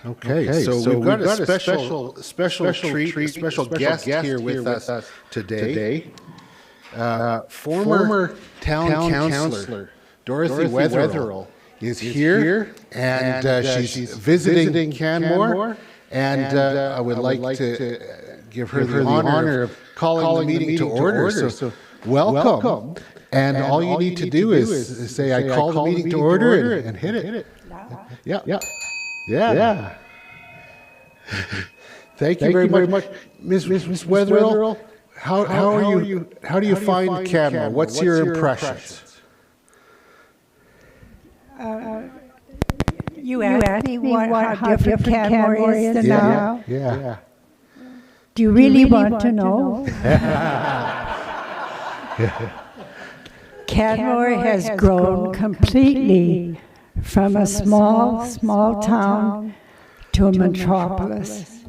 Okay, so we've got a special guest here with us today. Former town councillor Dorothy Wetherell is here, and she's visiting Canmore, and I would like to give her the honor of calling the meeting to order. So welcome, and all you need to do is say, I call the meeting to order, and hit it. Yeah. Thank you very much. Ms. Wetherell, how do you find Canmore? What's your impressions? You asked me how different Canmore is now? Yeah. Do you really want to know? Canmore has grown completely from a small town to a metropolis.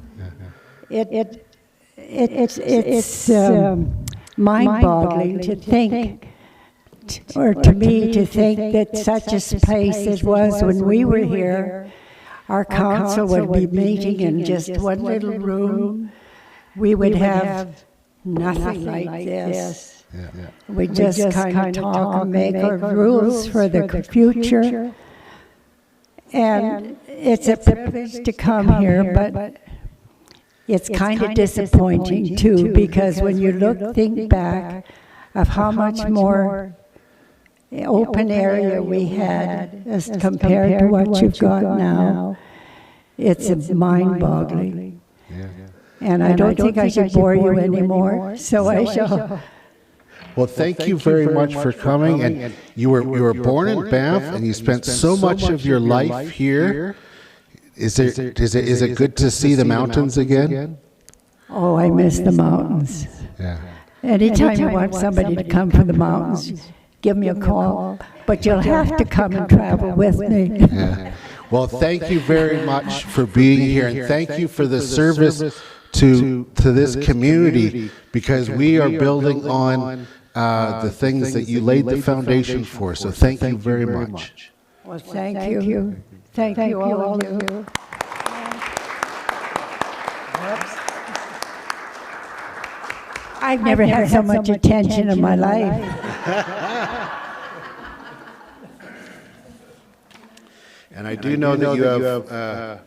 It's mind-boggling to think, or to me to think that such a space as was when we were here, our council would be meeting in just one little room. We would have nothing like this. We just kind of talk and make our rules for the future. And it's a privilege to come here, but it's kind of disappointing too, because when you think back of how much more open area we had as compared to what you've got now, it's mind-boggling. And I don't think I should bore you anymore, so I shall. Well, thank you very much for coming. And you were born in Banff, and you spent so much of your life here. Is it good to see the mountains again? Oh, I miss the mountains. Yeah. Anytime you want somebody to come from the mountains, give me a call. But you'll have to come and travel with me. Yeah. Well, thank you very much for being here, and thank you for the service to this community, because we are building on the things that you laid the foundation for. So thank you very much. Well, thank you. Thank you, all of you. I've never had so much attention in my life. And I do know that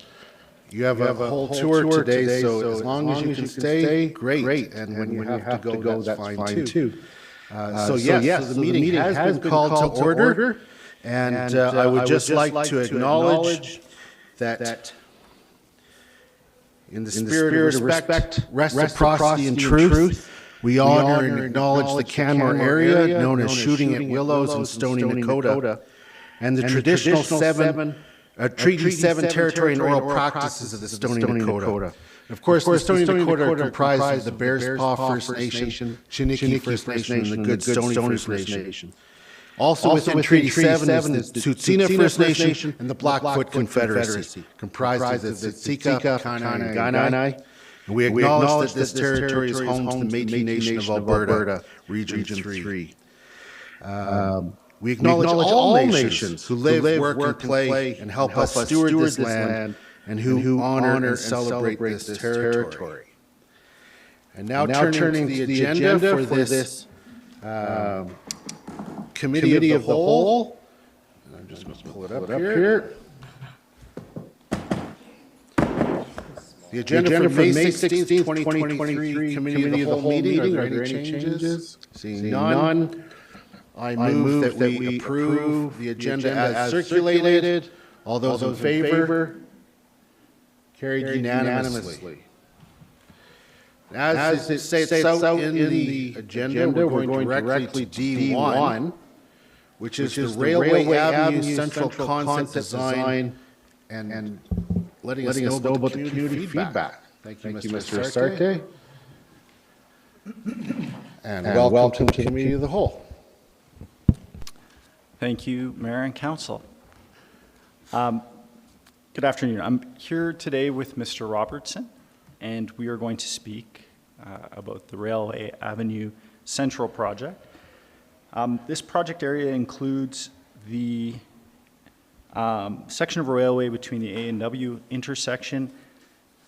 you have a whole tour today, so as long as you can stay, great. And when you have to go, that's fine too. So the meeting has been called to order, and I would just like to acknowledge that in the spirit of respect, reciprocity, and truth, we honor and acknowledge the Canmore area, known as Shooting at Willows and Stoney Nakoda, and the traditional Treaty 7 territory and oral practices of the Stoney Nakoda. Of course, the Stoney Nakoda are comprised of the Bears Paw First Nation, Chiniki First Nation, and the Good Stoney First Nation. Also within Treaty 7 is the Tsuut'ina First Nation and the Blackfoot Confederacy, comprised of the Siksika, Kainai, and Kainai. And we acknowledge that this territory is home to the Métis Nation of Alberta, Region 3. We acknowledge all nations who live, work, and play, and help us steward this land, and who honor and celebrate this territory. And now turning to the agenda for this Committee of the Whole. I'm just going to pull it up here. The agenda for May 16th, 2023 Committee of the Whole meeting. Are there any changes? Seeing none. I move that we approve the agenda as circulated. All those in favor? Carried unanimously. As it states out in the agenda, we're going directly to D1, which is the Railway Avenue Central Concept Design and letting us know about the community feedback. Thank you, Mr. Astarte. And welcome to the Committee of the Whole. Thank you, Mayor and Council. Good afternoon. I'm here today with Mr. Robertson, and we are going to speak about the Railway Avenue Central project. This project area includes the section of railway between the A and W intersection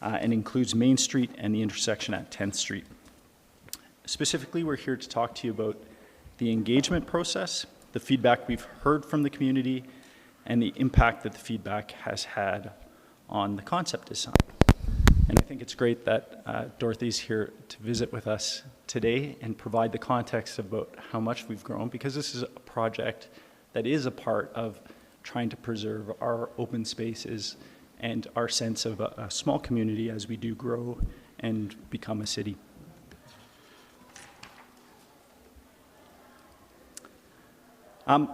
and includes Main Street and the intersection at 10th Street. Specifically, we're here to talk to you about the engagement process, the feedback we've heard from the community, and the impact that the feedback has had on the concept design. And I think it's great that Dorothy's here to visit with us today and provide the context about how much we've grown, because this is a project that is a part of trying to preserve our open spaces and our sense of a small community as we do grow and become a city.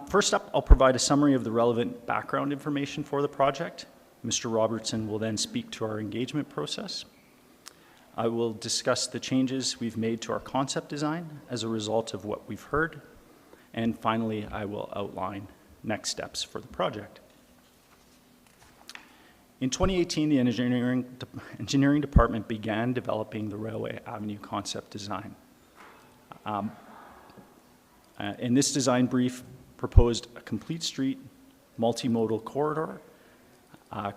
First up, I'll provide a summary of the relevant background information for the project. Mr. Robertson will then speak to our engagement process. I will discuss the changes we've made to our concept design as a result of what we've heard. And finally, I will outline next steps for the project. In 2018, the engineering department began developing the Railway Avenue concept design. In this design brief, proposed a complete street, multimodal corridor,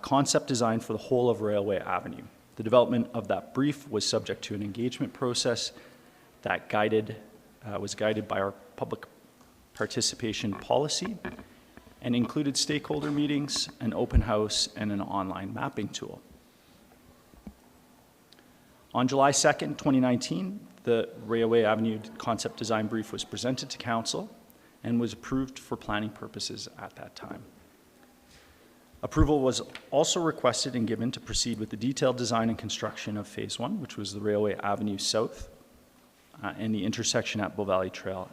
concept design for the whole of Railway Avenue. The development of that brief was subject to an engagement process that was guided by our public participation policy and included stakeholder meetings, an open house, and an online mapping tool. On July 2nd, 2019, the Railway Avenue concept design brief was presented to Council and was approved for planning purposes at that time. Approval was also requested and given to proceed with the detailed design and construction of Phase 1, which was the Railway Avenue South and the intersection at Bow Valley Trail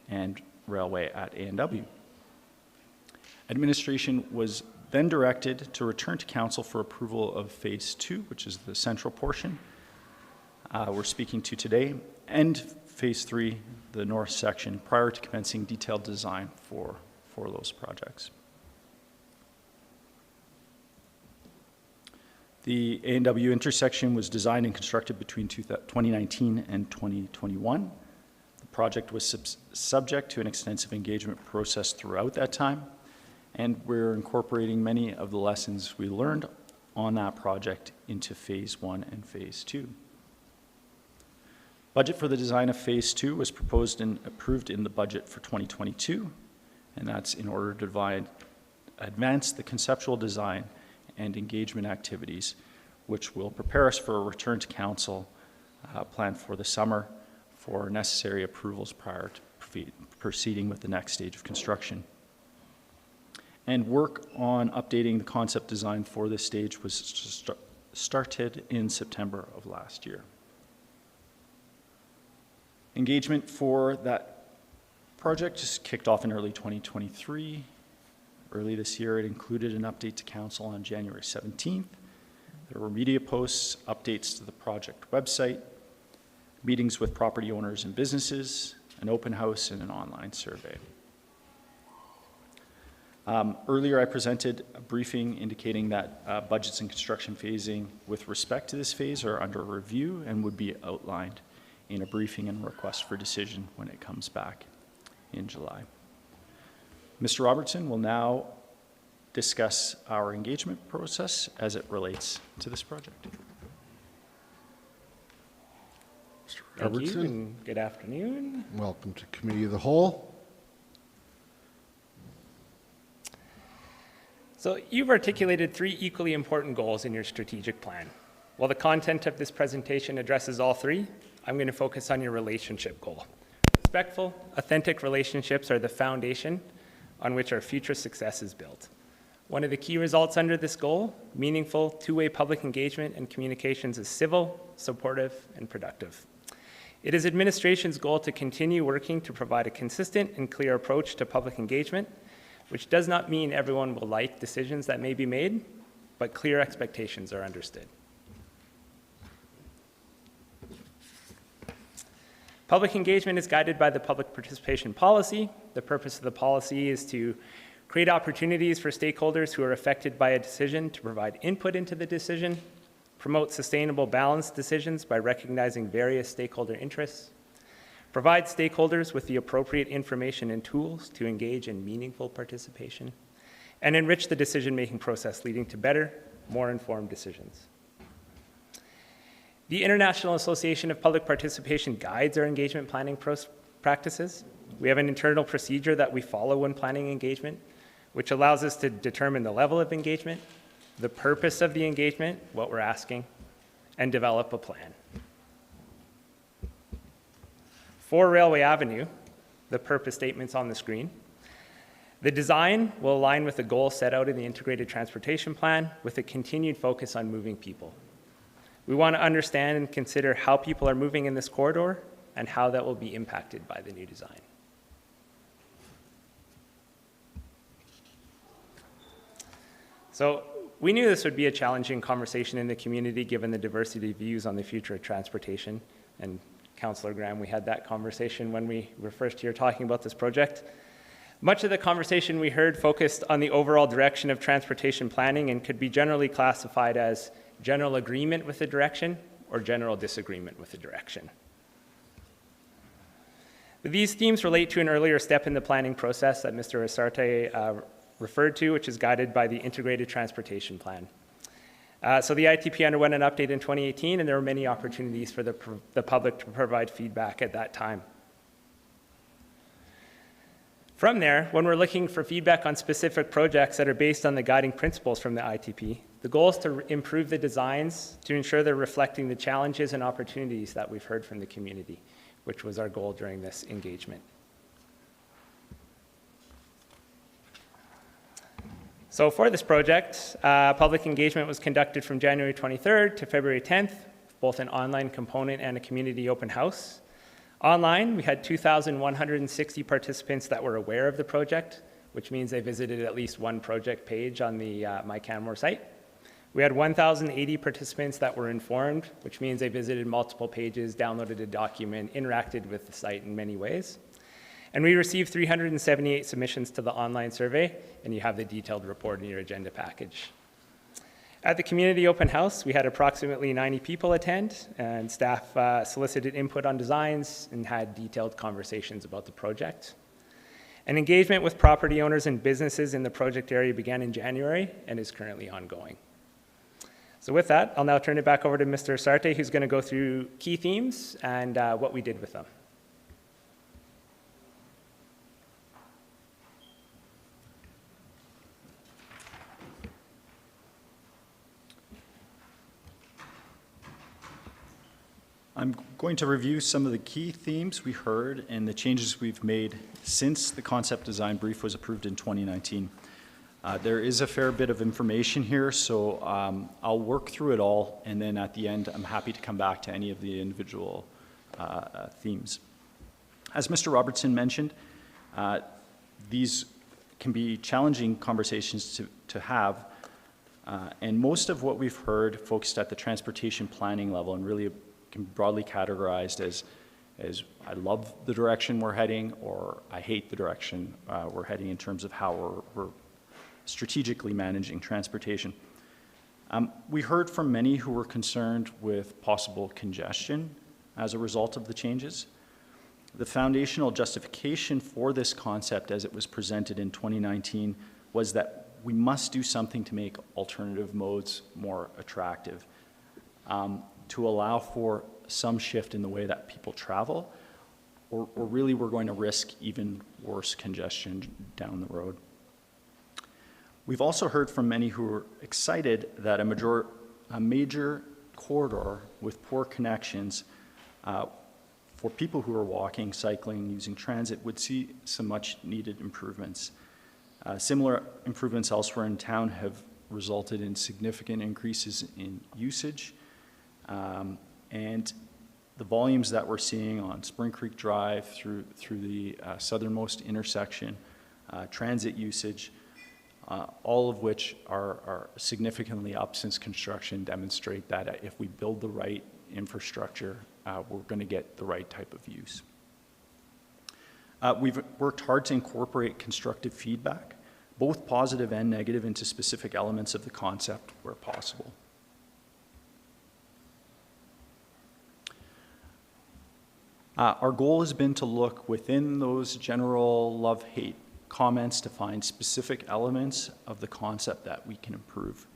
and Railway at A&W. Administration was then directed to return to Council for approval of Phase 2, which is the central portion we're speaking to today, and Phase 3, the north section, prior to commencing detailed design for those projects. The A&W intersection was designed and constructed between 2019 and 2021. The project was subject to an extensive engagement process throughout that time, and we're incorporating many of the lessons we learned on that project into Phase 1 and Phase 2. Budget for the design of Phase 2 was proposed and approved in the budget for 2022, and that's in order to advance the conceptual design and engagement activities, which will prepare us for a return to Council planned for the summer for necessary approvals prior to proceeding with the next stage of construction. And work on updating the concept design for this stage was started in September of last year. Engagement for that project just kicked off in early 2023. Early this year, it included an update to Council on January 17th. There were media posts, updates to the project website, meetings with property owners and businesses, an open house, and an online survey. Earlier, I presented a briefing indicating that budgets and construction phasing with respect to this phase are under review and would be outlined in a briefing and request for decision when it comes back in July. Mr. Robertson will now discuss our engagement process as it relates to this project. Mr. Thank you, Robertson, and good afternoon. welcome to Committee of the Whole. So you've articulated 3 equally important goals in your strategic plan. While the content of this presentation addresses all 3, I'm going to focus on your relationship goal. Respectful, authentic relationships are the foundation on which our future success is built. One of the key results under this goal, meaningful two-way public engagement and communications, is civil, supportive, and productive. It is administration's goal to continue working to provide a consistent and clear approach to public engagement, which does not mean everyone will like decisions that may be made, but clear expectations are understood. Public engagement is guided by the public participation policy. The purpose of the policy is to create opportunities for stakeholders who are affected by a decision to provide input into the decision, promote sustainable, balanced decisions by recognizing various stakeholder interests, provide stakeholders with the appropriate information and tools to engage in meaningful participation, and enrich the decision-making process, leading to better, more informed decisions. The International Association of Public Participation guides our engagement planning practices. We have an internal procedure that we follow when planning engagement, which allows us to determine the level of engagement, the purpose of the engagement, what we're asking, and develop a plan. For Railway Avenue, the purpose statement's on the screen. The design will align with the goals set out in the Integrated Transportation Plan with a continued focus on moving people. We want to understand and consider how people are moving in this corridor and how that will be impacted by the new design. So we knew this would be a challenging conversation in the community given the diversity of views on the future of transportation. And Councillor Graham, we had that conversation when we were first here talking about this project. Much of the conversation we heard focused on the overall direction of transportation planning and could be generally classified as general agreement with the direction or general disagreement with the direction. These themes relate to an earlier step in the planning process that Mr. Asarte referred to, which is guided by the Integrated Transportation Plan. So the ITP underwent an update in 2018, and there were many opportunities for the public to provide feedback at that time. From there, when we're looking for feedback on specific projects that are based on the guiding principles from the ITP, the goal is to improve the designs to ensure they're reflecting the challenges and opportunities that we've heard from the community, which was our goal during this engagement. So for this project, public engagement was conducted from January 23rd to February 10th, both an online component and a community open house. Online, we had 2,160 participants that were aware of the project, which means they visited at least one project page on the My Canmore site. We had 1,080 participants that were informed, which means they visited multiple pages, downloaded a document, interacted with the site in many ways. And we received 378 submissions to the online survey, and you have the detailed report in your agenda package. At the community open house, we had approximately 90 people attend, and staff solicited input on designs and had detailed conversations about the project. An engagement with property owners and businesses in the project area began in January and is currently ongoing. So with that, I'll now turn it back over to Mr. Asarte, who's going to go through key themes and what we did with them. I'm going to review some of the key themes we heard and the changes we've made since the concept design brief was approved in 2019. There is a fair bit of information here, so I'll work through it all, and then at the end, I'm happy to come back to any of the individual themes. As Mr. Robertson mentioned, these can be challenging conversations to have, and most of what we've heard focused at the transportation planning level and really can be broadly categorized as I love the direction we're heading or I hate the direction we're heading in terms of how we're strategically managing transportation. We heard from many who were concerned with possible congestion as a result of the changes. The foundational justification for this concept as it was presented in 2019 was that we must do something to make alternative modes more attractive. To allow for some shift in the way that people travel, or really we're going to risk even worse congestion down the road. We've also heard from many who are excited that a major corridor with poor connections for people who are walking, cycling, using transit would see some much needed improvements. Similar improvements elsewhere in town have resulted in significant increases in usage. And the volumes that we're seeing on Spring Creek Drive through the southernmost intersection, transit usage, all of which are significantly up since construction, demonstrate that if we build the right infrastructure, we're going to get the right type of use. We've worked hard to incorporate constructive feedback, both positive and negative, into specific elements of the concept where possible. Our goal has been to look within those general love-hate comments to find specific elements of the concept that we can improve.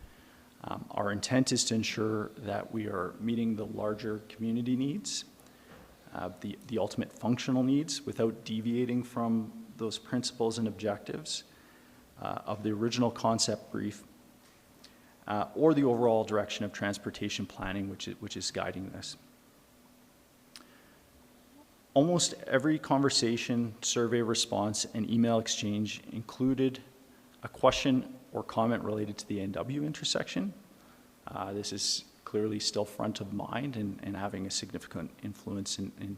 Our intent is to ensure that we are meeting the larger community needs, the ultimate functional needs, without deviating from those principles and objectives of the original concept brief, or the overall direction of transportation planning, which is guiding this. Almost every conversation, survey response, and email exchange included a question or comment related to the A&W intersection. This is clearly still front of mind and having a significant influence in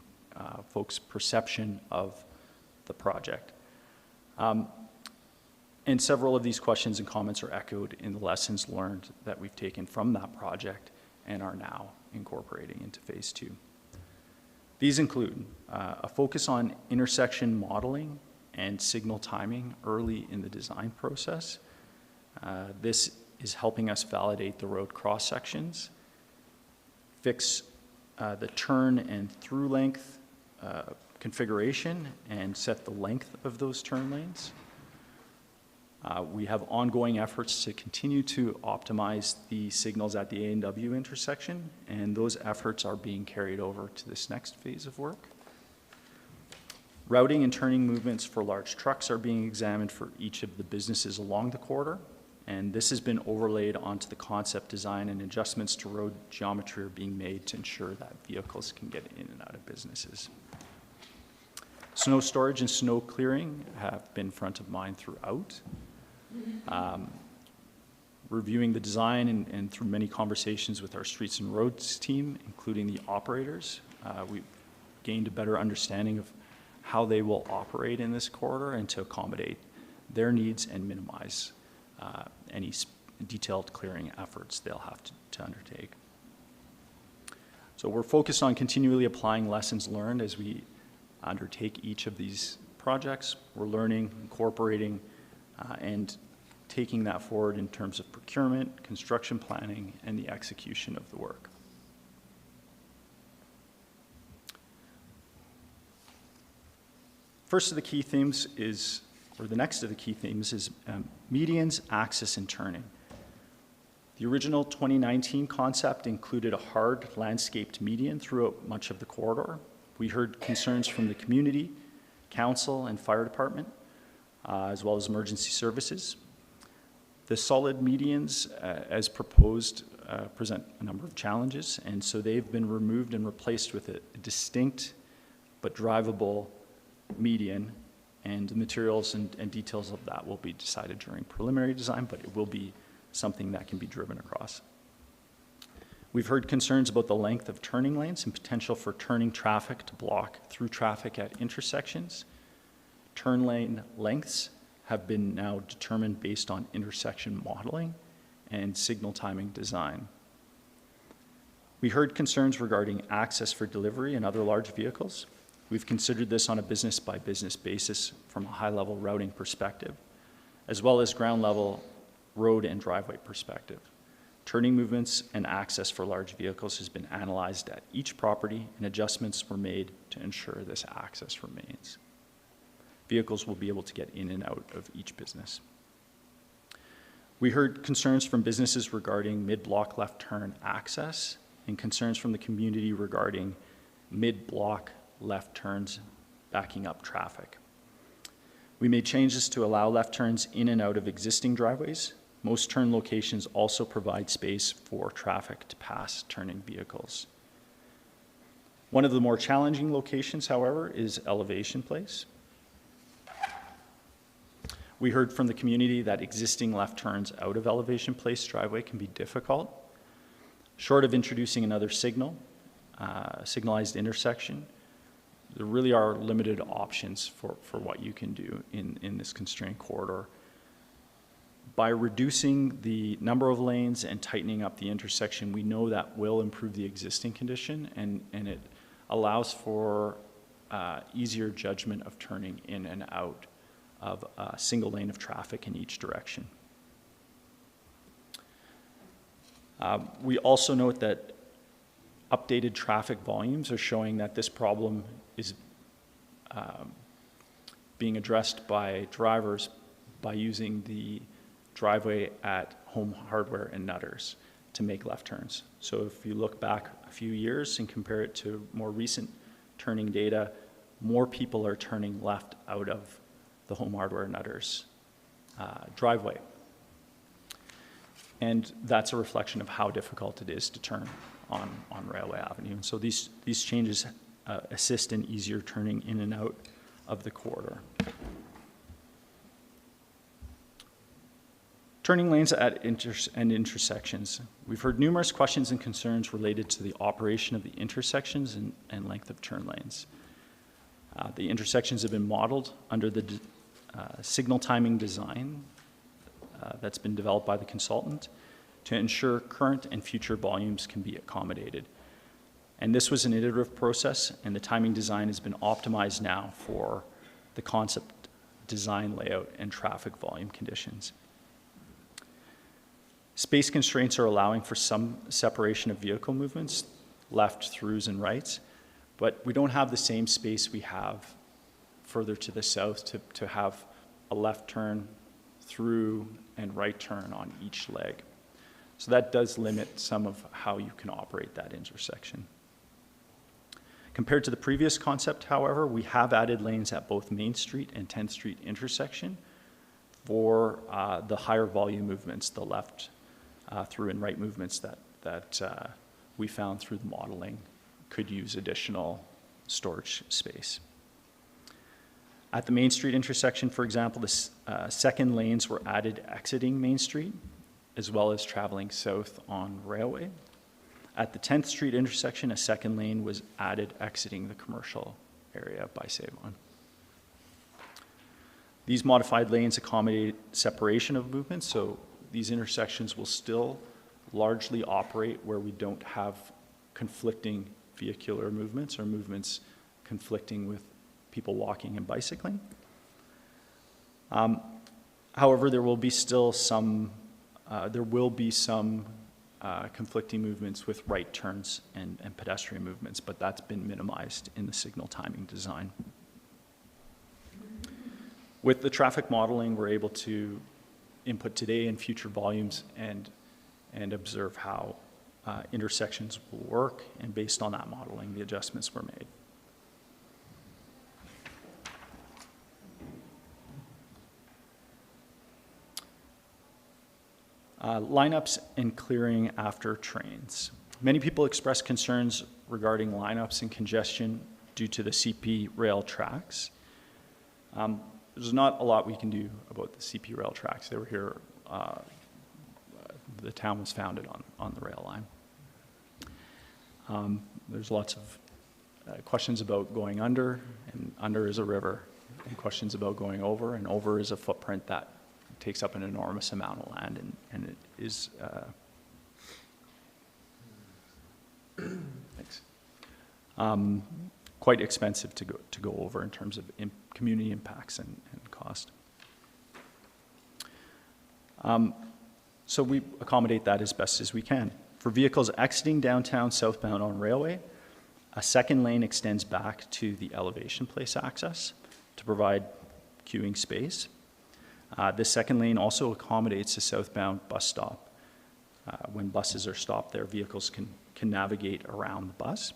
folks' perception of the project. And several of these questions and comments are echoed in the lessons learned that we've taken from that project and are now incorporating into phase 2. These include a focus on intersection modeling and signal timing early in the design process. This is helping us validate the road cross sections, fix the turn and through length configuration, and set the length of those turn lanes. We have ongoing efforts to continue to optimize the signals at the A&W intersection, and those efforts are being carried over to this next phase of work. Routing and turning movements for large trucks are being examined for each of the businesses along the corridor, and this has been overlaid onto the concept design, and adjustments to road geometry are being made to ensure that vehicles can get in and out of businesses. Snow storage and snow clearing have been front of mind throughout. Reviewing the design and through many conversations with our streets and roads team, including the operators, we've gained a better understanding of how they will operate in this corridor and to accommodate their needs and minimize any detailed clearing efforts they'll have to undertake. So we're focused on continually applying lessons learned as we undertake each of these projects. We're learning, incorporating, and taking that forward in terms of procurement, construction planning, and the execution of the work. First of the key themes is, or the next of the key themes is medians, access, and turning. The original 2019 concept included a hard landscaped median throughout much of the corridor. We heard concerns from the community, council, and fire department, as well as emergency services. The solid medians, as proposed, present a number of challenges, and so they've been removed and replaced with a distinct but drivable median, and the materials and details of that will be decided during preliminary design, but it will be something that can be driven across. We've heard concerns about the length of turning lanes and potential for turning traffic to block through traffic at intersections. Turn lane lengths have been now determined based on intersection modeling and signal timing design. We heard concerns regarding access for delivery and other large vehicles. We've considered this on a business-by-business basis from a high-level routing perspective, as well as ground-level road and driveway perspective. Turning movements and access for large vehicles has been analyzed at each property, and adjustments were made to ensure this access remains. Vehicles will be able to get in and out of each business. We heard concerns from businesses regarding mid-block left turn access and concerns from the community regarding mid-block left turns backing up traffic. We made changes to allow left turns in and out of existing driveways. Most turn locations also provide space for traffic to pass turning vehicles. One of the more challenging locations, however, is Elevation Place. We heard from the community that existing left turns out of Elevation Place driveway can be difficult. Short of introducing another signalized intersection, there really are limited options for what you can do in this constrained corridor. By reducing the number of lanes and tightening up the intersection, we know that will improve the existing condition, and it allows for easier judgment of turning in and out of a single lane of traffic in each direction. We also note that updated traffic volumes are showing that this problem is being addressed by drivers by using the driveway at Home Hardware and Nutters to make left turns. So if you look back a few years and compare it to more recent turning data, more people are turning left out of the Home Hardware and Nutters driveway. And that's a reflection of how difficult it is to turn on Railway Avenue. And so these changes assist in easier turning in and out of the corridor. Turning lanes at intersections. We've heard numerous questions and concerns related to the operation of the intersections and length of turn lanes. The intersections have been modeled under the signal timing design that's been developed by the consultant to ensure current and future volumes can be accommodated. And this was an iterative process, and the timing design has been optimized now for the concept design layout and traffic volume conditions. Space constraints are allowing for some separation of vehicle movements, left, throughs, and rights, but we don't have the same space we have further to the south to have a left turn, through, and right turn on each leg. So that does limit some of how you can operate that intersection. Compared to the previous concept, however, we have added lanes at both Main Street and 10th Street intersection for the higher volume movements, the left through and right movements that we found through the modeling could use additional storage space. At the Main Street intersection, for example, the second lanes were added exiting Main Street, as well as traveling south on Railway. At the 10th Street intersection, a second lane was added exiting the commercial area by Save-On. These modified lanes accommodate separation of movements, so these intersections will still largely operate where we don't have conflicting vehicular movements or movements conflicting with people walking and bicycling. However, there will be still some conflicting movements with right turns and pedestrian movements, but that's been minimized in the signal timing design. With the traffic modeling, we're able to input today and future volumes and observe how intersections will work, and based on that modeling, the adjustments were made. Lineups and clearing after trains. Many people express concerns regarding lineups and congestion due to the CP rail tracks. There's not a lot we can do about the CP rail tracks. They were here, the town was founded on the rail line. There's lots of questions about going under, and under is a river, and questions about going over, and over is a footprint that takes up an enormous amount of land, and it is quite expensive to go over in terms of community impacts and cost. So we accommodate that as best as we can. For vehicles exiting downtown southbound on Railway, a second lane extends back to the elevation place access to provide queuing space. This second lane also accommodates a southbound bus stop. When buses are stopped there, vehicles can navigate around the bus,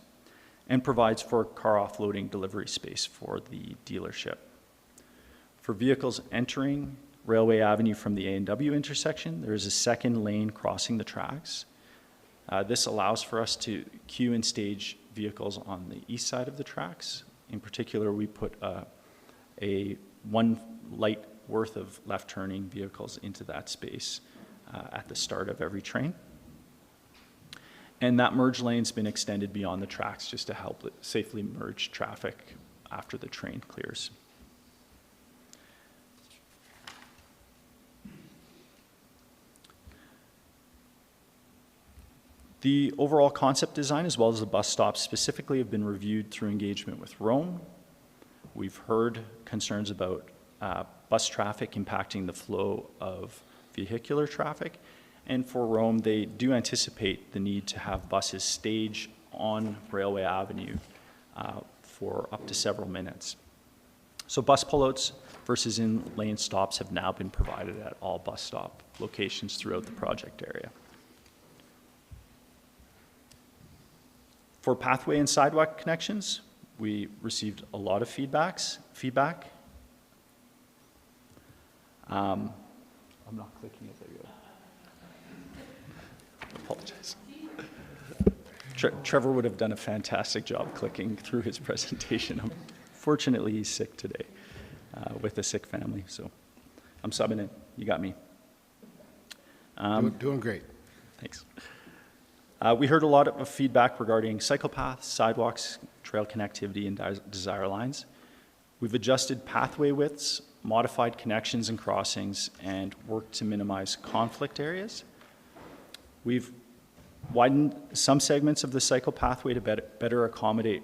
and provides for car offloading delivery space for the dealership. For vehicles entering Railway Avenue from the A&W intersection, there is a second lane crossing the tracks. This allows for us to queue and stage vehicles on the east side of the tracks. In particular, we put a one light worth of left turning vehicles into that space at the start of every train. And that merge lane's been extended beyond the tracks just to help it safely merge traffic after the train clears. The overall concept design, as well as the bus stops specifically, have been reviewed through engagement with Rome. We've heard concerns about bus traffic impacting the flow of vehicular traffic. And for Rome, they do anticipate the need to have buses stage on Railway Avenue for up to several minutes. So bus pullouts versus in-lane stops have now been provided at all bus stop locations throughout the project area. For pathway and sidewalk connections, we received a lot of feedback. I'm not clicking as I go. Apologize. Trevor would have done a fantastic job clicking through his presentation. Unfortunately, he's sick today with a sick family, so I'm subbing in. You got me. Doing great. Thanks. We heard a lot of feedback regarding cycle paths, sidewalks, trail connectivity, and desire lines. We've adjusted pathway widths, modified connections and crossings, and worked to minimize conflict areas. We've widened some segments of the cycle pathway to better accommodate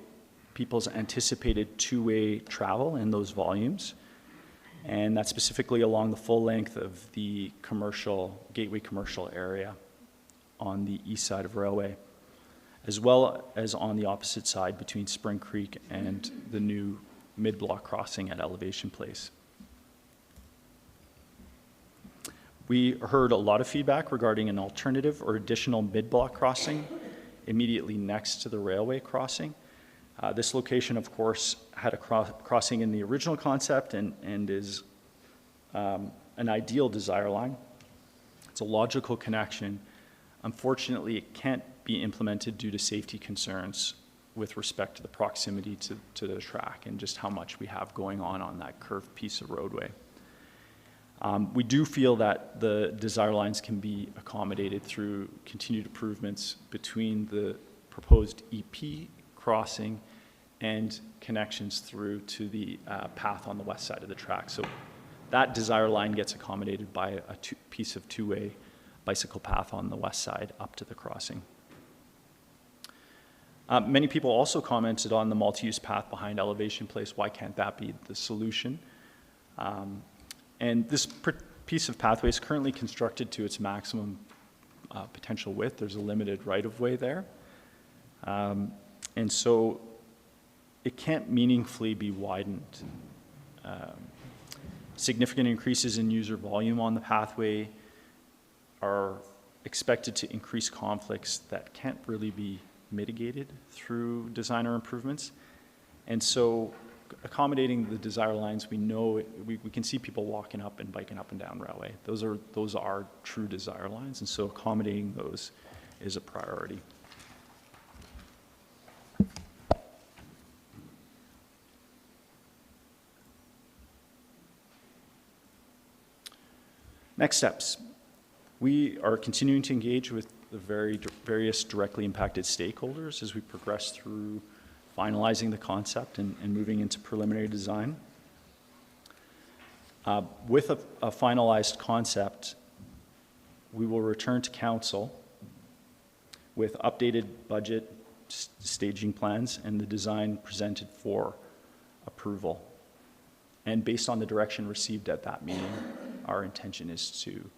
people's anticipated two-way travel in those volumes, and that's specifically along the full length of the gateway commercial area on the east side of Railway, as well as on the opposite side between Spring Creek and the new mid-block crossing at Elevation Place. We heard a lot of feedback regarding an alternative or additional mid-block crossing immediately next to the railway crossing. This location, of course, had a crossing in the original concept and is an ideal desire line. It's a logical connection. Unfortunately, it can't be implemented due to safety concerns with respect to the proximity to the track and just how much we have going on that curved piece of roadway. We do feel that the desire lines can be accommodated through continued improvements between the proposed EP crossing and connections through to the path on the west side of the track. So that desire line gets accommodated by a piece of two-way bicycle path on the west side up to the crossing. Many people also commented on the multi-use path behind Elevation Place. Why can't that be the solution? And this piece of pathway is currently constructed to its maximum potential width. There's a limited right-of-way there. And so it can't meaningfully be widened. Significant increases in user volume on the pathway are expected to increase conflicts that can't really be mitigated through designer improvements. And so accommodating the desire lines, we know we can see people walking up and biking up and down railway. Those are true desire lines, and so accommodating those is a priority. Next steps. We are continuing to engage with the various directly impacted stakeholders as we progress through finalizing the concept and moving into preliminary design. With a finalized concept, we will return to council with updated budget staging plans and the design presented for approval. And based on the direction received at that meeting, our intention is to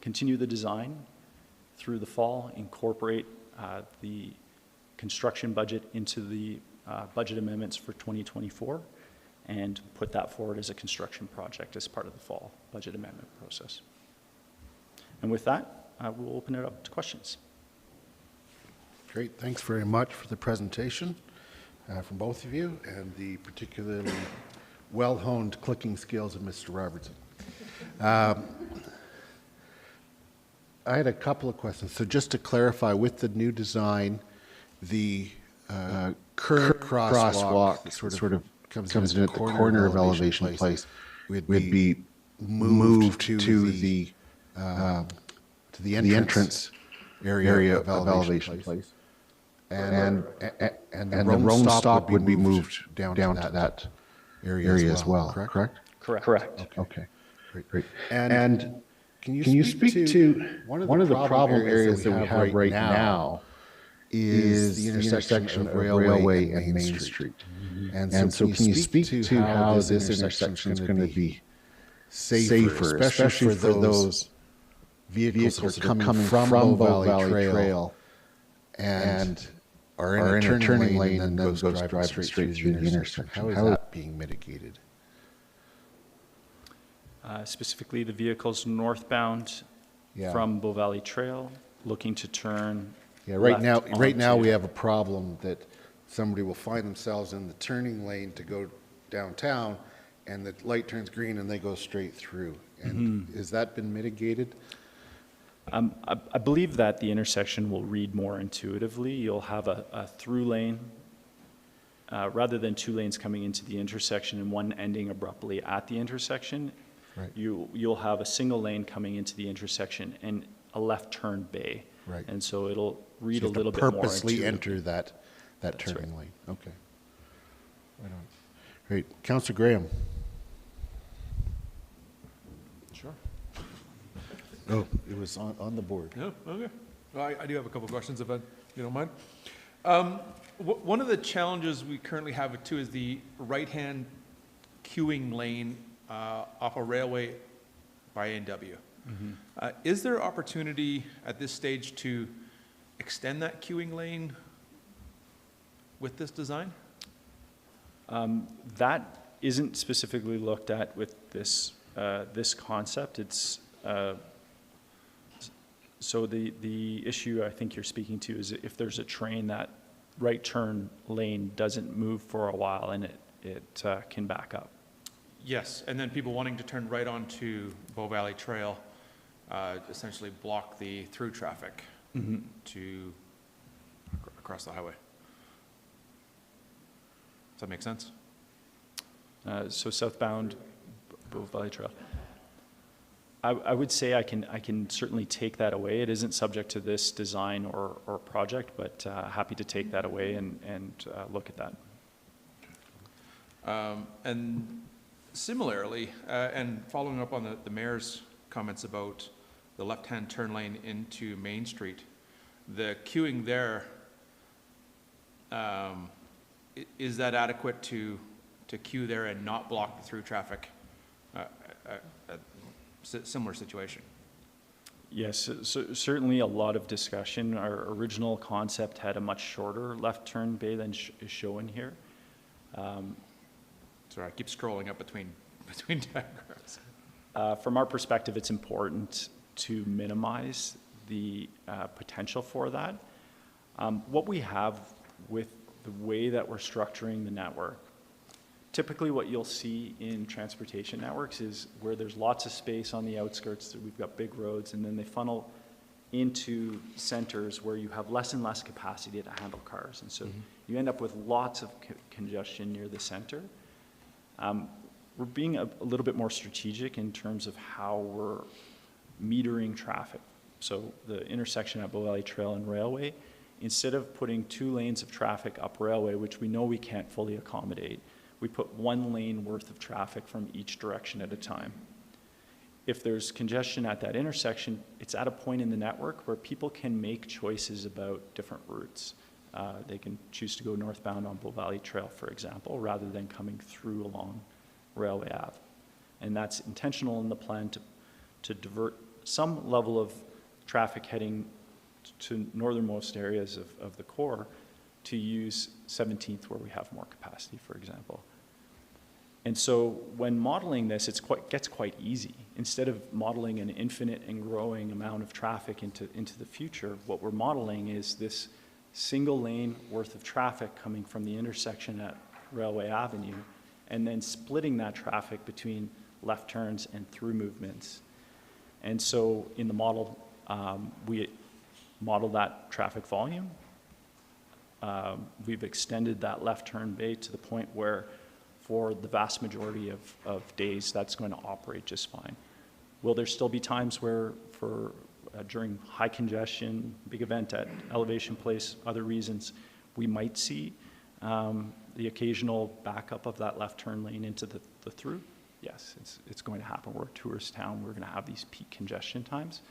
continue the design through the fall, incorporate the construction budget into the budget amendments for 2024, and put that forward as a construction project as part of the fall budget amendment process. And with that, we'll open it up to questions. Great. Thanks very much for the presentation from both of you and the particularly well-honed clicking skills of Mr. Robertson. I had a couple of questions. So just to clarify, with the new design, the current crosswalk sort of comes in at the corner of Elevation Place would be moved to the entrance area of Elevation Place. And the roam stop would be moved down to that area as well, correct? Correct. Okay, great. And can you speak to one of the problem areas that we have right now is the intersection of Railway and Main Street. And so can you speak to how this intersection is going to be safer, especially for those vehicles that are coming from Bow Valley Trail and are in a turning lane and then goes driving straight through the intersection. How is that being mitigated? Specifically, the vehicles northbound Yeah. from Bow Valley Trail, looking to turn. Yeah, right left now onto- we have a problem that somebody will find themselves in the turning lane to go downtown, and the light turns green and they go straight through. And has that been mitigated? I believe that the intersection will read more intuitively. You'll have a through lane, rather than two lanes coming into the intersection and one ending abruptly at the intersection. Right. You'll have a single lane coming into the intersection and a left turn bay. Right. And so it'll read So a you have to little bit more purposely intuitive. enter that That's turning right. lane. Okay. Right on. Great. Councillor Graham. Sure. Oh, it was on the board. Yeah, okay. Well, I do have a couple questions if you don't mind. One of the challenges we currently have too is the right-hand queuing lane off a railway by A&W. Is there opportunity at this stage to extend that queuing lane with this design? That isn't specifically looked at with this, this concept. It's, so the issue I think you're speaking to is if there's a train, that right turn lane doesn't move for a while and it can back up. Yes, and then people wanting to turn right onto Bow Valley Trail essentially block the through traffic to across the highway. Does that make sense? So southbound Bow Valley Trail. I would say I can certainly take that away. It isn't subject to this design or project, but happy to take that away and look at that. And similarly, and following up on the mayor's comments about the left-hand turn lane into Main Street, the queuing there, is that adequate to queue there and not block the through traffic? Similar situation. Yes, so certainly a lot of discussion. Our original concept had a much shorter left turn bay than is shown here. Sorry, I keep scrolling up between diagrams. From our perspective, it's important to minimize the potential for that. What we have with the way that we're structuring the network, typically what you'll see in transportation networks is where there's lots of space on the outskirts, we've got big roads, and then they funnel into centers where you have less and less capacity to handle cars. And so you end up with lots of congestion near the center. We're being a little bit more strategic in terms of how we're metering traffic. So the intersection at Bow Valley Trail and Railway, instead of putting 2 lanes of traffic up Railway, which we know we can't fully accommodate, we put 1 lane worth of traffic from each direction at a time. If there's congestion at that intersection, it's at a point in the network where people can make choices about different routes. They can choose to go northbound on Bow Valley Trail, for example, rather than coming through along Railway Ave. And that's intentional in the plan to divert some level of traffic heading to northernmost areas of the core to use 17th where we have more capacity, for example. And so when modeling this, it gets quite easy. Instead of modeling an infinite and growing amount of traffic into the future, what we're modeling is this single lane worth of traffic coming from the intersection at Railway Avenue, and then splitting that traffic between left turns and through movements. And so in the model, we model that traffic volume. We've extended that left turn bay to the point where for the vast majority of days, that's going to operate just fine. Will there still be times where during high congestion, big event at Elevation Place, other reasons, we might see the occasional backup of that left turn lane into the through? Yes, it's going to happen. We're a tourist town. We're going to have these peak congestion times.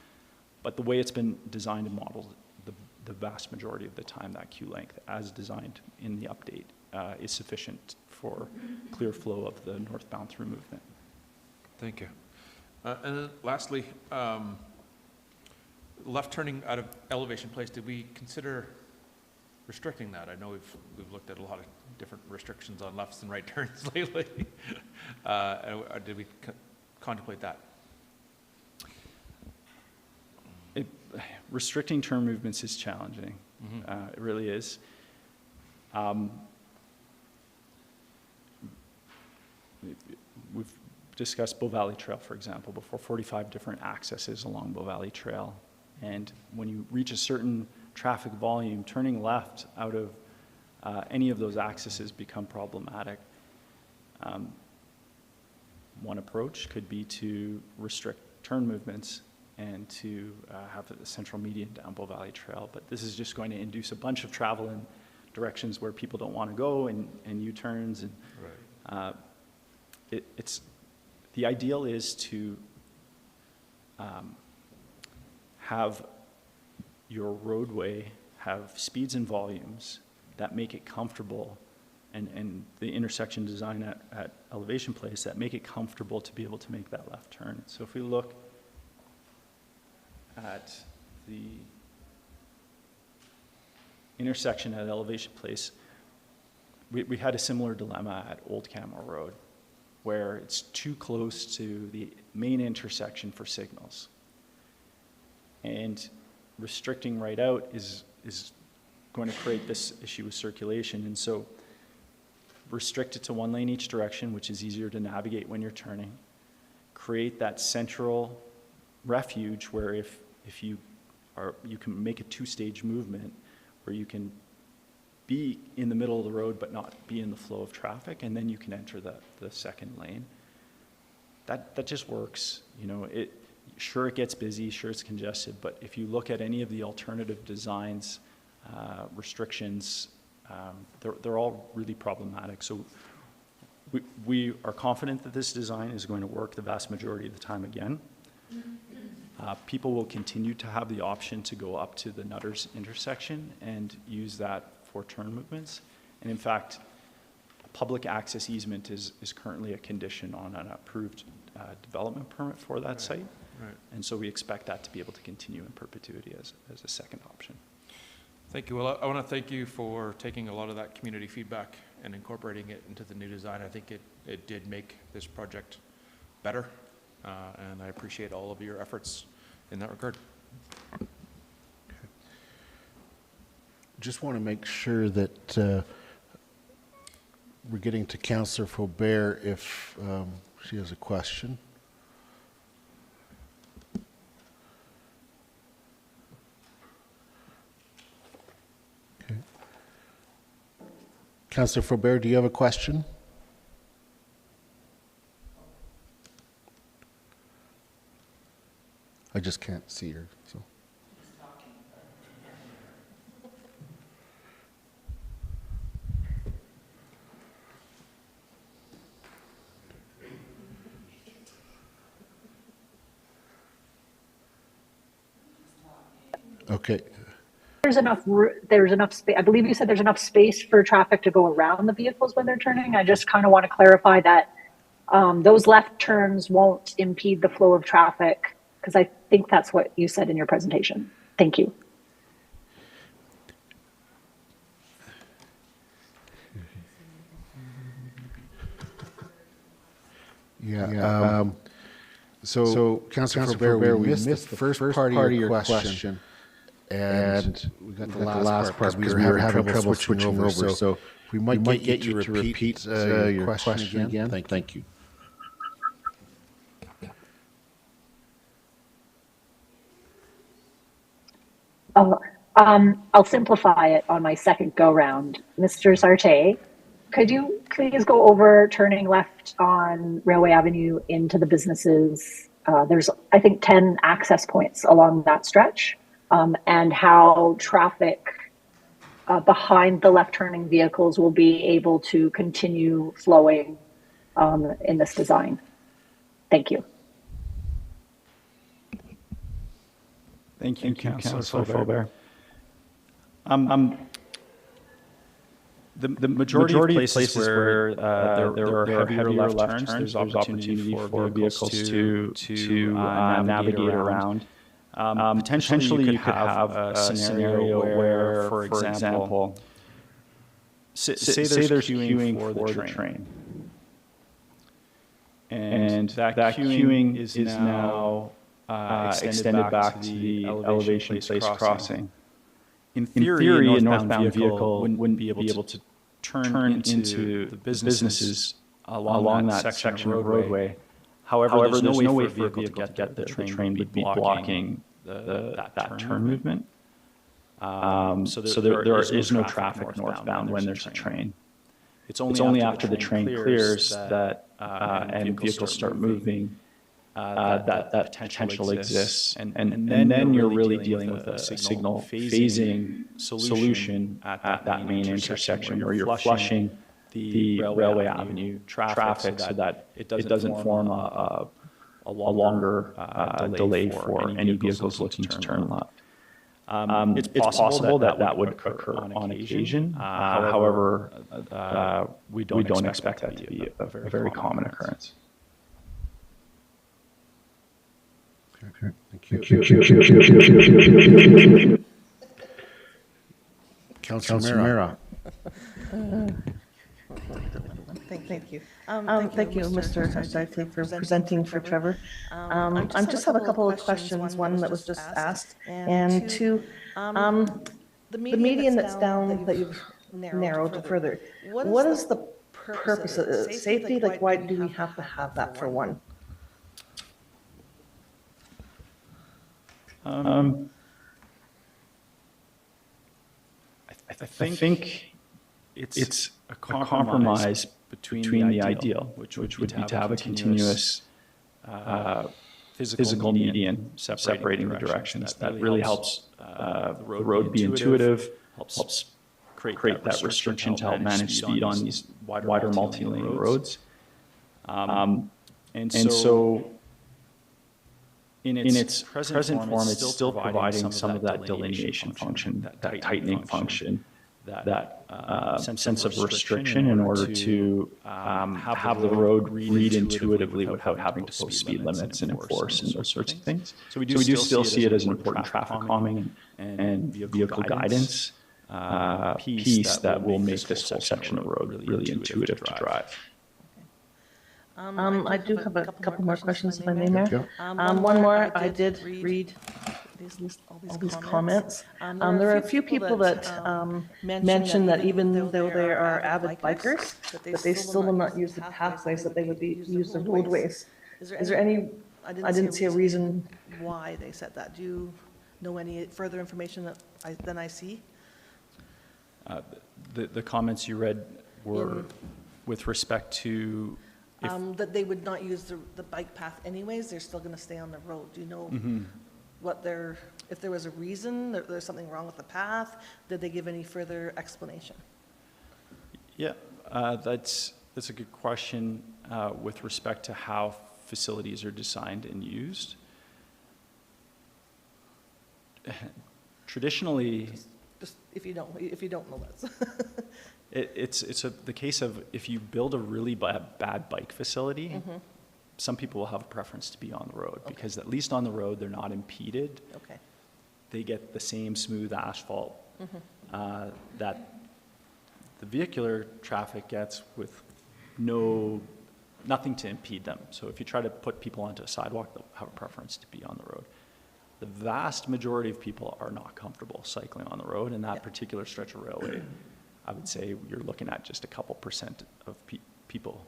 But the way it's been designed and modeled, the vast majority of the time, that queue length, as designed in the update, is sufficient for clear flow of the northbound through movement. Thank you. And then lastly, left turning out of Elevation Place, did we consider restricting that? I know we've looked at a lot of different restrictions on lefts and right turns lately. Did we contemplate that? Restricting turn movements is challenging. It really is. We've discussed Bow Valley Trail, for example, before, 45 different accesses along Bow Valley Trail. And when you reach a certain traffic volume, turning left out of any of those accesses become problematic. One approach could be to restrict turn movements and to have a central median down Bow Valley Trail, but this is just going to induce a bunch of travel in directions where people don't want to go and U-turns. And Right. it's the ideal is to have your roadway have speeds and volumes that make it comfortable, and the intersection design at elevation place that make it comfortable to be able to make that left turn. So if we look at the intersection at elevation place, we had a similar dilemma at Old Camel Road, where it's too close to the main intersection for signals. And restricting right out is going to create this issue with circulation. And so restrict it to one lane each direction, which is easier to navigate when you're turning. Create that central refuge where if you can make a two-stage movement where you can be in the middle of the road but not be in the flow of traffic, and then you can enter the second lane. That just works. You know, sure it gets busy, sure it's congested, but if you look at any of the alternative designs, restrictions, they're all really problematic. So we are confident that this design is going to work the vast majority of the time again. People will continue to have the option to go up to the Nutters intersection and use that for turn movements. And in fact, public access easement is currently a condition on an approved development permit for that site. Right. And so we expect that to be able to continue in perpetuity as a second option. Thank you. Well, I want to thank you for taking a lot of that community feedback and incorporating it into the new design. I think it did make this project better, and I appreciate all of your efforts in that regard. Just want to make sure that we're getting to Councillor Faubert if she has a question. Okay. Councillor Faubert, do you have a question? I just can't see her, so. Okay. There's enough space. I believe you said there's enough space for traffic to go around the vehicles when they're turning. I just kind of want to clarify that those left turns won't impede the flow of traffic, because I think that's what you said in your presentation. Thank you. Yeah. So Councillor Faubert, we missed the first part of your question. And we got the last part because we were having trouble switching over. So we might get you to repeat your question again. Thank you. I'll simplify it on my second go round. Mr. Sartay, could you please go over turning left on Railway Avenue into the businesses? There's, I think, 10 access points along that stretch, and how traffic behind the left turning vehicles will be able to continue flowing in this design. Thank you. Thank you, Councillor Faubert. The majority of places where there are heavier left turns, there's opportunity for vehicles to navigate around. Potentially you could have a scenario where, for example, say there's queuing for the train. And that queuing is now extended back to the elevation place crossing. In theory, a northbound vehicle wouldn't be able to turn into the businesses along that section of roadway. However, there's no way for a vehicle to get there. The train would be blocking that turn movement. So there is no traffic northbound when there's a train. It's only after the train clears that and vehicles start moving that potential exists. And then you're really dealing with a signal phasing solution at that main intersection where you're flushing the Railway Avenue traffic so that it doesn't form a longer delay for any vehicles looking to turn left. It's possible that would occur on occasion. However, we don't expect that to be a very common occurrence. Okay, thank you. Councillor Mera. Thank you. Thank you, Mr. Updates, for presenting for Trevor. I just have a couple of questions, one that was just asked, and two, the median that's down that you've narrowed further, what is the purpose of it? Safety, like why do we have to have that for one? I think it's a compromise between the ideal, which would be to have a continuous physical median separating the directions. That really helps the road be intuitive, helps create that restriction to help manage speed on these wider multi-lane roads. And so in its present form, it's still providing some of that delineation function, that tightening function, that sense of restriction in order to have the road read intuitively without having to post speed limits and enforce and those sorts of things. So we do still see it as an important traffic calming and vehicle guidance piece that will make this whole section of road really intuitive to drive. I do have a couple more questions, if I may, Mayor. One more, I did read all these comments. There are a few people that mention that even though they are avid bikers, that they still will not use the pathways, that they would use the roadways. Is there any, I didn't see a reason why they said that. Do you know any further information than I see? The comments you read were with respect to that they would not use the bike path anyways, they're still going to stay on the road. Do you know if there was a reason, there's something wrong with the path? Did they give any further explanation? Yeah, that's a good question with respect to how facilities are designed and used. Traditionally, just if you don't know that. It's the case of if you build a really bad bike facility, some people will have a preference to be on the road because at least on the road they're not impeded. Okay. They get the same smooth asphalt that the vehicular traffic gets with nothing to impede them. So if you try to put people onto a sidewalk, they'll have a preference to be on the road. The vast majority of people are not comfortable cycling on the road, and that particular stretch of railway, I would say you're looking at just a couple % of people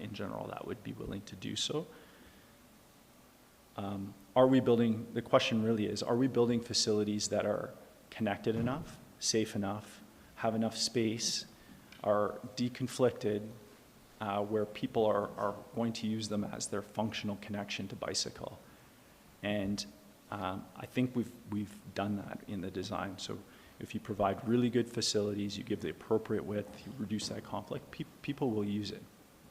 in general that would be willing to do so. The question really is, are we building facilities that are connected enough, safe enough, have enough space, are deconflicted, where people are going to use them as their functional connection to bicycle? And I think we've done that in the design. So if you provide really good facilities, you give the appropriate width, you reduce that conflict, people will use it.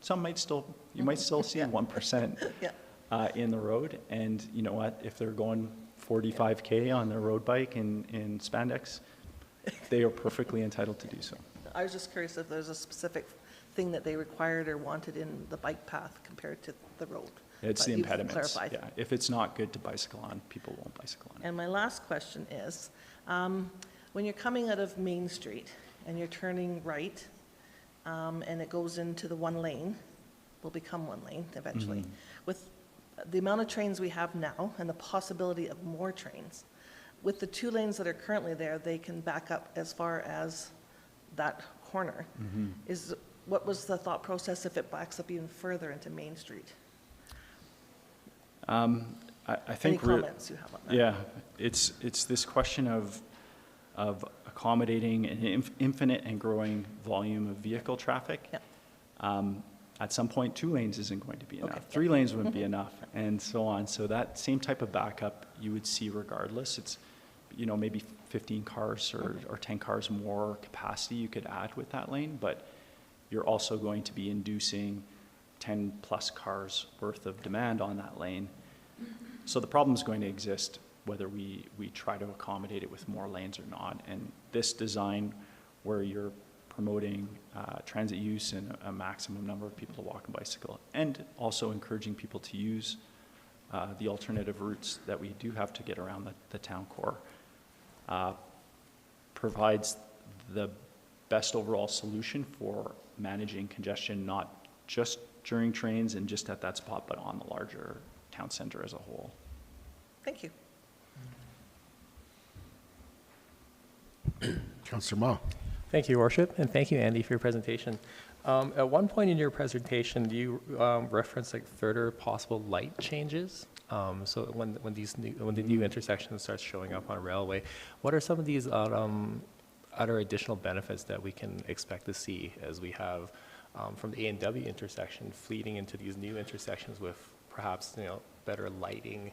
Some might still, you might still see 1% in the road. And you know what, if they're going 45K on their road bike in spandex, they are perfectly entitled to do so. I was just curious if there's a specific thing that they required or wanted in the bike path compared to the road. It's But the you've impediments. clarified. Yeah, if it's not good to bicycle on, people won't bicycle on it. And my last question is, when you're coming out of Main Street and you're turning right, and it goes into the one lane, will become one lane eventually, with the amount of trains we have now and the possibility of more trains, with the 2 lanes that are currently there, they can back up as far as that corner. What was the thought process if it backs up even further into Main Street? I Any think comments you have on that? yeah, it's this question of accommodating an infinite and growing volume of vehicle traffic. Yeah. At some point, 2 lanes isn't going to be enough. Okay. 3 lanes wouldn't be enough, and so on. So that same type of backup you would see regardless. It's, maybe 15 cars or 10 cars more capacity you could add with that lane, but you're also going to be inducing 10 plus cars worth of demand on that lane. So the problem is going to exist whether we try to accommodate it with more lanes or not. And this design where you're promoting transit use and a maximum number of people to walk and bicycle, and also encouraging people to use the alternative routes that we do have to get around the town core, provides the best overall solution for managing congestion, not just during trains and just at that spot, but on the larger town center as a whole. Thank you. Councillor Ma. Thank you, Your Worship, and thank you, Andy, for your presentation. At one point in your presentation, you referenced further possible light changes. So when the new intersection starts showing up on a railway, what are some of these other additional benefits that we can expect to see as we have from the A&W intersection fleeting into these new intersections with perhaps better lighting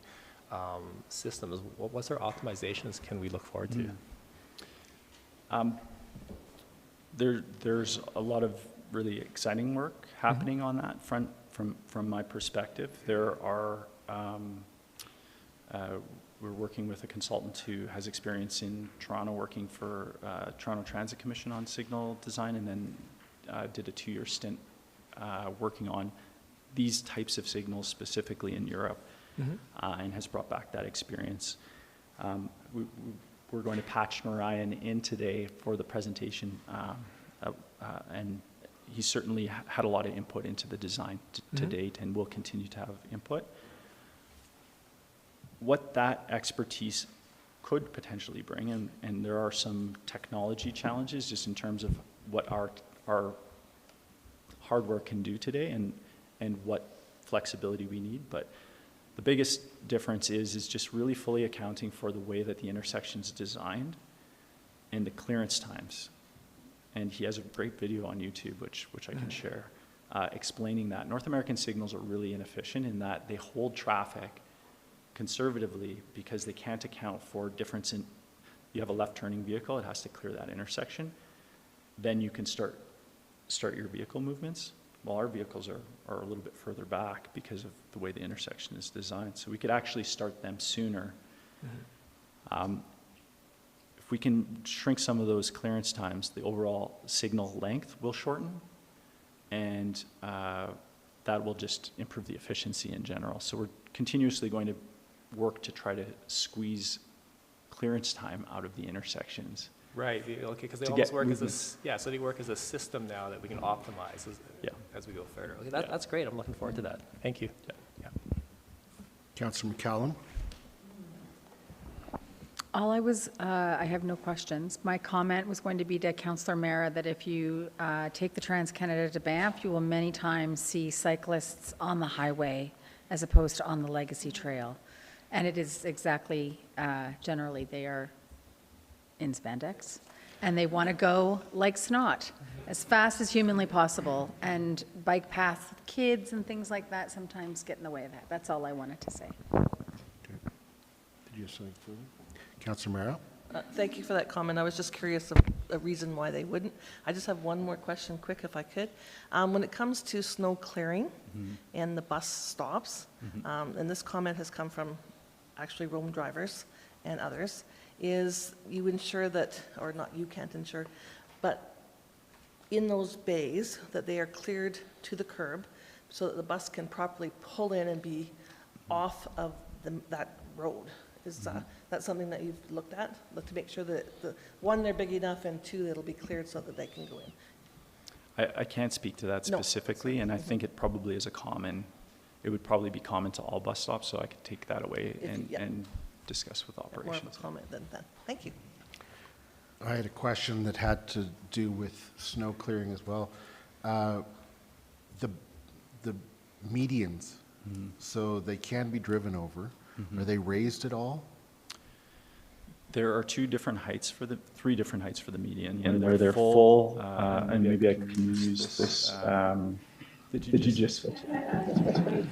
systems? What sort of optimizations can we look forward to? There's a lot of really exciting work happening on that front from my perspective. There are, we're working with a consultant who has experience in Toronto working for Toronto Transit Commission on signal design, and then did a 2-year stint working on these types of signals specifically in Europe, and has brought back that experience. We're going to patch Narayan in today for the presentation, and he certainly had a lot of input into the design to date and will continue to have input. What that expertise could potentially bring, and there are some technology challenges just in terms of what our hardware can do today and what flexibility we need, but the biggest difference is just really fully accounting for the way that the intersection's designed and the clearance times. And he has a great video on YouTube, which I can share, explaining that. North American signals are really inefficient in that they hold traffic conservatively because they can't account for difference in, you have a left-turning vehicle, it has to clear that intersection. Then you can start your vehicle movements. Well, our vehicles are a little bit further back because of the way the intersection is designed. So we could actually start them sooner. If we can shrink some of those clearance times, the overall signal length will shorten, and that will just improve the efficiency in general. So we're continuously going to work to try to squeeze clearance time out of the intersections. Right, okay, because they To almost get work movement. so they work as a system now that we can optimize as we go further. Okay, Yeah. that's great, I'm looking forward to that. Thank you. Yeah. Councillor McCallum. I have no questions. My comment was going to be to Councillor Mara that if you take the Trans-Canada to Banff, you will many times see cyclists on the highway as opposed to on the Legacy Trail. And it is exactly, generally, they are in spandex, and they want to go like snot, as fast as humanly possible, and bike paths with kids and things like that sometimes get in the way of that. That's all I wanted to say. Did you have something further? Councillor Mara. Thank you for that comment. I was just curious of a reason why they wouldn't. I just have one more question, quick, if I could. When it comes to snow clearing and the bus stops, and this comment has come from actually Rome drivers and others, is you ensure that, or not you can't ensure, but in those bays that they are cleared to the curb, so that the bus can properly pull in and be off of that road. Is that something that you've looked at, to make sure that, one, they're big enough, and two, it'll be cleared so that they can go in? I can't speak to that No. specifically, and I think it probably is it would probably be common to all bus stops, so I could take that away and discuss with More of operations. a comment than that. Thank you. I had a question that had to do with snow clearing as well. The medians, so they can be driven over. Are they raised at all? There are three different heights for the median. And where they're full, and maybe I can use this, did you just switch it?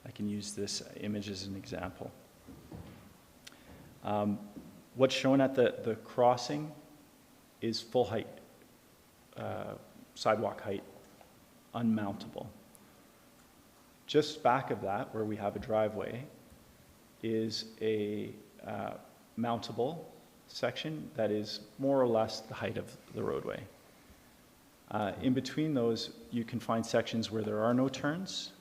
I can use this image as an example. What's shown at the crossing is full height, sidewalk height, unmountable. Just back of that, where we have a driveway, is a mountable section that is more or less the height of the roadway. In between those, you can find sections where there are no turns,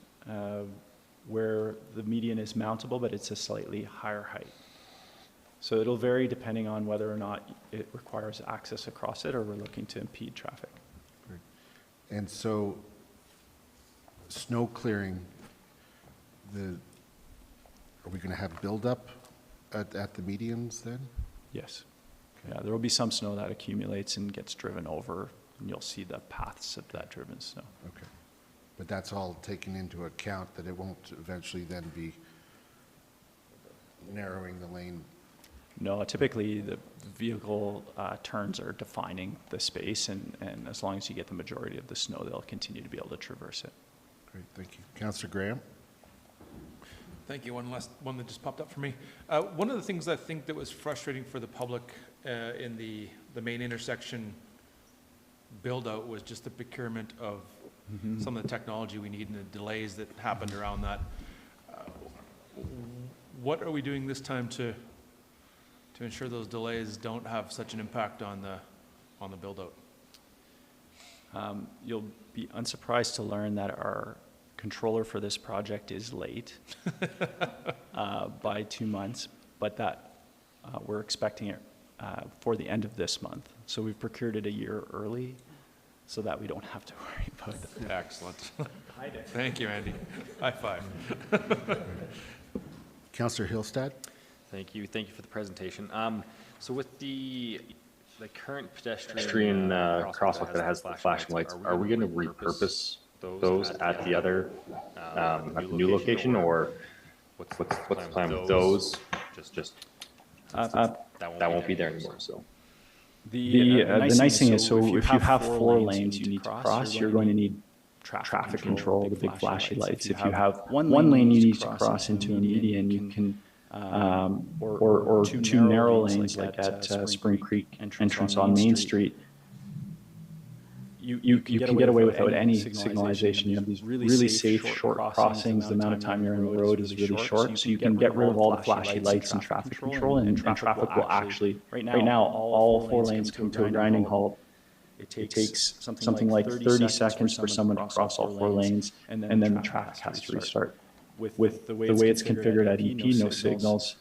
where the median is mountable, but it's a slightly higher height. So it'll vary depending on whether or not it requires access across it or we're looking to impede traffic. And so snow clearing, are we going to have buildup at the medians then? Yes. Yeah, there will be some snow that accumulates and gets driven over, and you'll see the paths of that driven snow. Okay. But that's all taken into account, that it won't eventually then be narrowing the lane? No, typically the vehicle turns are defining the space, and as long as you get the majority of the snow, they'll continue to be able to traverse it. Great, thank you. Councillor Graham? Thank you. One last one that just popped up for me. One of the things I think that was frustrating for the public in the main intersection build-out was just the procurement of some of the technology we need and the delays that happened around that. What are we doing this time to ensure those delays don't have such an impact on the build-out? You'll be unsurprised to learn that our controller for this project is late by 2 months, but that we're expecting it for the end of this month. So we've procured it a year early so that we don't have to worry about it. Excellent. Thank you, Andy. High five. Councillor Hillstad? Thank you. Thank you for the presentation. So with the current pedestrian crosswalk that has the flashing lights, are we going to repurpose those at the other at the new location, or what's the plan with those? Just that won't be there anymore. So The nice thing is, so if you have 4 lanes you need to cross, you're going to need traffic control, the big flashy lights. If you have one lane you need to cross into a median, you can, or 2 narrow lanes like at Spring Creek entrance on Main Street, you can get away without any signalization. You have these really safe, short crossings. The amount of time you're in the road is really short, so you can get rid of all the flashy lights and traffic control, and traffic will actually, right now, all 4 lanes come to a grinding halt. It takes something like 30 seconds for someone to cross all 4 lanes, and then the traffic has to restart. With the way it's configured at EP, no signals,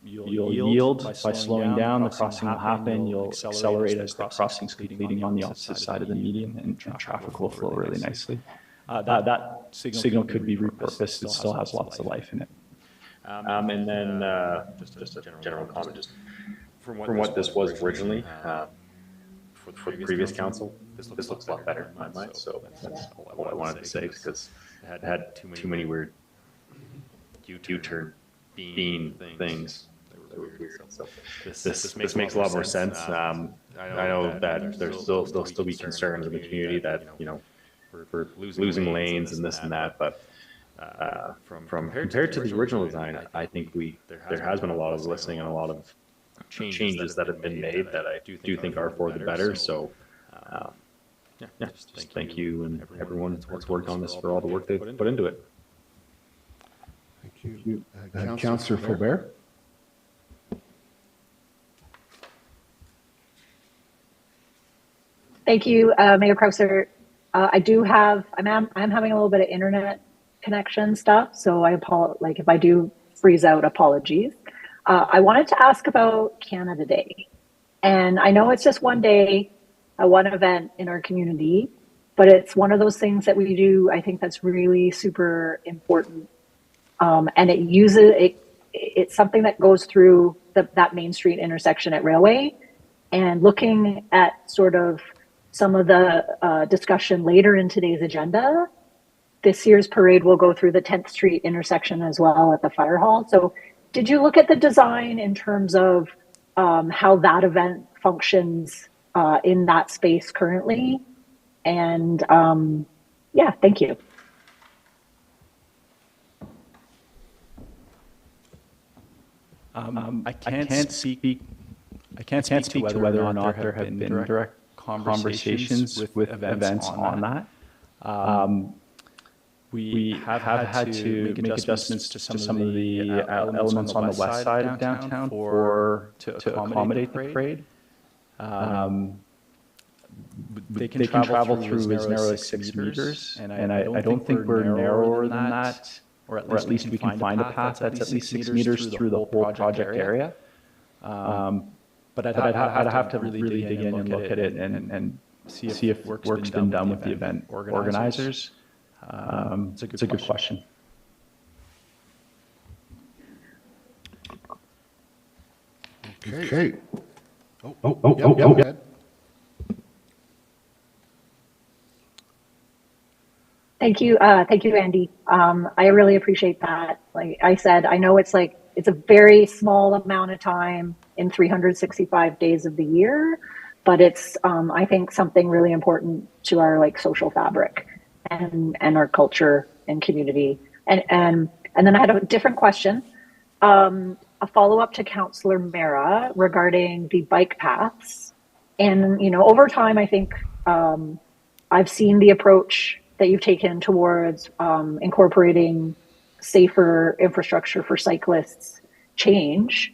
you'll yield by slowing down, the crossing will happen, you'll accelerate as the crossing's completing on the opposite side of the median, and traffic will flow really nicely. That signal could be repurposed, it still has lots of life in it. and then just a general comment, just from what this was originally for the previous council, this looks a lot better in my mind. So that's all I wanted to say, because it had too many weird U-turn bean things. They were weird. So this makes a lot more sense. I know that there'll still be concerns in the community that, you know, we're losing lanes and this and that, but from compared to the original design, I think there has been a lot of listening and a lot of changes that have been made that I do think are for the better. So just thank you and everyone that's worked on this for all the work they've put into it. Thank you. Councillor Faubert? Thank you, Mayor Crouser. I'm having a little bit of internet connection stuff, so if I do freeze out, apologies. I wanted to ask about Canada Day. And I know it's just one day, one event in our community, but it's one of those things that we do, I think that's really super important. And it's something that goes through that Main Street intersection at Railway. And looking at sort of some of the discussion later in today's agenda, this year's parade will go through the 10th Street intersection as well at the fire hall. So did you look at the design in terms of how that event functions in that space currently? And yeah, thank you. I can't speak to whether or not there have been direct conversations with events on that. We have had to make adjustments to some of the elements on the west side of downtown to accommodate the parade. They can travel through as narrow as 6 meters, and I don't think we're narrower than that, or at least we can find a path that's at least 6 meters through the whole project area. But I'd have to really dig in and look at it and see if work's been done with the event organizers. It's a good question. Okay. Go ahead. Thank you, Andy. I really appreciate that. Like I said, I know it's a very small amount of time in 365 days of the year, but it's I think something really important to our social fabric and our culture and community. And then I had a different question, a follow-up to Councillor Mera regarding the bike paths. And over time, I think I've seen the approach that you've taken towards incorporating safer infrastructure for cyclists change.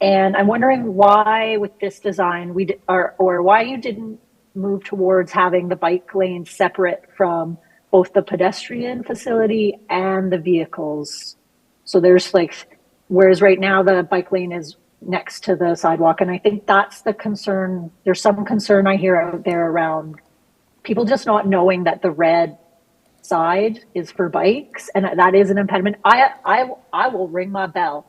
And I'm wondering why with this design or why you didn't move towards having the bike lane separate from both the pedestrian facility and the vehicles. So there's whereas right now the bike lane is next to the sidewalk. And I think that's the concern. There's some concern I hear out there around people just not knowing that the red side is for bikes, and that is an impediment. I will ring my bell.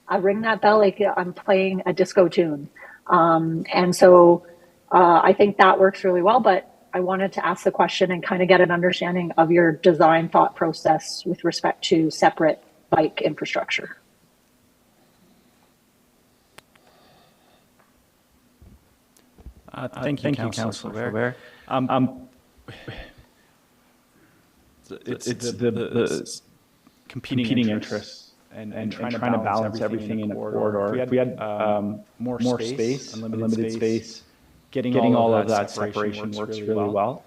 I ring that bell like I'm playing a disco tune. And so I think that works really well, but I wanted to ask the question and kind of get an understanding of your design thought process with respect to separate bike infrastructure. Thank you, Councillor Faubert. It's the competing interests and trying to balance everything in a corridor. If we had more space, unlimited space, getting all of that separation works really well.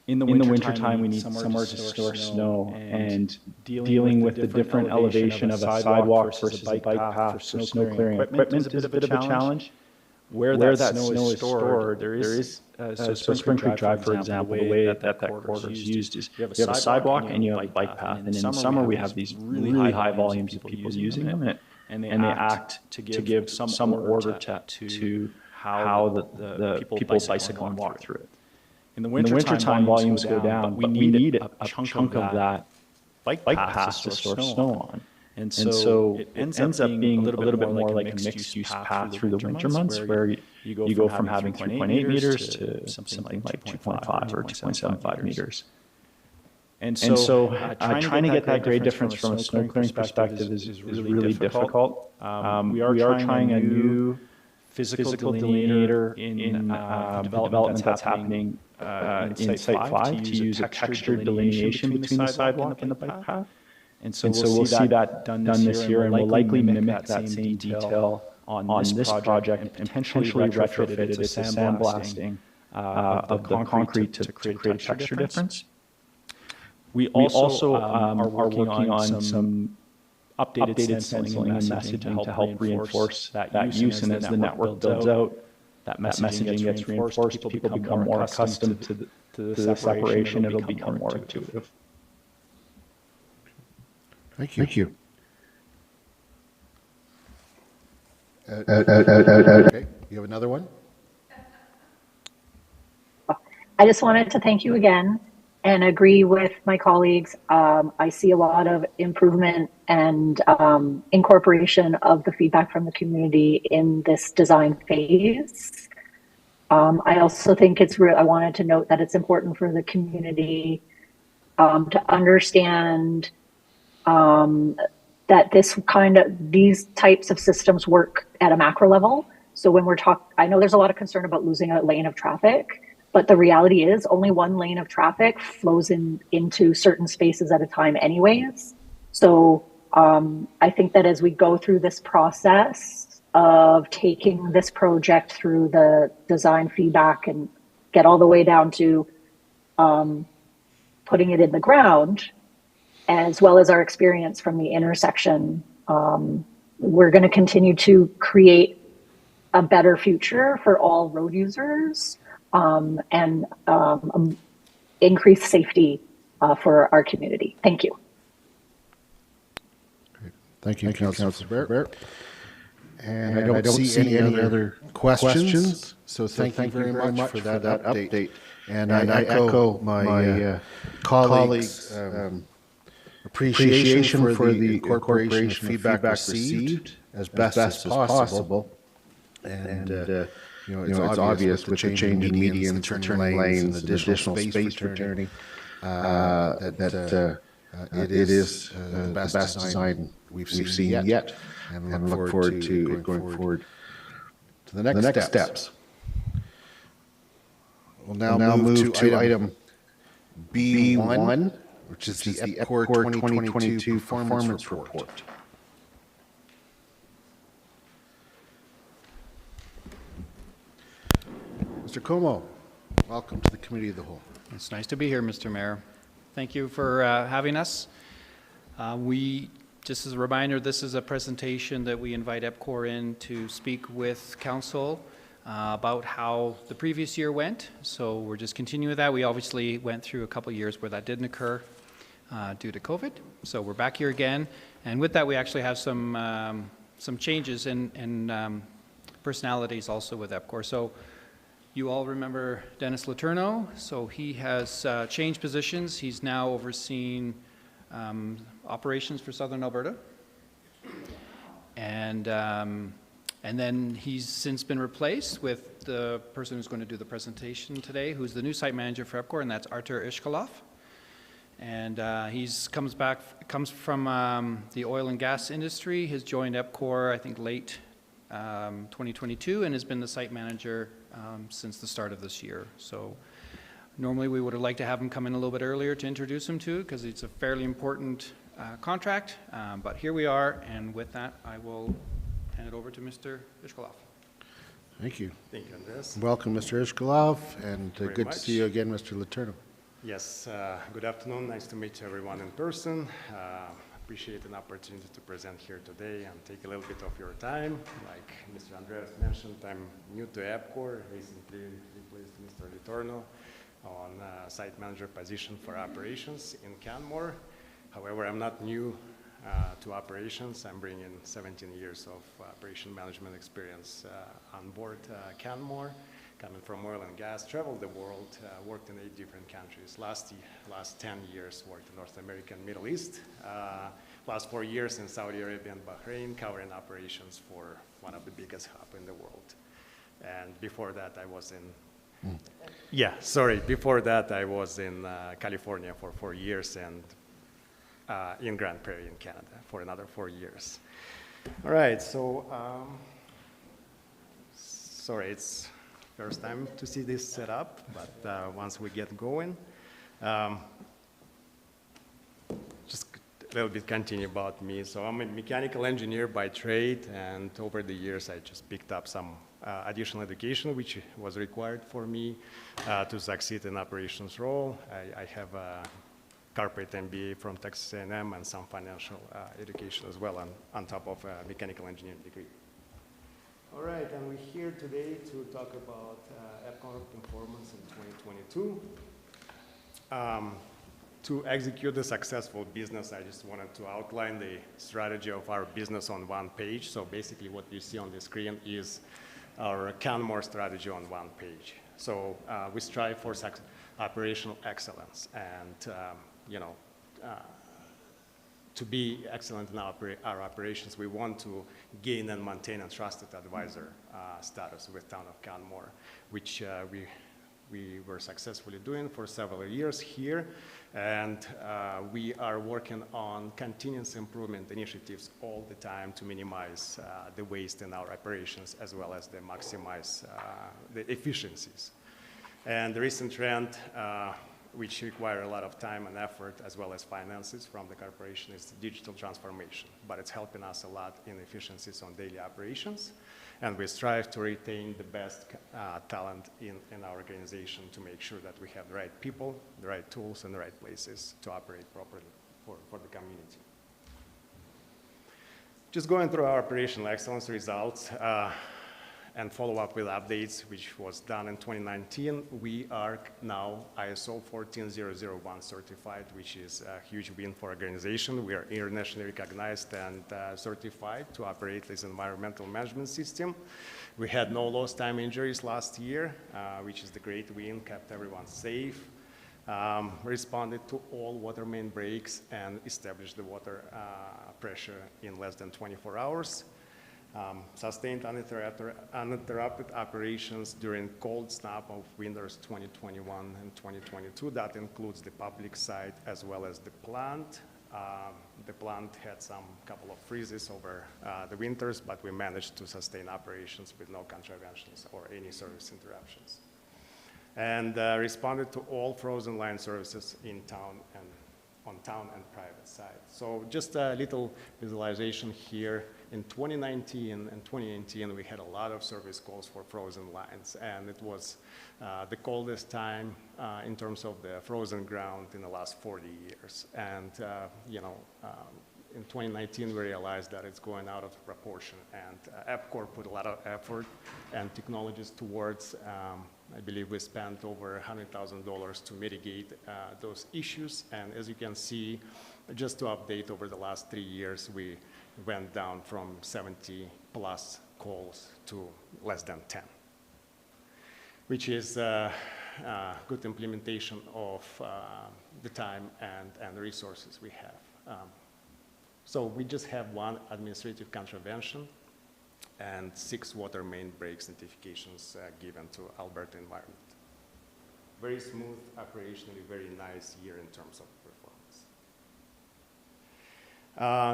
In the wintertime, we need somewhere to store snow, and dealing with the different elevation of a sidewalk versus a bike path for snow clearing equipment is a bit of a challenge. Where that snow is stored, there is Spring Creek Drive, for example, the way that corridor is used is you have a sidewalk and you have a bike path. And in the summer, we have these really high volumes of people using them, and they act to give some order to how the people bicycle and walk through it. In the wintertime, volumes go down, but we need a chunk of that bike path to store snow on. And so it ends up being a little bit more like a mixed-use path through the winter months, where you go from having 3.8 meters to something like 2.5 or 2.75 meters. And so trying to get that grade difference from a snow clearing perspective is really difficult. We are trying a new physical delineator in development that's happening in Site 5 to use a textured delineation between the sidewalk and the bike path. And so we'll see that done this year, and we'll likely mimic that same detail on this project and potentially retrofit it as a sandblasting of the concrete to create a texture difference. We also are working on some updated stenciling and messaging to help reinforce that use. And as the network builds out, that messaging gets reinforced, people become more accustomed to the separation, it'll become more intuitive. Thank you. Thank you. Okay, you have another one? I just wanted to thank you again and agree with my colleagues. I see a lot of improvement and incorporation of the feedback from the community in this design phase. I also think I wanted to note that it's important for the community to understand that these types of systems work at a macro level. So when I know there's a lot of concern about losing a lane of traffic, but the reality is only one lane of traffic flows into certain spaces at a time anyways. So I think that as we go through this process of taking this project through the design feedback and get all the way down to putting it in the ground, as well as our experience from the intersection, we're going to continue to create a better future for all road users and increase safety for our community. Thank you. Great. Thank you, Councillor Barrett. And I don't see any other questions. So thank you very much for that update. And I echo my colleagues' appreciation for the incorporation of feedback received as best as possible. And it's obvious with the change in medians, the turning lanes, and additional space for turning, that it is the best design we've seen yet. And look forward to going forward to the next steps. We'll now move to item B1, which is the EPCOR 2022 Performance Report. Mr. Como, welcome to the Committee of the Whole. It's nice to be here, Mr. Mayor. Thank you for having us. Just as a reminder, this is a presentation that we invite EPCOR in to speak with Council about how the previous year went. So we're just continuing with that. We obviously went through a couple of years where that didn't occur due to COVID. So we're back here again. And with that, we actually have some changes in personalities also with EPCOR. So you all remember Dennis Letourneau. So he has changed positions. He's now overseeing operations for Southern Alberta. And then he's since been replaced with the person who's going to do the presentation today, who's the new site manager for EPCOR, and that's Artur Ishkalov. And comes from the oil and gas industry. Has joined EPCOR, I think, late 2022, and has been the site manager since the start of this year. So normally we would have liked to have him come in a little bit earlier to introduce him to, because it's a fairly important contract, but here we are, and with that I will hand it over to Mr. Ishkalov. Thank you. Thank you, Andres. Welcome, Mr. Ishkalov, and good much. to see you again, Mr. Letourneau. Yes, good afternoon. Nice to meet everyone in person. Appreciate an opportunity to present here today and take a little bit of your time. Like Mr. Andres mentioned, I'm new to EPCOR, recently replaced Mr. Letourneau on site manager position for operations in Canmore. However, I'm not new to operations. I'm bringing 17 years of operation management experience on board Canmore, coming from oil and gas, traveled the world, worked in 8 different countries. Last 10 years worked in North America and Middle East. Last 4 years in Saudi Arabia and Bahrain, covering operations for one of the biggest hubs in the world. And before that, I was in before that, I was in California for 4 years and in Grand Prairie in Canada for another 4 years. All right, so sorry, it's first time to see this set up, but once we get going, just a little bit continue about me. So I'm a mechanical engineer by trade, and over the years I just picked up some additional education which was required for me to succeed in operations role. I have a corporate MBA from Texas A&M and some financial education as well on top of a mechanical engineering degree. All right, and we're here today to talk about EPCOR performance in 2022. To execute a successful business, I just wanted to outline the strategy of our business on one page. So basically what you see on the screen is our Canmore strategy on one page. So we strive for operational excellence and, to be excellent in our operations, we want to gain and maintain a trusted advisor status with Town of Canmore, which we were successfully doing for several years here. And we are working on continuous improvement initiatives all the time to minimize the waste in our operations as well as to maximize the efficiencies. And the recent trend, which require a lot of time and effort as well as finances from the corporation, is digital transformation. But it's helping us a lot in efficiencies on daily operations. And we strive to retain the best talent in our organization to make sure that we have the right people, the right tools, and the right places to operate properly for the community. Just going through our operational excellence results and follow up with updates, which was done in 2019. We are now ISO 14001 certified, which is a huge win for organization. We are internationally recognized and certified to operate this environmental management system. We had no lost time injuries last year, which is the great win, kept everyone safe. Responded to all water main breaks and established the water pressure in less than 24 hours. Sustained uninterrupted operations during cold snap of winters 2021 and 2022. That includes the public site as well as the plant. The plant had couple of freezes over the winters, but we managed to sustain operations with no contraventions or any service interruptions. And responded to all frozen line services in town and on town and private side. So just a little visualization here. In 2019 and 2018, we had a lot of service calls for frozen lines, and it was the coldest time in terms of the frozen ground in the last 40 years. And, in 2019, we realized that it's going out of proportion, and EPCOR put a lot of effort and technologies towards, I believe we spent over $100,000 to mitigate those issues. And as you can see, just to update, over the last 3 years, we went down from 70 plus calls to less than 10, which is good implementation of the time and the resources we have. So we just have one administrative contravention and 6 water main break notifications given to Alberta Environment. Very smooth, operationally very nice year in terms of performance.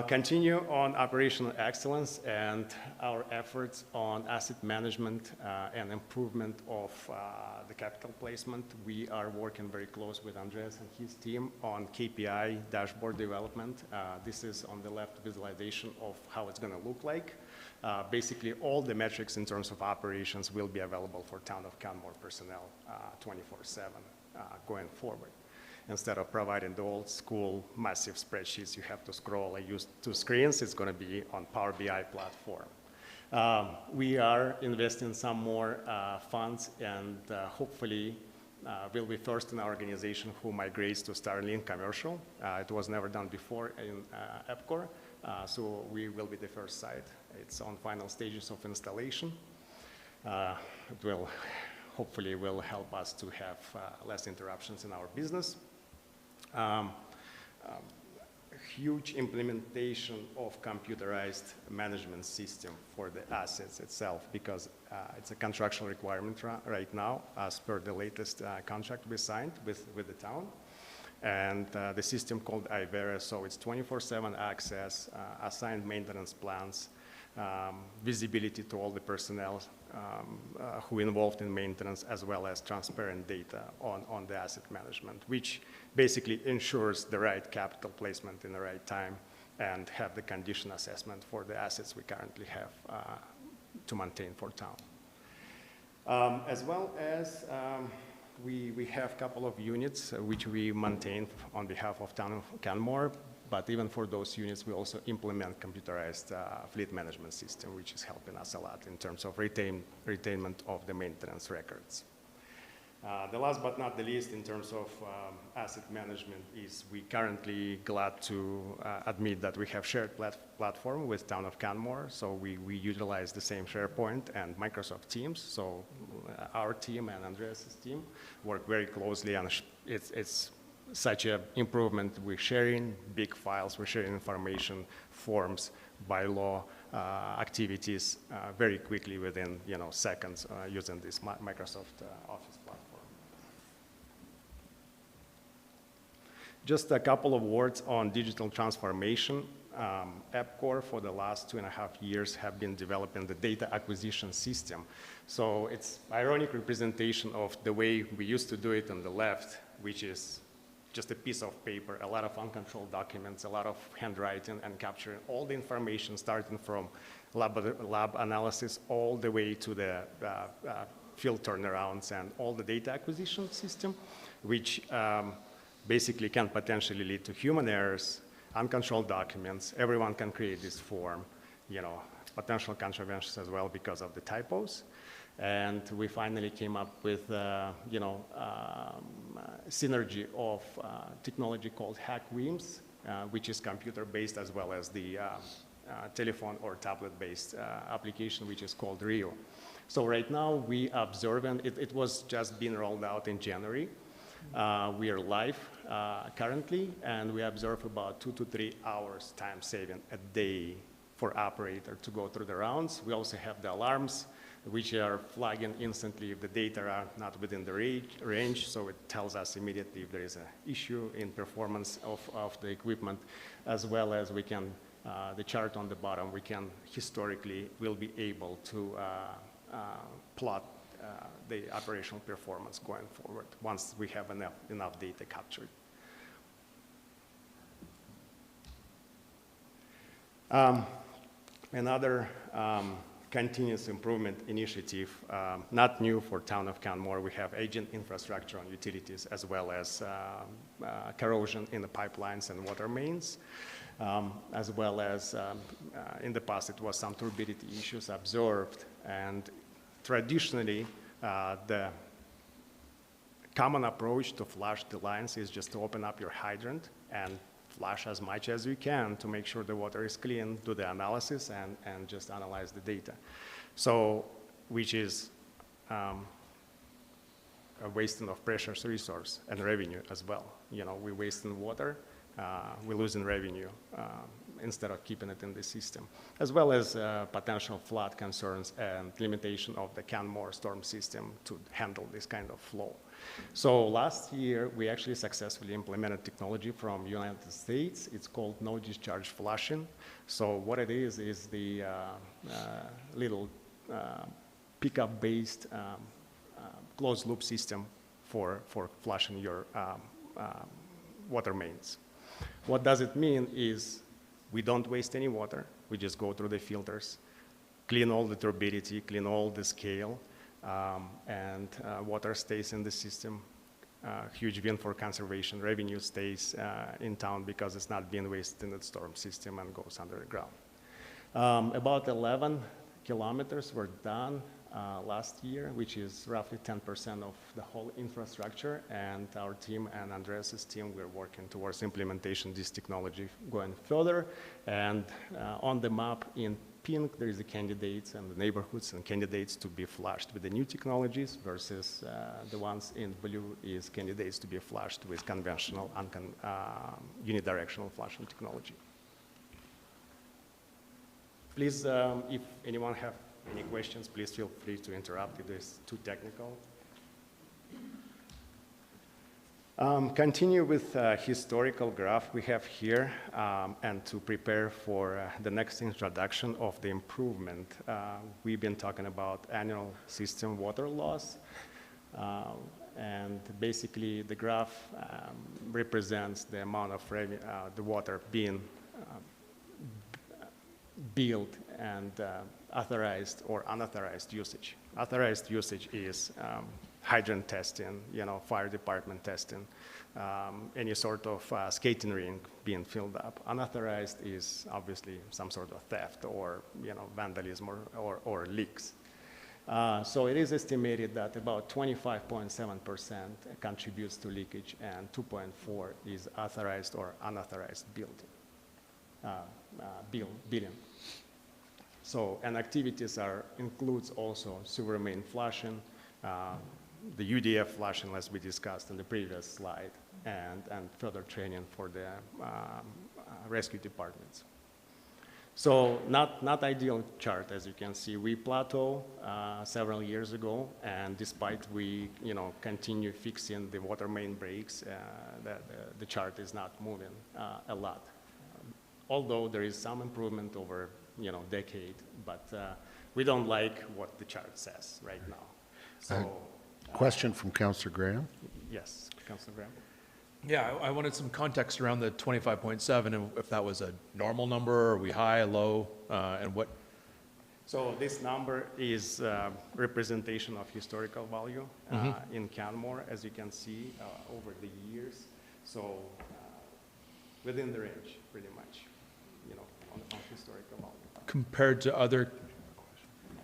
Continue on operational excellence and our efforts on asset management and improvement of the capital placement. We are working very close with Andreas and his team on KPI dashboard development. This is on the left visualization of how it's going to look like. Basically, all the metrics in terms of operations will be available for Town of Canmore personnel 24/7 going forward. Instead of providing the old school massive spreadsheets, you have to scroll and use 2 screens. It's going to be on Power BI platform. We are investing some more funds, and hopefully we'll be first in our organization who migrates to Starlink commercial. It was never done before in EPCOR, so we will be the first site. It's on final stages of installation. It will hopefully will help us to have less interruptions in our business. Huge implementation of computerized management system for the assets itself, because it's a contractual requirement right now as per the latest contract we signed with the town. And the system called Ivera, so it's 24/7 access, assigned maintenance plans, visibility to all the personnel who involved in maintenance, as well as transparent data on the asset management, which basically ensures the right capital placement in the right time and have the condition assessment for the assets we currently have to maintain for town. As well as we have a couple of units which we maintain on behalf of Town of Canmore. but even for those units, we also implement computerized fleet management system, which is helping us a lot in terms of retainment of the maintenance records. The last but not the least, in terms of asset management, is we currently glad to admit that we have shared platform with Town of Canmore. So we utilize the same SharePoint and Microsoft Teams. So our team and Andreas' team work very closely, and it's such an improvement. We're sharing big files, we're sharing information, forms, bylaw, activities very quickly within seconds using this Microsoft Office platform. Just a couple of words on digital transformation. EPCOR for the last 2.5 years have been developing the data acquisition system. So it's ironic representation of the way we used to do it on the left, which is just a piece of paper, a lot of uncontrolled documents, a lot of handwriting and capturing all the information starting from lab analysis all the way to the field turnarounds and all the data acquisition system, which basically can potentially lead to human errors, uncontrolled documents. Everyone can create this form, potential contraventions as well because of the typos. And we finally came up with, synergy of technology called HackWIMS, which is computer-based as well as the telephone or tablet-based application, which is called Rio. So right now we observe, and it was just being rolled out in January. We are live currently, and we observe about 2 to 3 hours time saving a day for operator to go through the rounds. We also have the alarms, which are flagging instantly if the data are not within the range, so it tells us immediately if there is an issue in performance of the equipment, as well as we can, the chart on the bottom, we can historically will be able to plot the operational performance going forward once we have enough data captured. Another continuous improvement initiative, not new for Town of Canmore. We have aging infrastructure on utilities as well as corrosion in the pipelines and water mains, as well as in the past it was some turbidity issues observed, and traditionally the common approach to flush the lines is just to open up your hydrant and flush as much as you can to make sure the water is clean, do the analysis, and just analyze the data. So, which is a wasting of precious resource and revenue as well. We're wasting water, we're losing revenue instead of keeping it in the system, as well as potential flood concerns and limitation of the Canmore storm system to handle this kind of flow. So last year, we actually successfully implemented technology from United States. It's called no discharge flushing. So what it is the little pickup-based closed loop system for flushing your water mains. What does it mean is we don't waste any water. We just go through the filters, clean all the turbidity, clean all the scale, and water stays in the system. Huge win for conservation. Revenue stays in town because it's not being wasted in the storm system and goes underground. About 11 kilometers were done last year, which is roughly 10% of the whole infrastructure, and our team and Andreas' team, we're working towards implementation of this technology going further. And on the map in pink, there is the candidates and the neighborhoods and candidates to be flushed with the new technologies versus the ones in blue is candidates to be flushed with conventional unidirectional flushing technology. Please, if anyone have any questions, please feel free to interrupt if it's too technical. Continue with historical graph we have here, and to prepare for the next introduction of the improvement. We've been talking about annual system water loss, and basically the graph represents the amount of the water being billed and authorized or unauthorized usage. Authorized usage is hydrant testing, fire department testing, any sort of skating rink being filled up. Unauthorized is obviously some sort of theft or vandalism or leaks. So it is estimated that about 25.7% contributes to leakage and 2.4 is authorized or unauthorized billing. So, and activities includes also sewer main flushing, the UDF flushing as we discussed in the previous slide, and further training for the rescue departments. So not ideal chart, as you can see. We plateau several years ago, and despite we continue fixing the water main breaks, the chart is not moving a lot. Although there is some improvement over decade, but we don't like what the chart says right now. So, question from Councillor Graham. Yes, Councillor Graham. Yeah, I wanted some context around the 25.7, and if that was a normal number, are we high, low, and what? So this number is representation of historical value in Canmore, as you can see over the years. So within the range, pretty much, on historical value. Compared to other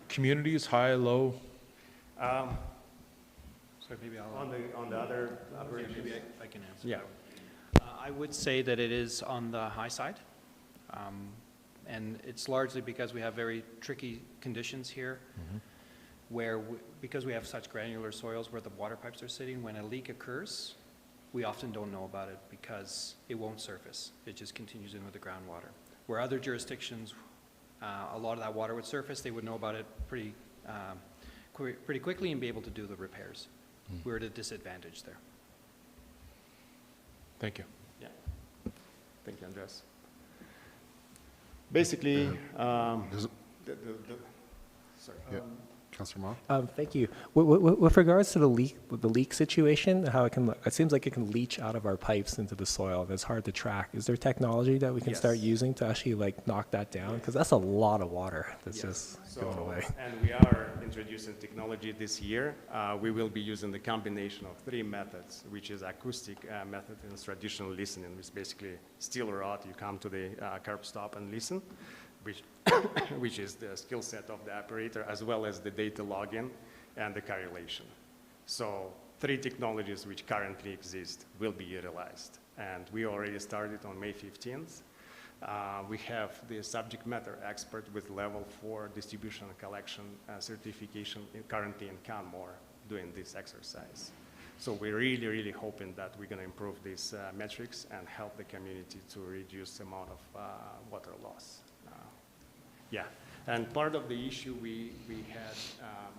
communities, high, low? So maybe I'll... On the other operations? Maybe I can answer. Yeah. I would say that it is on the high side. And it's largely because we have very tricky conditions here, where because we have such granular soils where the water pipes are sitting, when a leak occurs, we often don't know about it because it won't surface. It just continues in with the groundwater. Where other jurisdictions, a lot of that water would surface, they would know about it pretty quickly and be able to do the repairs. We're at a disadvantage there. Thank you. Yeah. Thank you, Andres. Basically, Sorry. Yeah. Councillor Ma? Thank you. With regards to the leak situation, how it seems like it can leach out of our pipes into the soil. That's hard to track. Is there technology that we can start using to actually knock that down? Because that's a lot of water that's just going away. And we are introducing technology this year. We will be using the combination of three methods, which is acoustic method and traditional listening, which is basically steel rod. You come to the curb stop and listen, which is the skill set of the operator, as well as the data login and the correlation. So 3 technologies which currently exist will be utilized. And we already started on May 15th. We have the subject matter expert with level 4 distribution and collection certification currently in Canmore doing this exercise. So we're really, really hoping that we're going to improve these metrics and help the community to reduce the amount of water loss. Yeah, and part of the issue we had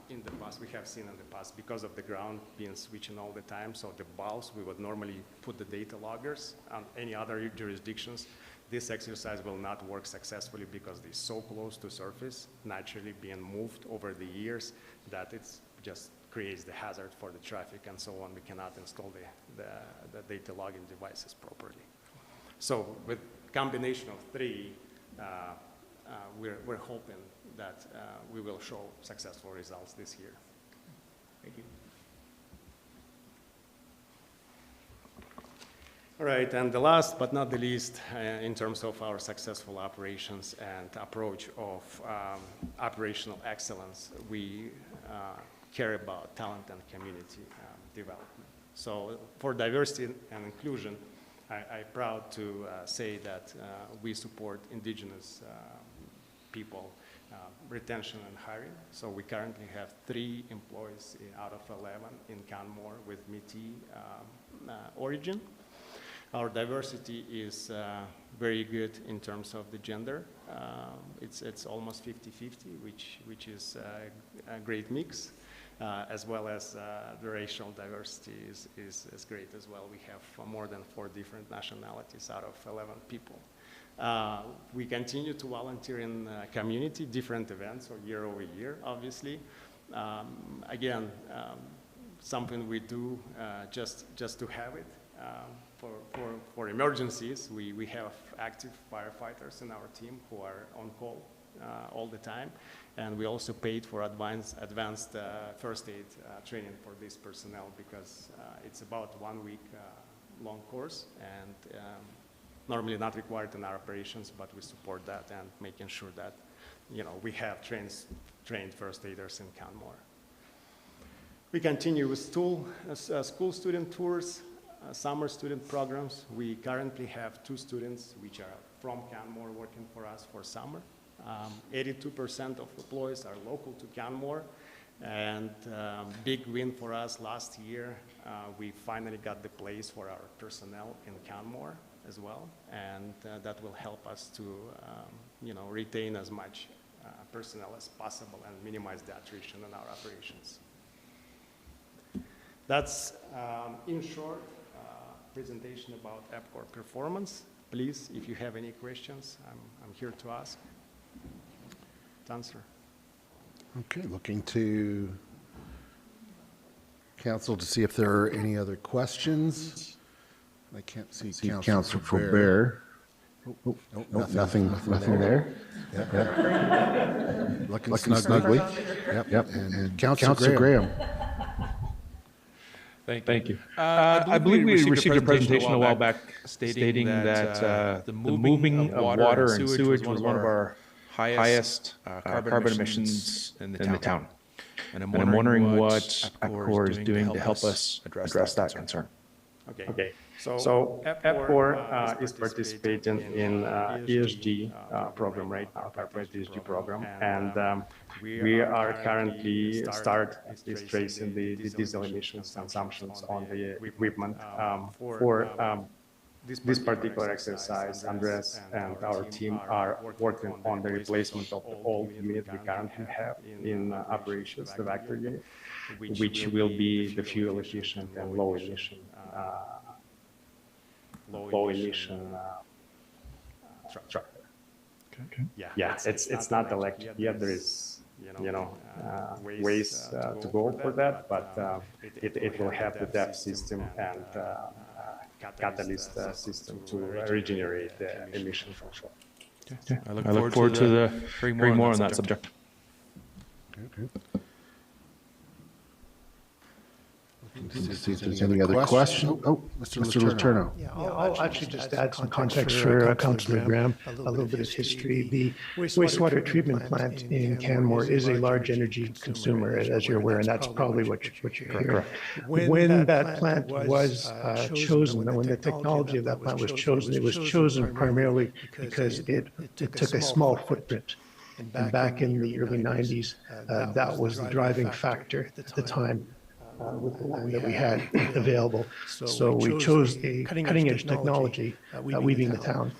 in the past, we have seen in the past, because of the ground being switching all the time, so the valves, we would normally put the data loggers on any other jurisdictions. This exercise will not work successfully because they're so close to surface, naturally being moved over the years, that it's just creates the hazard for the traffic and so on. We cannot install the data logging devices properly. So with combination of 3, we're hoping that we will show successful results this year. Thank you. All right, and the last but not the least, in terms of our successful operations and approach of operational excellence, we care about talent and community development. So for diversity and inclusion, I'm proud to say that we support Indigenous people retention and hiring. So we currently have 3 employees out of 11 in Canmore with Métis origin. Our diversity is very good in terms of the gender. It's almost 50-50, which is a great mix, as well as the racial diversity is great as well. We have more than 4 different nationalities out of 11 people. We continue to volunteer in community, different events, or year over year, obviously. Again, something we do just to have it. For emergencies, we have active firefighters in our team who are on call all the time. And we also paid for advanced first aid training for this personnel because it's about 1 week long course and normally not required in our operations, but we support that and making sure that, we have trained first aiders in Canmore. We continue with school student tours, summer student programs. We currently have 2 students which are from Canmore working for us for summer. 82% of employees are local to Canmore, and big win for us last year. We finally got the place for our personnel in Canmore as well, and that will help us to retain as much personnel as possible and minimize the attrition in our operations. That's, in short, presentation about EPCOR performance. Please, if you have any questions, I'm here to answer. Okay, looking to council to see if there are any other questions. I can't see Councillor Faubert. Oh, nothing there. Yep. Looking snugly. Yep. And Councillor Graham. Thank you. I believe we received a presentation a while back stating that the moving of water and sewage was one of our highest carbon emissions in the town. And I'm wondering what EPCOR is doing to help us address that concern. Okay. So EPCOR is participating in ESG program right now, corporate ESG program, and we are currently is tracing the diesel emissions consumptions on the equipment. For this particular exercise, Andres and our team are working on the replacement of the old unit we currently have in operations, the Vector unit, which will be the fuel efficient and low emission tractor. Okay. Yeah, it's not electric yet. There is ways to go for that, but it will have the DEF system and catalyst system to regenerate the emission threshold. Okay. I look forward to hearing more on that subject. Okay. See if there's any other question. Oh, Mr. Letourneau. Yeah, I'll actually just add some context for Councillor Graham, a little bit of history. The wastewater treatment plant in Canmore is a large energy consumer, as you're aware, and that's probably what you're hearing. When that plant was chosen, when the technology of that plant was chosen, it was chosen primarily because it took a small footprint. And back in the early 90s, that was the driving factor at the time. With the land that we had available. So we chose a cutting-edge technology, weaving the town,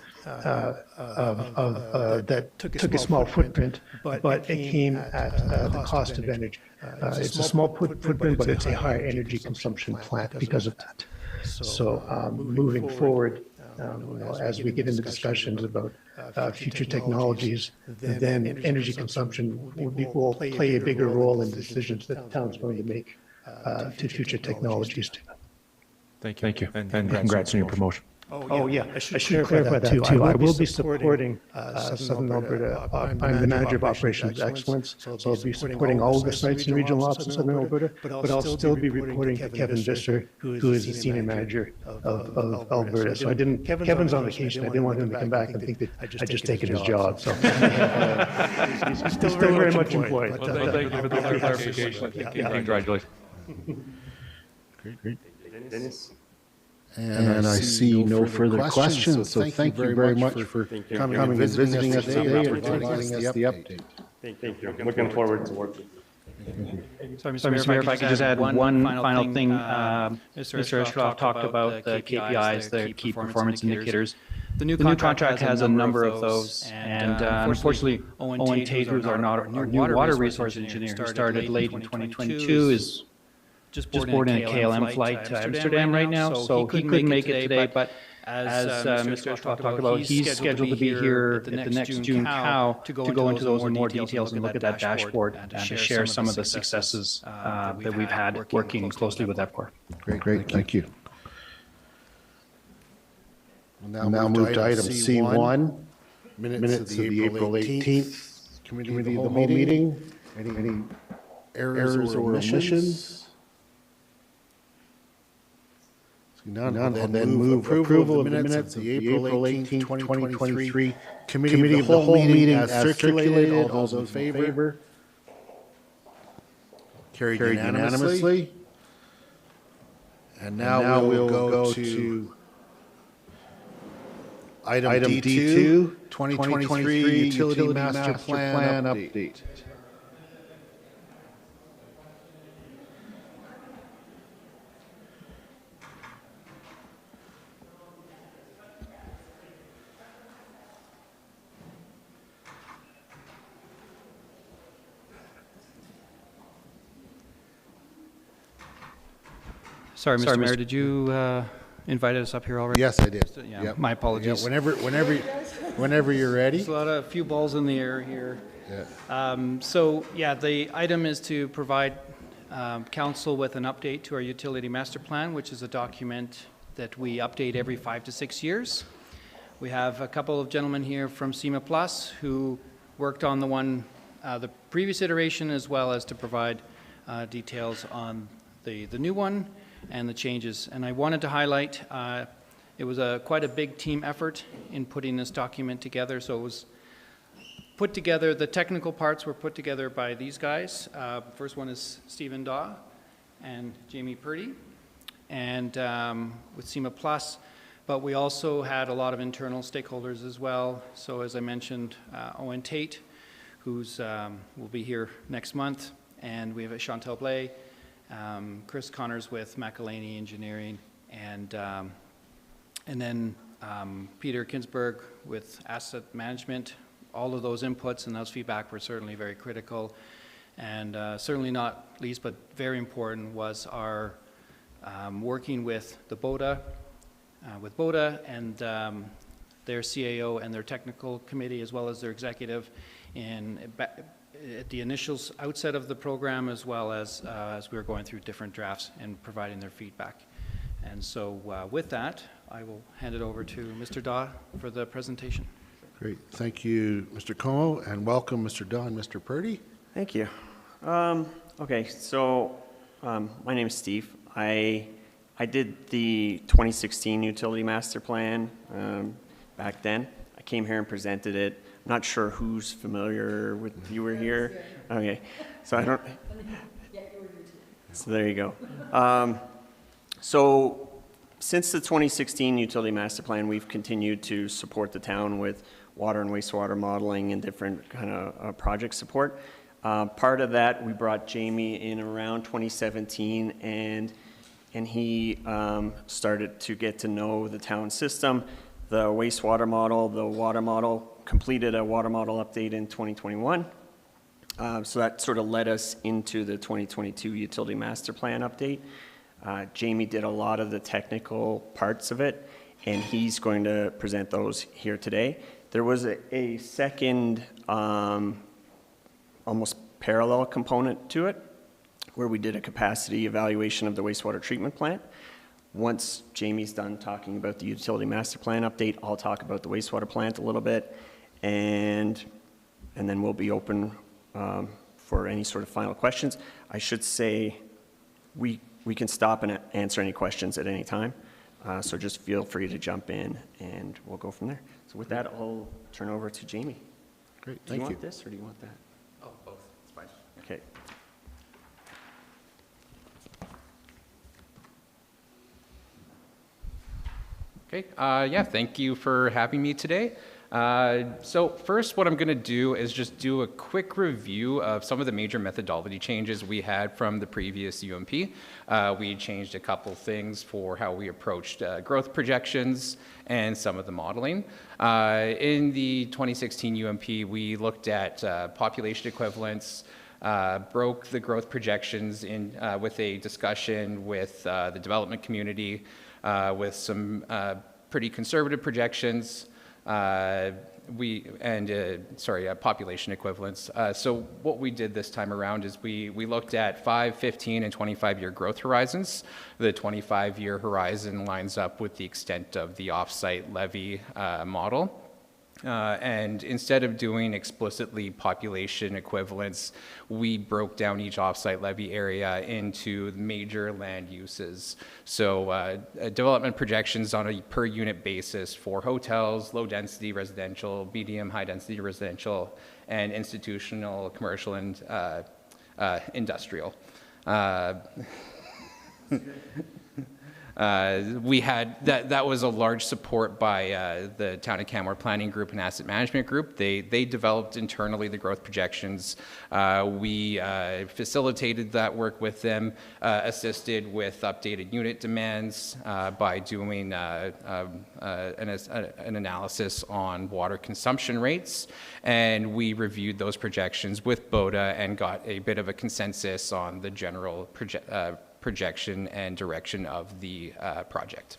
that took a small footprint, but it came at the cost of energy. It's a small footprint, but it's a high energy consumption plant because of that. So moving forward, as we get into discussions about future technologies, then energy consumption will play a bigger role in the decisions that the town's going to make. To future technologies. Thank you. And congrats on your promotion. Oh, yeah. I should clarify that too. I will be supporting Southern Alberta. I'm the Manager of Operations Excellence, so I'll be supporting all of the sites in Regional Ops in Southern Alberta, but I'll still be reporting to Kevin Visser, who is the Senior Manager of Alberta. So Kevin's on vacation. I didn't want him to come back and think that I'd just taken his job. So he's still very much employed. Well, thank you for the clarification. Congratulations. Great. Dennis? And I see no further questions, so thank you very much for coming and visiting us today and providing us the update. Thank you. Looking forward to working. Sorry, Mr. Mayor, if I could just add one final thing. Mr. Ishkov talked about the KPIs, the key performance indicators. The new contract has a number of those, and unfortunately, Owen Tate, who's our new water resource engineer, who started late in 2022, is just boarding a KLM flight to Amsterdam right now, so he couldn't make it today, but as Mr. Ishkov talked about, he's scheduled to be here at the next June COW to go into those in more details and look at that dashboard and to share some of the successes that we've had working closely with EPCOR. Great, thank you. We'll now move to item C1, minutes of the April 18th Committee of the whole meeting. Any errors or omissions? None. I'll then move approval of the minutes of the April 18th, 2023 Committee of the whole meeting as circulated. All those in favor? Carried unanimously. And now we'll go to item D2, 2023 Utility Master Plan Update. Sorry, Mr. Mayor, did you invite us up here already? Yes, I did. Yeah, Yep. my apologies. Yeah, whenever you're ready. There's a few balls in the air here. Yeah. So, yeah, the item is to provide council with an update to our utility master plan, which is a document that we update every 5 to 6 years. We have a couple of gentlemen here from SEMA Plus who worked on the previous iteration, as well as to provide details on the new one and the changes. And I wanted to highlight, it was quite a big team effort in putting this document together. So it was put together, the technical parts were put together by these guys. First one is Stephen Daw and Jamie Purdy, and with SEMA Plus. But we also had a lot of internal stakeholders as well. So as I mentioned, Owen Tate, who's will be here next month, and we have Chantal Blais, Chris Connors with McElhaney Engineering, and then Peter Kinsberg with Asset Management. All of those inputs and those feedback were certainly very critical, and certainly not least, but very important, was our working with the BODA, and their CAO and their technical committee, as well as their executive, at the initial outset of the program, as well as we were going through different drafts and providing their feedback. And so with that, I will hand it over to Mr. Daw for the presentation. Great. Thank you, Mr. Como, and welcome, Mr. Daw and Mr. Purdy. Thank you. Okay, so my name is Steve. I did the 2016 Utility Master Plan back then. I came here and presented it. I'm not sure who's familiar with, you were here? Okay, so I don't, so there you go. So since the 2016 Utility Master Plan, we've continued to support the town with water and wastewater modeling and different kind of project support. Part of that, we brought Jamie in around 2017, and he started to get to know the town system, the wastewater model, the water model, completed a water model update in 2021. So that sort of led us into the 2022 Utility Master Plan update. Jamie did a lot of the technical parts of it, and he's going to present those here today. There was a second almost parallel component to it, where we did a capacity evaluation of the wastewater treatment plant. Once Jamie's done talking about the Utility Master Plan update, I'll talk about the wastewater plant a little bit, and then we'll be open for any sort of final questions. I should say we can stop and answer any questions at any time, so just feel free to jump in, and we'll go from there. So with that, I'll turn over to Jamie. Great, thank you. Do you want this, or do you want that? Oh, both. It's fine. Okay. Okay, yeah, thank you for having me today. So first, what I'm going to do is just do a quick review of some of the major methodology changes we had from the previous UMP. We changed a couple things for how we approached growth projections and some of the modeling. In the 2016 UMP, we looked at population equivalents, broke the growth projections in with a discussion with the development community, with some pretty conservative projections, population equivalents. So what we did this time around is we looked at 5, 15, and 25-year growth horizons. The 25-year horizon lines up with the extent of the off-site levy model. And instead of doing explicitly population equivalents, we broke down each offsite levy area into major land uses. So development projections on a per unit basis for hotels, low density residential, medium high density residential, and institutional, commercial, and industrial. We had, that was a large support by the Town of Canmore Planning Group and Asset Management Group. They developed internally the growth projections. We facilitated that work with them, assisted with updated unit demands by doing an analysis on water consumption rates, and we reviewed those projections with BODA and got a bit of a consensus on the general projection and direction of the project.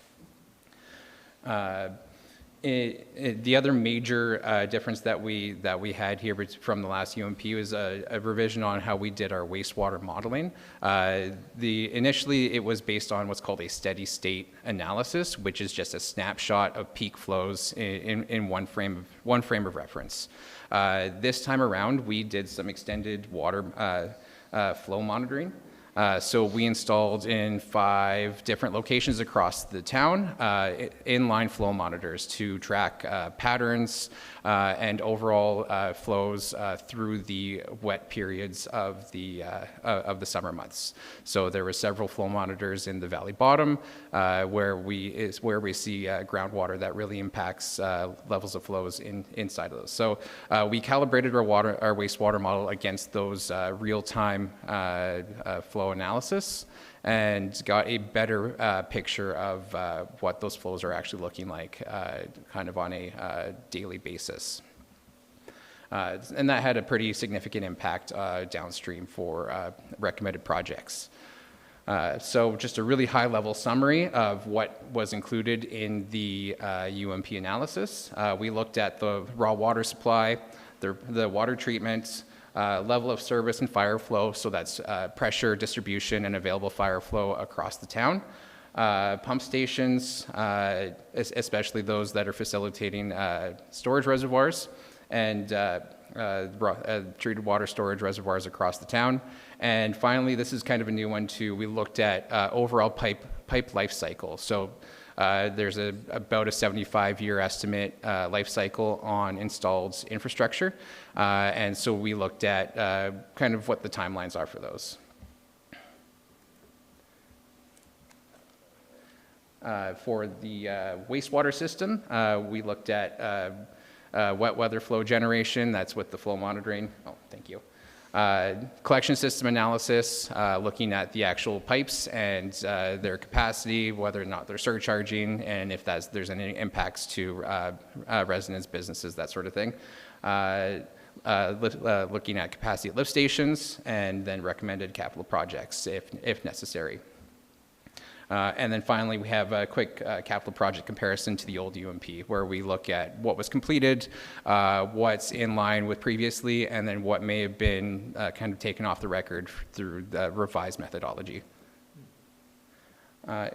The other major difference that we had here from the last UMP was a revision on how we did our wastewater modeling. Initially, it was based on what's called a steady state analysis, which is just a snapshot of peak flows in one frame of reference. This time around, we did some extended water flow monitoring. So we installed in 5 different locations across the town inline flow monitors to track patterns and overall flows through the wet periods of the summer months. So there were several flow monitors in the valley bottom where we see groundwater that really impacts levels of flows inside of those. So we calibrated our wastewater model against those real-time flow analysis and got a better picture of what those flows are actually looking like kind of on a daily basis. And that had a pretty significant impact downstream for recommended projects. So just a really high-level summary of what was included in the UMP analysis. We looked at the raw water supply, the water treatment, level of service and fire flow, so that's pressure, distribution, and available fire flow across the town. Pump stations, especially those that are facilitating storage reservoirs, and treated water storage reservoirs across the town. And finally, this is kind of a new one too, we looked at overall pipe life cycle. So there's about a 75-year estimate life cycle on installed infrastructure. And so we looked at kind of what the timelines are for those. For the wastewater system, we looked at wet weather flow generation. That's with the flow monitoring. Oh, thank you. Collection system analysis, looking at the actual pipes and their capacity, whether or not they're surcharging, and if there's any impacts to residents, businesses, that sort of thing. Looking at capacity at lift stations, and then recommended capital projects if necessary. And then finally, we have a quick capital project comparison to the old UMP, where we look at what was completed, what's in line with previously, and then what may have been kind of taken off the record through the revised methodology.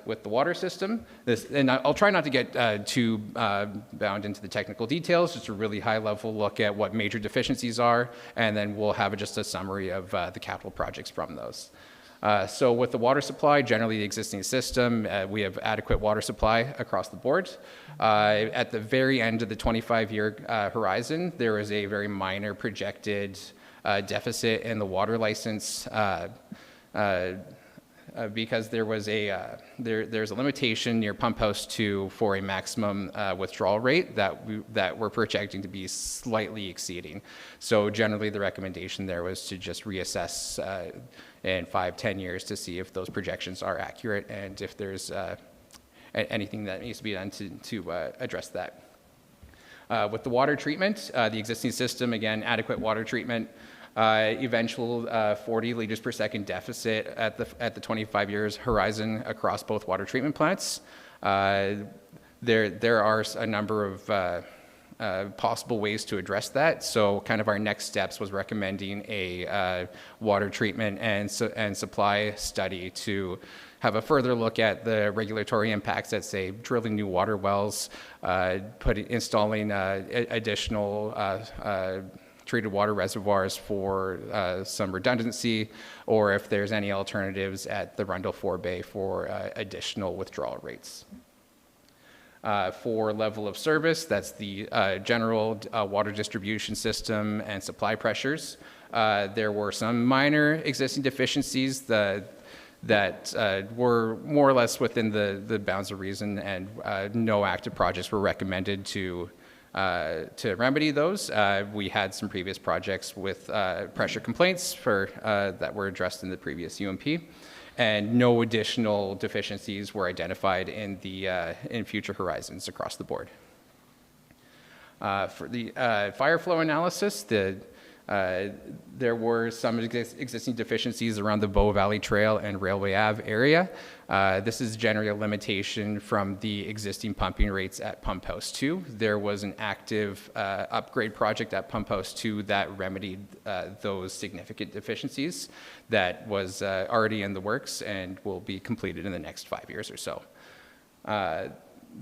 With the water system, and I'll try not to get too bound into the technical details, just a really high-level look at what major deficiencies are, and then we'll have just a summary of the capital projects from those. So with the water supply, generally the existing system, we have adequate water supply across the board. At the very end of the 25-year horizon, there is a very minor projected deficit in the water license because there was there's a limitation near Pump House 2 for a maximum withdrawal rate that we're projecting to be slightly exceeding. So generally the recommendation there was to just reassess in 5-10 years to see if those projections are accurate and if there's anything that needs to be done to address that. With the water treatment, the existing system, again, adequate water treatment, eventual 40 liters per second deficit at the 25 years horizon across both water treatment plants. There are a number of possible ways to address that. So kind of our next steps was recommending a water treatment and supply study to have a further look at the regulatory impacts that, say, drilling new water wells, installing additional treated water reservoirs for some redundancy, or if there's any alternatives at the Rundle Forebay for additional withdrawal rates. For level of service, that's the general water distribution system and supply pressures. There were some minor existing deficiencies that were more or less within the bounds of reason, and no active projects were recommended to remedy those. We had some previous projects with pressure complaints that were addressed in the previous UMP, and no additional deficiencies were identified in future horizons across the board. For the fire flow analysis, there were some existing deficiencies around the Bow Valley Trail and Railway Ave area. This is generally a limitation from the existing pumping rates at Pump House 2. There was an active upgrade project at Pump House 2 that remedied those significant deficiencies that was already in the works and will be completed in the next 5 years or so.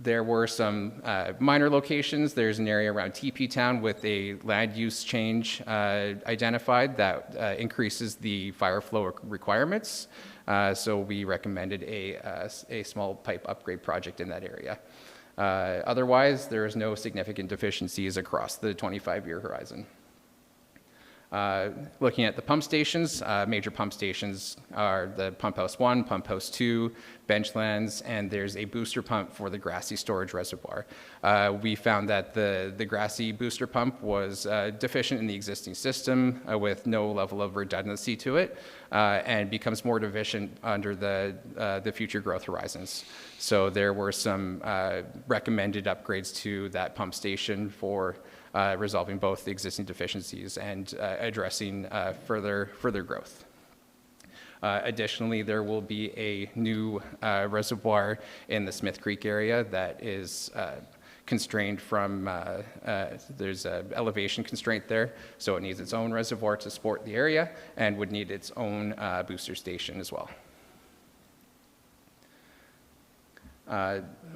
There were some minor locations. There's an area around TP Town with a land use change identified that increases the fire flow requirements. So we recommended a small pipe upgrade project in that area. Otherwise, there is no significant deficiencies across the 25-year horizon. Looking at the pump stations, major pump stations are the Pump House 1, Pump House 2, Benchlands, and there's a booster pump for the Grassy storage reservoir. We found that the Grassy booster pump was deficient in the existing system with no level of redundancy to it, and becomes more deficient under the future growth horizons. So there were some recommended upgrades to that pump station for resolving both the existing deficiencies and addressing further growth. Additionally, there will be a new reservoir in the Smith Creek area that is constrained from, there's an elevation constraint there, so it needs its own reservoir to support the area and would need its own booster station as well.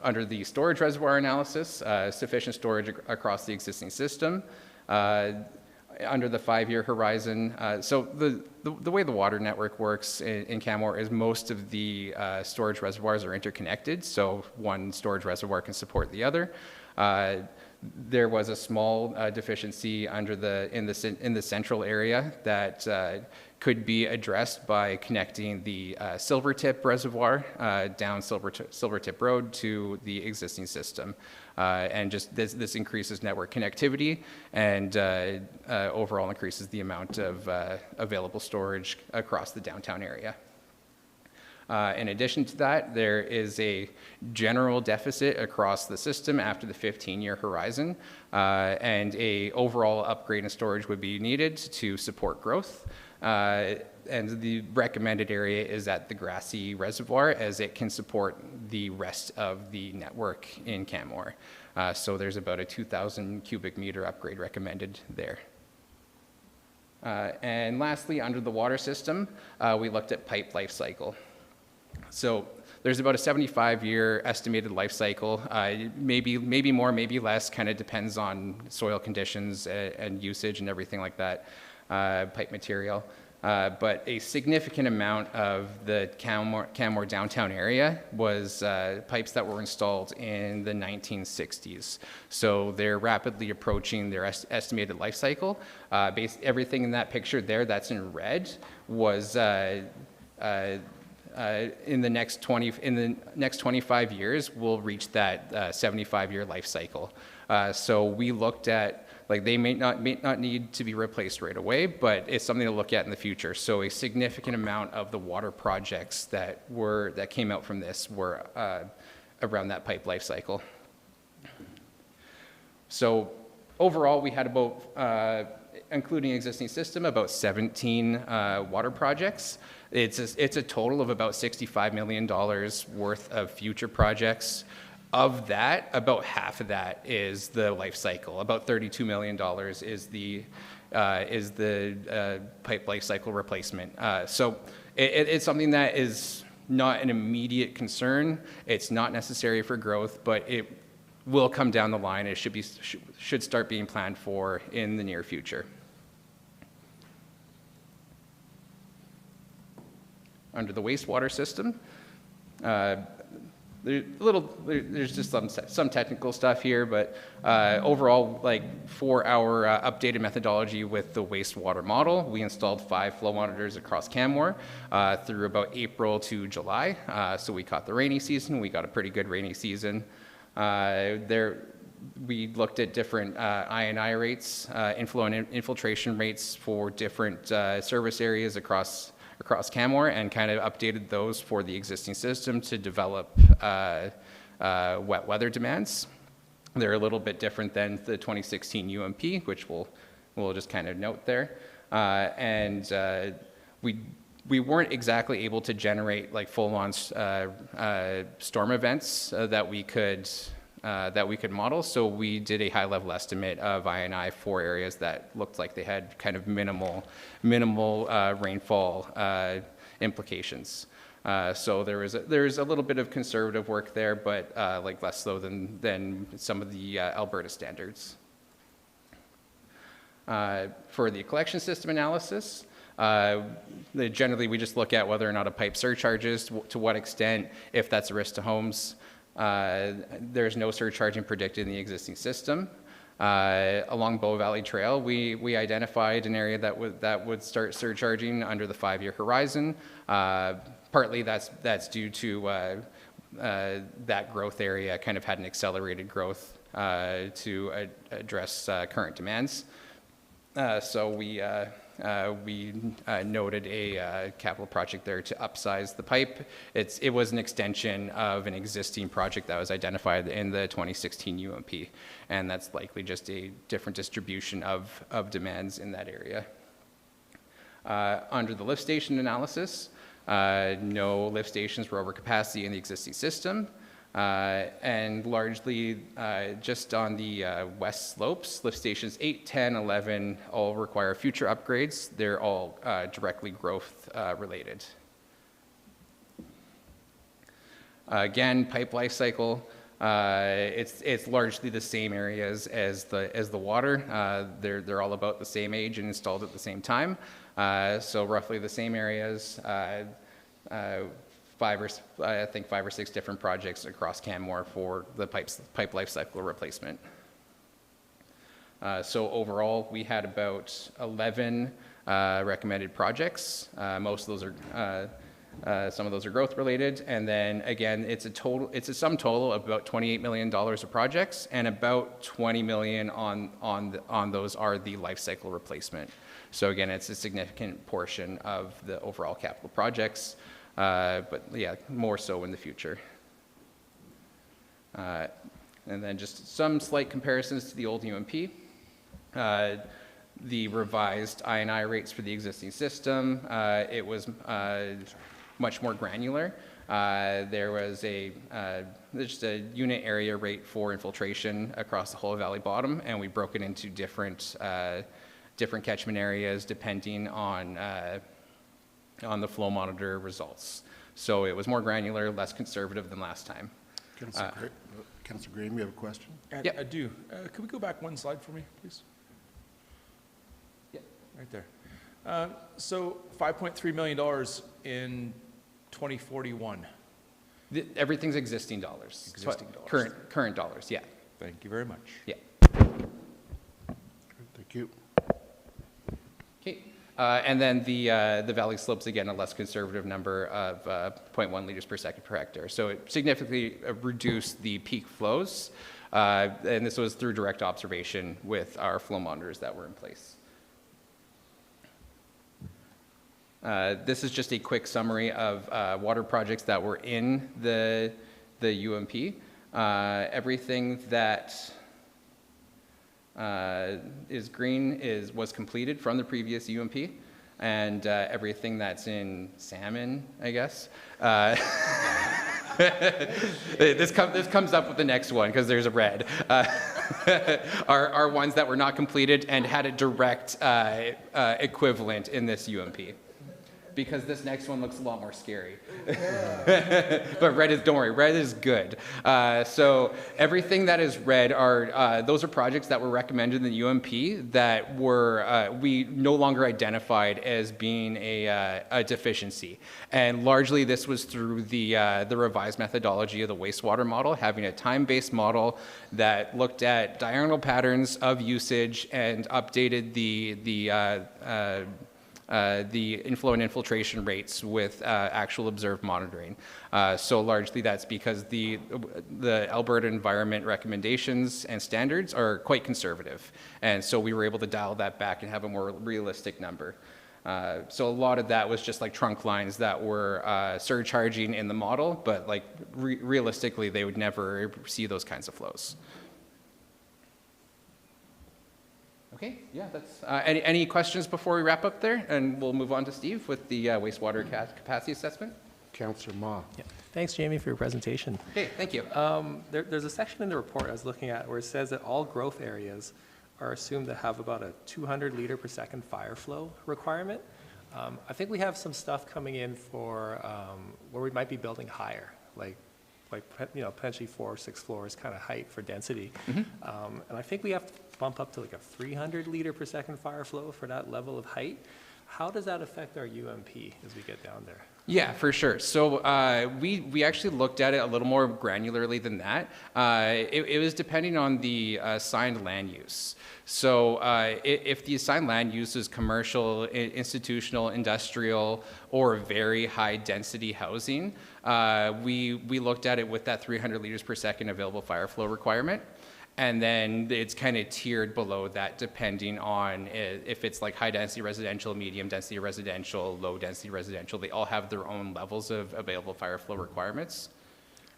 Under the storage reservoir analysis, sufficient storage across the existing system. Under the 5-year horizon, so the way the water network works in Canmore is most of the storage reservoirs are interconnected, so one storage reservoir can support the other. There was a small deficiency in the central area that could be addressed by connecting the Silvertip Reservoir down Silvertip Road to the existing system. And just this increases network connectivity and overall increases the amount of available storage across the downtown area. In addition to that, there is a general deficit across the system after the 15-year horizon, and a overall upgrade in storage would be needed to support growth. And the recommended area is at the Grassy Reservoir, as it can support the rest of the network in Canmore. So there's about a 2,000 cubic meter upgrade recommended there. And lastly, under the water system, we looked at pipe life cycle. So there's about a 75-year estimated life cycle, maybe more, maybe less, kind of depends on soil conditions and usage and everything like that, pipe material. But a significant amount of the Canmore downtown area was pipes that were installed in the 1960s. So they're rapidly approaching their estimated life cycle. Everything in that picture there that's in red was in the next 25 years, we'll reach that 75-year life cycle. So we looked at, like, they may not need to be replaced right away, but it's something to look at in the future. So a significant amount of the water projects that came out from this were around that pipe life cycle. So overall, we had about, including existing system, about 17 water projects. It's a total of about $65 million worth of future projects. Of that, about half of that is the life cycle. About $32 million is the pipe life cycle replacement. So it's something that is not an immediate concern. It's not necessary for growth, but it will come down the line. It should start being planned for in the near future. Under the wastewater system, there's just some technical stuff here, but overall, like for our updated methodology with the wastewater model, we installed 5 flow monitors across Canmore through about April to July. So we caught the rainy season. We got a pretty good rainy season. We looked at different I&I rates, inflow and infiltration rates for different service areas across Canmore, and kind of updated those for the existing system to develop wet weather demands. They're a little bit different than the 2016 UMP, which we'll just kind of note there. We weren't exactly able to generate like full-on storm events that we could model, so we did a high-level estimate of I&I for areas that looked like they had kind of minimal rainfall implications. So there is a little bit of conservative work there, but like less so than some of the Alberta standards. For the collection system analysis, generally we just look at whether or not a pipe surcharges, to what extent, if that's a risk to homes. There's no surcharging predicted in the existing system. Along Bow Valley Trail, we identified an area that would start surcharging under the 5-year horizon. Partly that's due to that growth area kind of had an accelerated growth to address current demands. So we noted a capital project there to upsize the pipe. It was an extension of an existing project that was identified in the 2016 UMP, and that's likely just a different distribution of demands in that area. Under the lift station analysis, no lift stations were over capacity in the existing system. And largely just on the west slopes, lift stations 8, 10, 11 all require future upgrades. They're all directly growth related. Again, pipe life cycle, it's largely the same areas as the water. They're all about the same age and installed at the same time. So roughly the same areas. 5 or 6 different projects across Canmore for the pipe life cycle replacement. So overall, we had about 11 recommended projects. Most of those are, some of those are growth related, and then again, it's a sum total of about $28 million of projects, and about $20 million on those are the life cycle replacement. So again, it's a significant portion of the overall capital projects. But yeah, more so in the future. And then just some slight comparisons to the old UMP. The revised I&I rates for the existing system, it was much more granular. There was just a unit area rate for infiltration across the whole Valley Bottom, and we broke it into different catchment areas depending on the flow monitor results. So it was more granular, less conservative than last time. Councillor Graham, you have a question? Yeah, I do. Could we go back one slide for me, please? Yeah, right there. So $5.3 million in 2041. Everything's existing dollars. Existing dollars. Current dollars, yeah. Thank you very much. Yeah. Thank you. Okay. And then the valley slopes, again, a less conservative number of 0.1 liters per second per hectare. So it significantly reduced the peak flows. And this was through direct observation with our flow monitors that were in place. This is just a quick summary of water projects that were in the UMP. Everything that is green was completed from the previous UMP, and everything that's in salmon, I guess, this comes up with the next one because there's a red, are ones that were not completed and had a direct equivalent in this UMP. Because this next one looks a lot more scary. But red is, don't worry, red is good. So everything that is red are, those are projects that were recommended in the UMP that were, we no longer identified as being a deficiency. And largely this was through the revised methodology of the wastewater model, having a time-based model that looked at diurnal patterns of usage and updated the inflow and infiltration rates with actual observed monitoring. So largely that's because the Alberta environment recommendations and standards are quite conservative. And so we were able to dial that back and have a more realistic number. So a lot of that was just like trunk lines that were surcharging in the model, but like realistically, they would never see those kinds of flows. Okay, yeah, that's, any questions before we wrap up there? And we'll move on to Steve with the wastewater capacity assessment. Councillor Ma. Yeah. Thanks, Jamie, for your presentation. Okay, thank you. There's a section in the report I was looking at where it says that all growth areas are assumed to have about a 200 liter per second fire flow requirement. I think we have some stuff coming in for where we might be building higher, like potentially 4 or 6 floors kind of height for density. And I think we have to bump up to like a 300 liter per second fire flow for that level of height. How does that affect our UMP as we get down there? Yeah, for sure. So we actually looked at it a little more granularly than that. It was depending on the assigned land use. So if the assigned land use is commercial, institutional, industrial, or very high density housing, we looked at it with that 300 liters per second available fire flow requirement. And then it's kind of tiered below that depending on if it's like high density residential, medium density residential, low density residential. They all have their own levels of available fire flow requirements.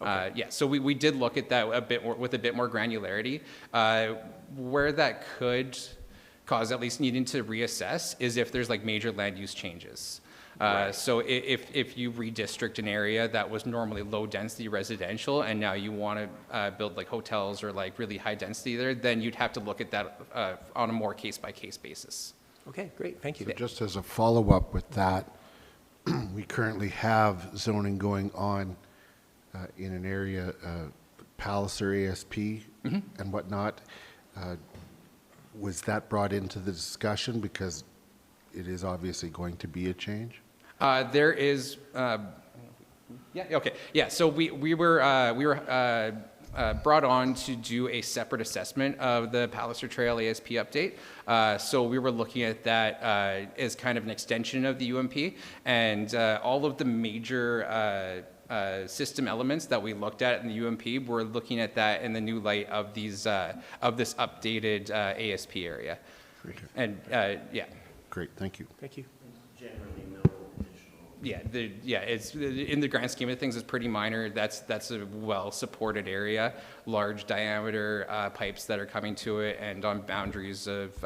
Okay. Yeah, so we did look at that a bit more, with a bit more granularity. Where that could cause at least needing to reassess is if there's like major land use changes. Right. So if you redistrict an area that was normally low density residential and now you want to build like hotels or like really high density there, then you'd have to look at that on a more case by case basis. Okay, great, thank you. So just as a follow-up with that, we currently have zoning going on in an area, Palliser ASP and whatnot. Was that brought into the discussion because it is obviously going to be a change? There is, yeah, okay, yeah. So we were brought on to do a separate assessment of the Palliser Trail ASP update. So we were looking at that as kind of an extension of the UMP, and all of the major system elements that we looked at in the UMP, we're looking at that in the new light of these of this updated ASP area. Great. And yeah. Great, thank you. Thank you. Generally, no additional. Yeah, it's in the grand scheme of things, it's pretty minor. That's a well-supported area, large diameter pipes that are coming to it, and on boundaries of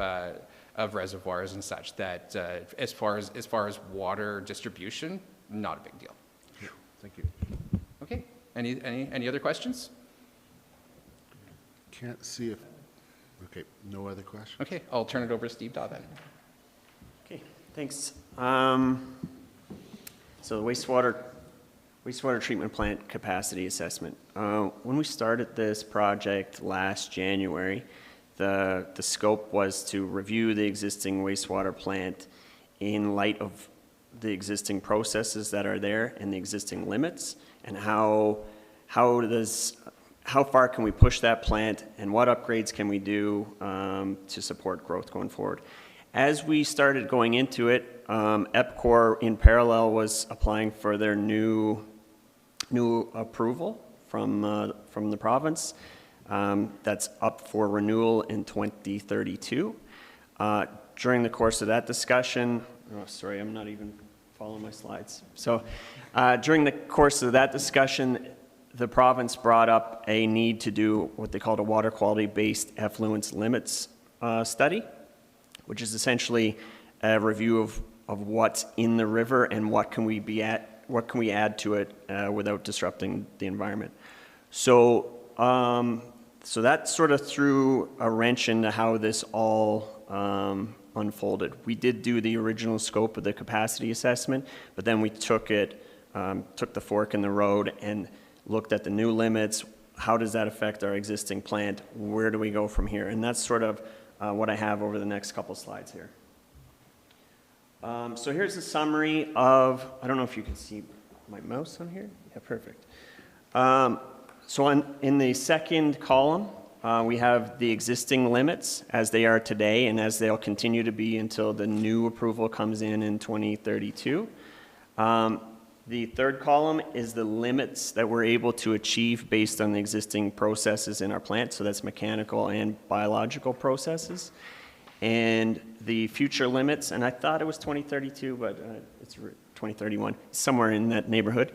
reservoirs and such. That as far as water distribution, not a big deal. Thank you. Okay. Any other questions? Can't see if. Okay, no other questions. Okay, I'll turn it over to Steve Daw then. Okay, thanks. So the wastewater treatment plant capacity assessment. When we started this project last January, the scope was to review the existing wastewater plant in light of the existing processes that are there and the existing limits, and how far can we push that plant and what upgrades can we do to support growth going forward. As we started going into it, EPCOR in parallel was applying for their new approval from the province. That's up for renewal in 2032. During the course of that discussion, oh, sorry, I'm not even following my slides. So during the course of that discussion, the province brought up a need to do what they called a water quality-based effluence limits study, which is essentially a review of what's in the river and what can we be at what can we add to it without disrupting the environment? So, so that sort of threw a wrench into how this all unfolded. We did do the original scope of the capacity assessment, but then we took the fork in the road and looked at the new limits. How does that affect our existing plant? Where do we go from here? And that's sort of what I have over the next couple slides here. So here's a summary of, I don't know if you can see my mouse on here. Yeah, perfect. So in the second column, we have the existing limits as they are today and as they'll continue to be until the new approval comes in 2032. The third column is the limits that we're able to achieve based on the existing processes in our plant. So that's mechanical and biological processes. And the future limits, and I thought it was 2032, but it's 2031, somewhere in that neighborhood.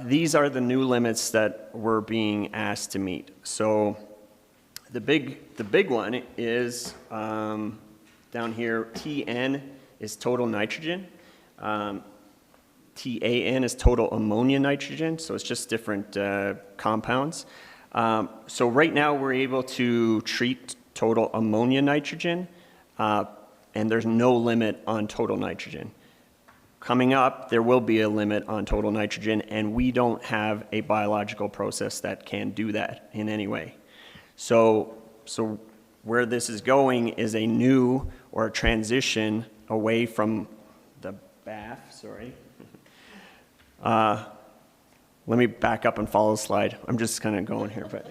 These are the new limits that we're being asked to meet. So the big one is down here, TN is total nitrogen. TAN is total ammonia nitrogen, so it's just different compounds. So right now we're able to treat total ammonia nitrogen, and there's no limit on total nitrogen. Coming up, there will be a limit on total nitrogen, and we don't have a biological process that can do that in any way. So where this is going is a new or a transition away from the BAF, sorry. Let me back up and follow the slide. I'm just kind of going here, but.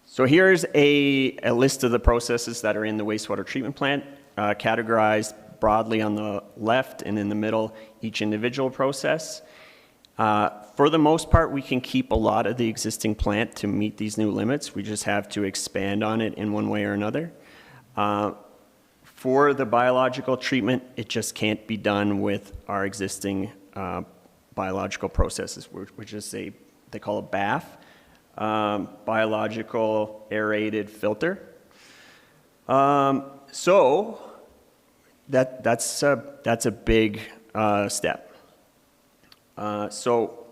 So here's a list of the processes that are in the wastewater treatment plant, categorized broadly on the left and in the middle, each individual process. For the most part, we can keep a lot of the existing plant to meet these new limits. We just have to expand on it in one way or another. For the biological treatment, it just can't be done with our existing biological processes, which is they call a BAF. Biological aerated filter. So that's a big step. So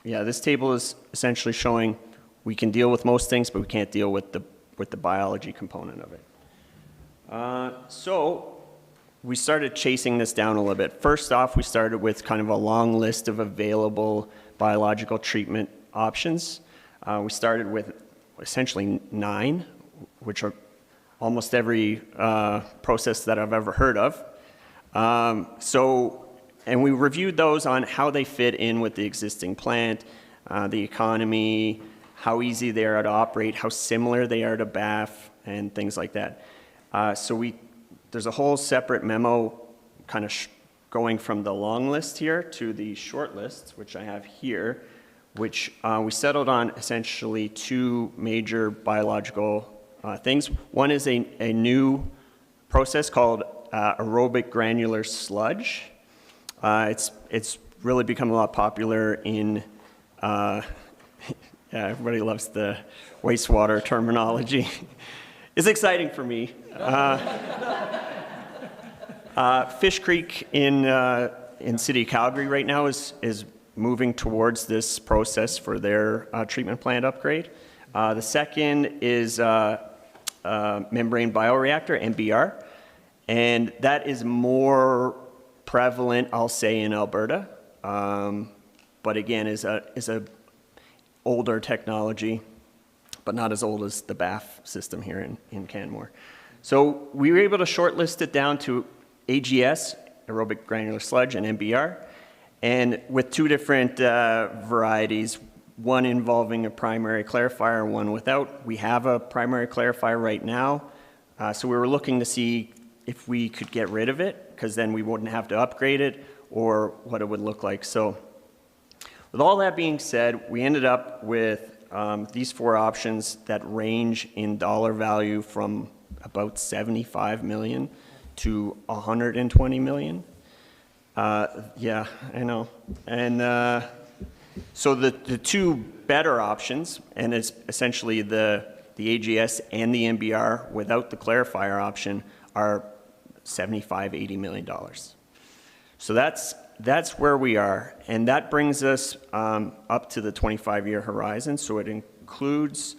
yeah, this table is essentially showing we can deal with most things, but we can't deal with the biology component of it. So we started chasing this down a little bit. First off, we started with kind of a long list of available biological treatment options. We started with essentially 9, which are almost every process that I've ever heard of. And we reviewed those on how they fit in with the existing plant, the economy, how easy they are to operate, how similar they are to BAF, and things like that. There's a whole separate memo kind of going from the long list here to the short list, which I have here, which we settled on essentially 2 major biological things. One is a new process called aerobic granular sludge. It's really become a lot popular in, everybody loves the wastewater terminology. It's exciting for me. Fish Creek in City of Calgary right now is moving towards this process for their treatment plant upgrade. The second is membrane bioreactor, MBR, and that is more prevalent, I'll say, in Alberta, but again is a older technology, but not as old as the BAF system here in Canmore. So we were able to shortlist it down to AGS, aerobic granular sludge, and MBR. And with 2 different varieties, one involving a primary clarifier, one without. We have a primary clarifier right now, so we were looking to see if we could get rid of it, because then we wouldn't have to upgrade it, or what it would look like. So with all that being said, we ended up with these 4 options that range in dollar value from about 75 million to 120 million. Yeah, I know. And so the 2 better options, and it's essentially the AGS and the MBR without the clarifier option, are $75–80 million. So that's where we are, and that brings us up to the 25-year horizon. So it includes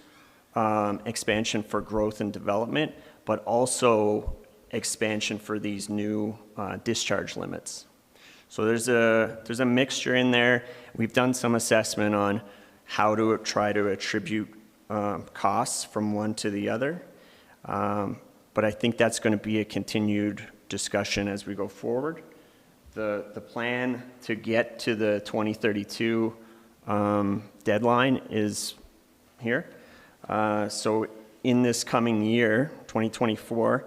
expansion for growth and development, but also expansion for these new discharge limits. So there's a mixture in there. We've done some assessment on how to try to attribute costs from one to the other, but I think that's going to be a continued discussion as we go forward. The plan to get to the 2032 deadline is here. So in this coming year, 2024,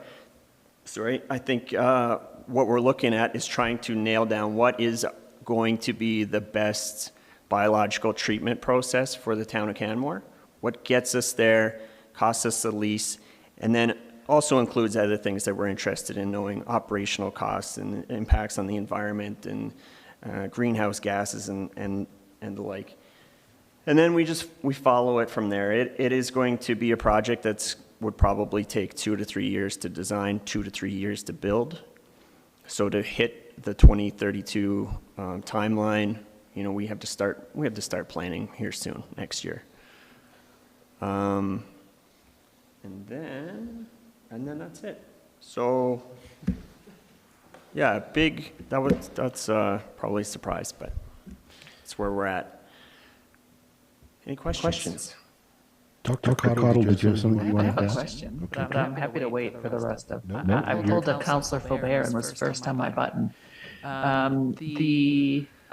I think what we're looking at is trying to nail down what is going to be the best biological treatment process for the town of Canmore, what gets us there, costs us the least, and then also includes other things that we're interested in knowing, operational costs and impacts on the environment and greenhouse gases and the like. And then we follow it from there. It is going to be a project that would probably take 2 to 3 years to design, 2 to 3 years to build. So to hit the 2032 timeline, you know, we have to start planning here soon, next year. And then that's it. So, yeah, that's probably a surprise, but that's where we're at. Any questions? Dr. Cottle, did you have something you I wanted have to a ask? question, Okay. but I'm happy to wait for the rest of. No, I pulled a Councillor Faubert and was first on my button.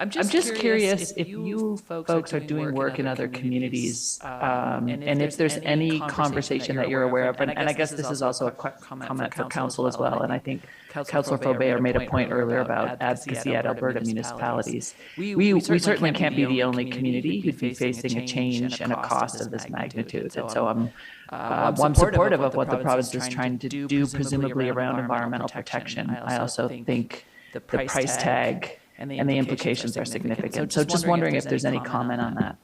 I'm just curious if you folks are doing work in other communities, and if there's any conversation that you're aware of. And I guess this is also a comment for council as well. And I think Councillor Faubert made a point earlier about advocacy at Alberta municipalities. We certainly can't be the only community who'd be facing a change and a cost of this magnitude. And so I'm supportive of what the province is trying to do, presumably around environmental protection. I also think the price tag and the implications are significant. So just wondering if there's any comment on that.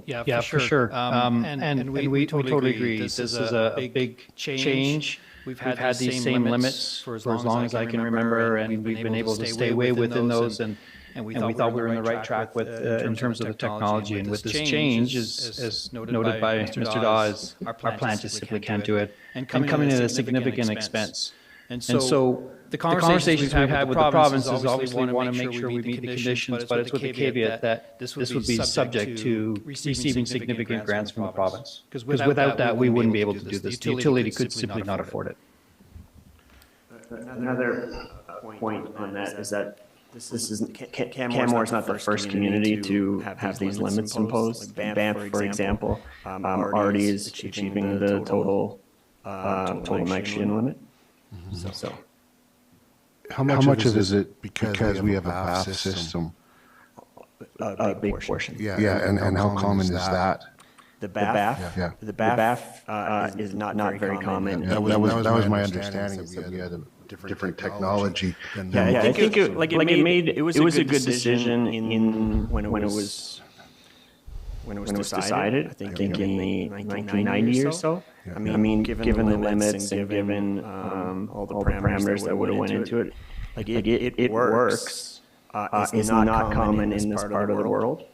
Yeah, for sure. And we totally agree. This is a big change. We've had these same limits for as long as I can remember, and we've been able to stay way within those. And we thought we were on the right track with in terms of the technology. And with this change, as noted by Mr. Dawes, our plant just simply can't do it, and coming at a significant expense. And so the conversations we've had with the province is obviously want to make sure we meet the conditions, but it's with the caveat that this would be subject to receiving significant grants from the province. Because without that, we wouldn't be able to do this. The utility could simply not afford it. Another point on that is that Canmore is not the first community to have these limits imposed. Banff, for example, already is achieving the total nitrogen limit. So. How much of it is it because we have a BAF system? A big portion. Yeah, and how common is that? The BAF? Yeah. The BAF is not very common. That was my understanding, that we had a different technology. Yeah, I think it was a good decision when it was decided. I think in the 1990s or so. I mean, given the limits and given all the parameters that would have went into it, it works. It's not common in this part of the world.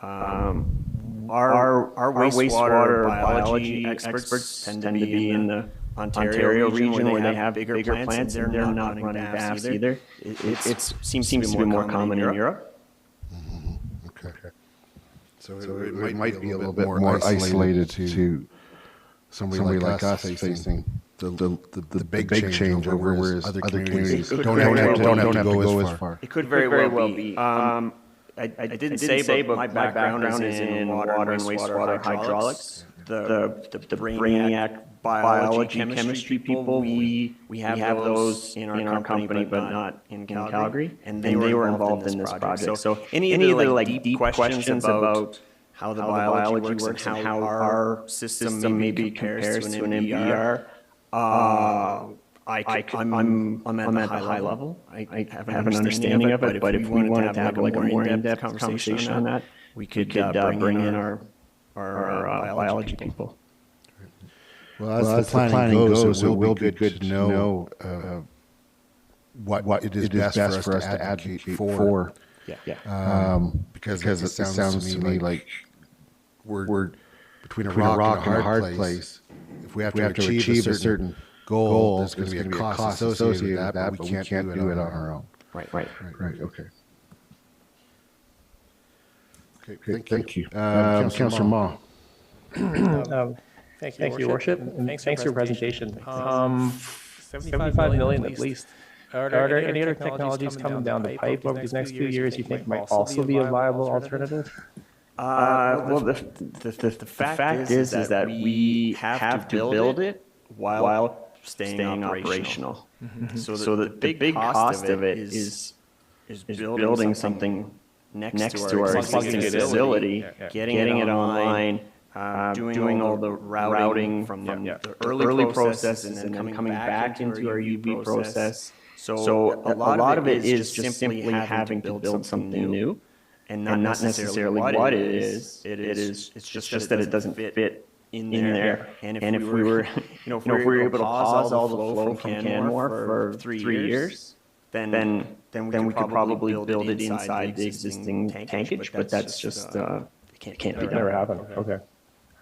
Our wastewater biology experts tend to be in the Ontario region where they have bigger plants, and they're not running BAFs either. It seems to be more common in Europe. Okay. So it might be a little bit more isolated to somebody like us facing the big change over whereas other communities don't have to go as far. It could very well be. I didn't say, but my background is in water and wastewater hydraulics. The Brainiac biology, chemistry people, we have those in our company, but not in Calgary. And they were involved in this project. So any other deep questions about how the biology works and how our system maybe compares to an MBR, I'm at the high level. I have an understanding of it, but if we wanted to have a more in-depth conversation on that, we could bring in our biology people. Well, as the planning goes, it will be good to know what it is best for us to advocate for. Because it sounds to me like we're between a rock and a hard place. If we have to achieve a certain goal, there's going to be a cost associated with that, but we can't do it on our own. Right. Okay. Okay, thank you. Councillor Ma. Thank you, Your Worship, and thanks for your presentation. 75 million at least. Are there any other technologies coming down the pipe over these next few years you think might also be a viable alternative? Well, the fact is that we have to build it while staying operational. So the big cost of it is building something next to our existing facility, getting it online, doing all the routing from the early processes and then coming back into our UV process. So a lot of it is just simply having to build something new, and not necessarily what it is. It's just that it doesn't fit in there. And if we were, if we were able to pause all the flow from Canmore for 3 years, then we could probably build it inside the existing tankage. But that's just it can't be done. Never happened. Okay.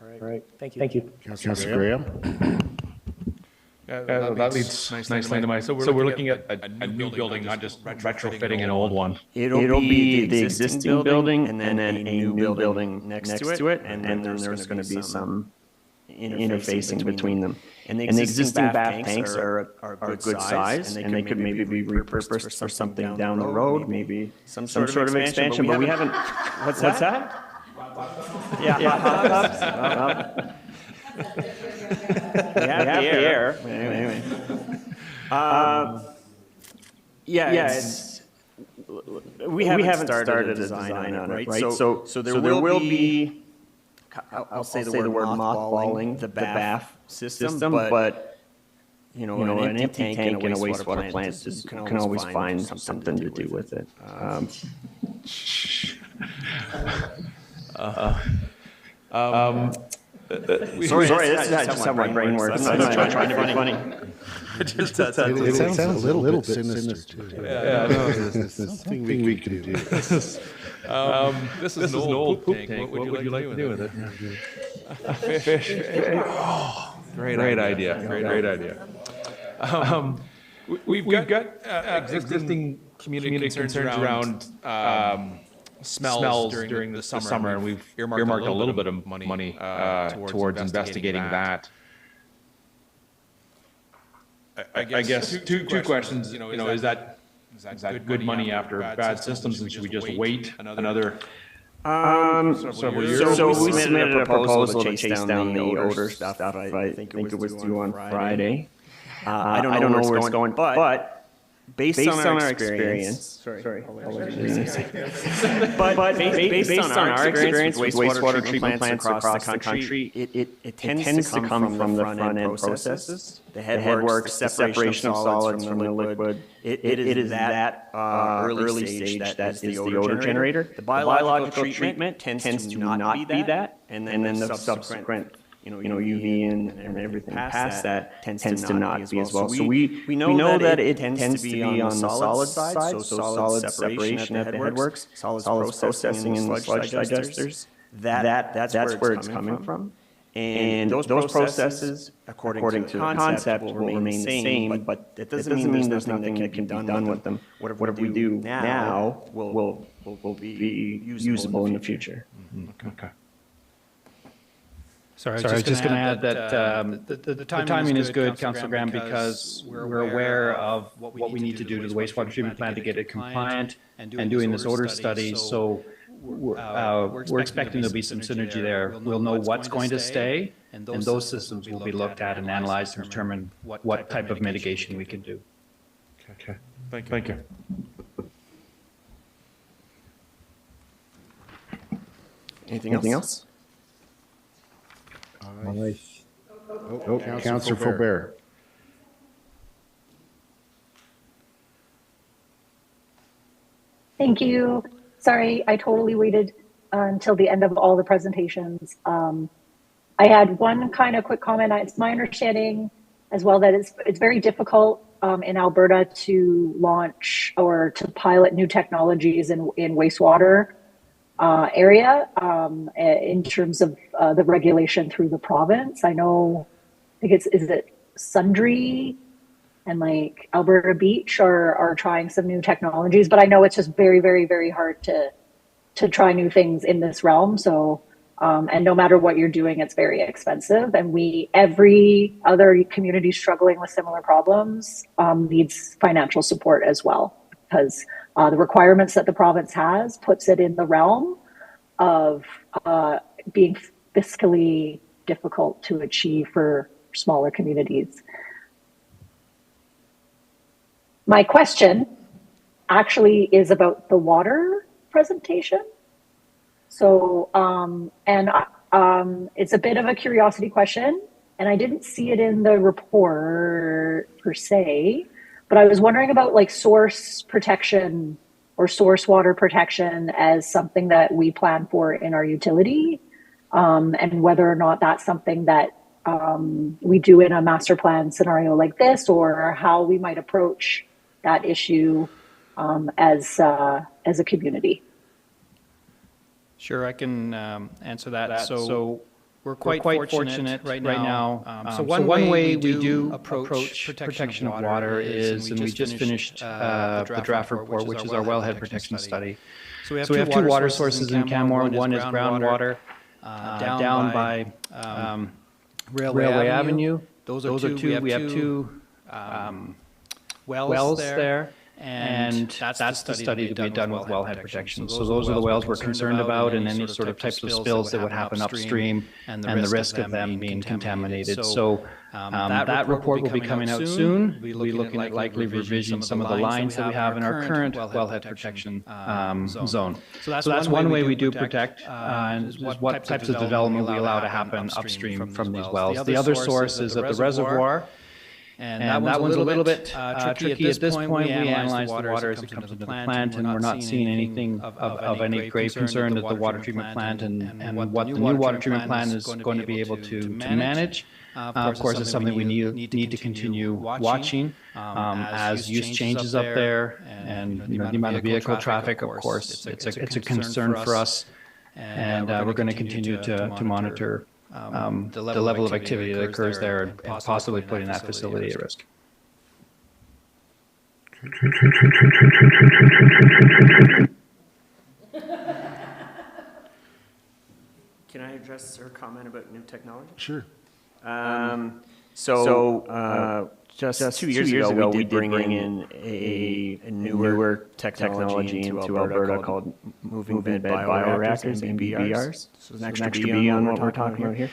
All right. Thank you. Councillor Graham. That leads nicely into my, so we're looking at a new building, not just retrofitting an old one. It'll be the existing building and then a new building next to it, and then there's going to be some interfacing between them. And the existing bath tanks are a good size, and they could maybe be repurposed for something down the road, maybe some sort of expansion, but we haven't, what's that? Yeah, hot tubs. We have the air. Anyway. We haven't started a design on it, right? So there will be, I'll say the word mothballing the bath system, but an empty tank and a wastewater plant, you can always find something to do with it. Sorry, that's just how my brain works. I'm not trying to be funny. It sounds a little bit sinister, too. There's something we could do. This is an old poop tank. What would you like to do with it? Fish. Great idea. We've got existing community concerns around smells during the summer, and we've earmarked a little bit of money towards investigating that. I guess two questions. Is that good money after bad systems, and should we just wait another several years? So we submitted a proposal to chase down the odor stuff. I think it was due on Friday. I don't know where it's going, but based on our experience, but based on our experience with wastewater treatment plants across the country, it tends to come from the front end processes. The headworks, the separation of solids from the liquid. It is that early stage that is the odor generator. The biological treatment tends to not be that, and then the subsequent UV and everything past that tends to not be as well. So we know that it tends to be on the solid side, so solid separation at the headworks, solid processing in the sludge digesters. That's where it's coming from. And those processes, according to the concept, will remain the same, but it doesn't mean there's nothing that can be done with them. Whatever we do now will be usable in the future. Okay. Sorry, I was just going to add that the timing is good, Councillor Graham, because we're aware of what we need to do to the wastewater treatment plant to get it compliant and doing this odor study. So we're expecting there'll be some synergy there. We'll know what's going to stay, and those systems will be looked at and analyzed and determine what type of mitigation we can do. Okay. Thank you. Anything else? Councillor Faubert. Thank you. Sorry, I totally waited until the end of all the presentations. I had one kind of quick comment. It's my understanding as well that it's very difficult in Alberta to launch or to pilot new technologies in wastewater area in terms of the regulation through the province. I know, I think is it Sundre and like Alberta Beach are trying some new technologies, but I know it's just very, very, very hard to try new things in this realm. So, and no matter what you're doing, it's very expensive. And every other community struggling with similar problems needs financial support as well, because the requirements that the province has puts it in the realm of being fiscally difficult to achieve for smaller communities. My question actually is about the water presentation. So, it's a bit of a curiosity question, and I didn't see it in the report per se, but I was wondering about like source protection or source water protection as something that we plan for in our utility, and whether or not that's something that we do in a master plan scenario like this, or how we might approach that issue as a community. Sure, I can answer that. So we're quite fortunate right now. So one way we do approach protection of water is, and we just finished the draft report, which is our wellhead protection study. So we have two water sources in Canmore. One is groundwater down by Railway Avenue. Those are two. We have two wells there. And that's the study to be done with wellhead protection. So those are the wells we're concerned about, and any sort of types of spills that would happen upstream and the risk of them being contaminated. So that report will be coming out soon. We'll be looking at likely revision some of the lines that we have in our current wellhead protection zone. So that's one way we do protect, and is what types of development we allow to happen upstream from these wells. The other source is at the reservoir. And that one's a little bit tricky at this point. We analyze the water as it comes into the plant, and we're not seeing anything of any grave concern at the water treatment plant, and what the new water treatment plant is going to be able to manage. Of course, it's something we need to continue watching as use changes up there, and the amount of vehicle traffic, of course, it's a concern for us, and we're going to continue to monitor the level of activity that occurs there, and possibly putting that facility at risk. Can I address her comment about new technology? Sure. Just 2 years ago, we did bring in a newer technology into Alberta called moving bed bioreactors, MBBRs. So there's an extra B on what we're talking about here.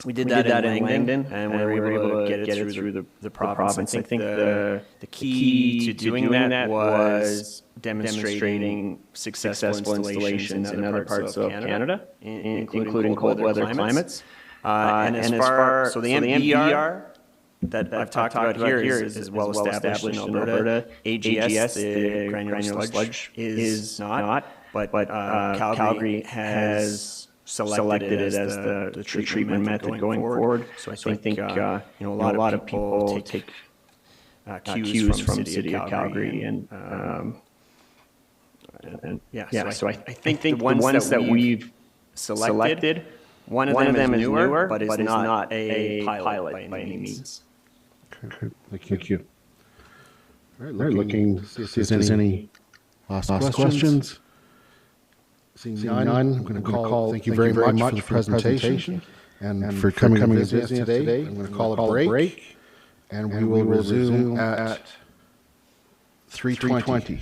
We did that in Langdon, and we were able to get it through the province. I think the key to doing that was demonstrating successful installations in other parts of Canada, including cold weather climates. And as far, so the MBR that I've talked about here is well established in Alberta. AGS, the granular sludge, is not, but Calgary has selected it as the treatment method going forward. So I think a lot of people take cues from the city of Calgary, and so I think the ones that we've selected, one of them is newer, but is not a pilot by any means. Okay, thank you. All right, looking to see if there's any last questions. Seeing none, I'm going to call, thank you very much for the presentation and for coming to visit us today. I'm going to call it a break, and we will resume at 3:20.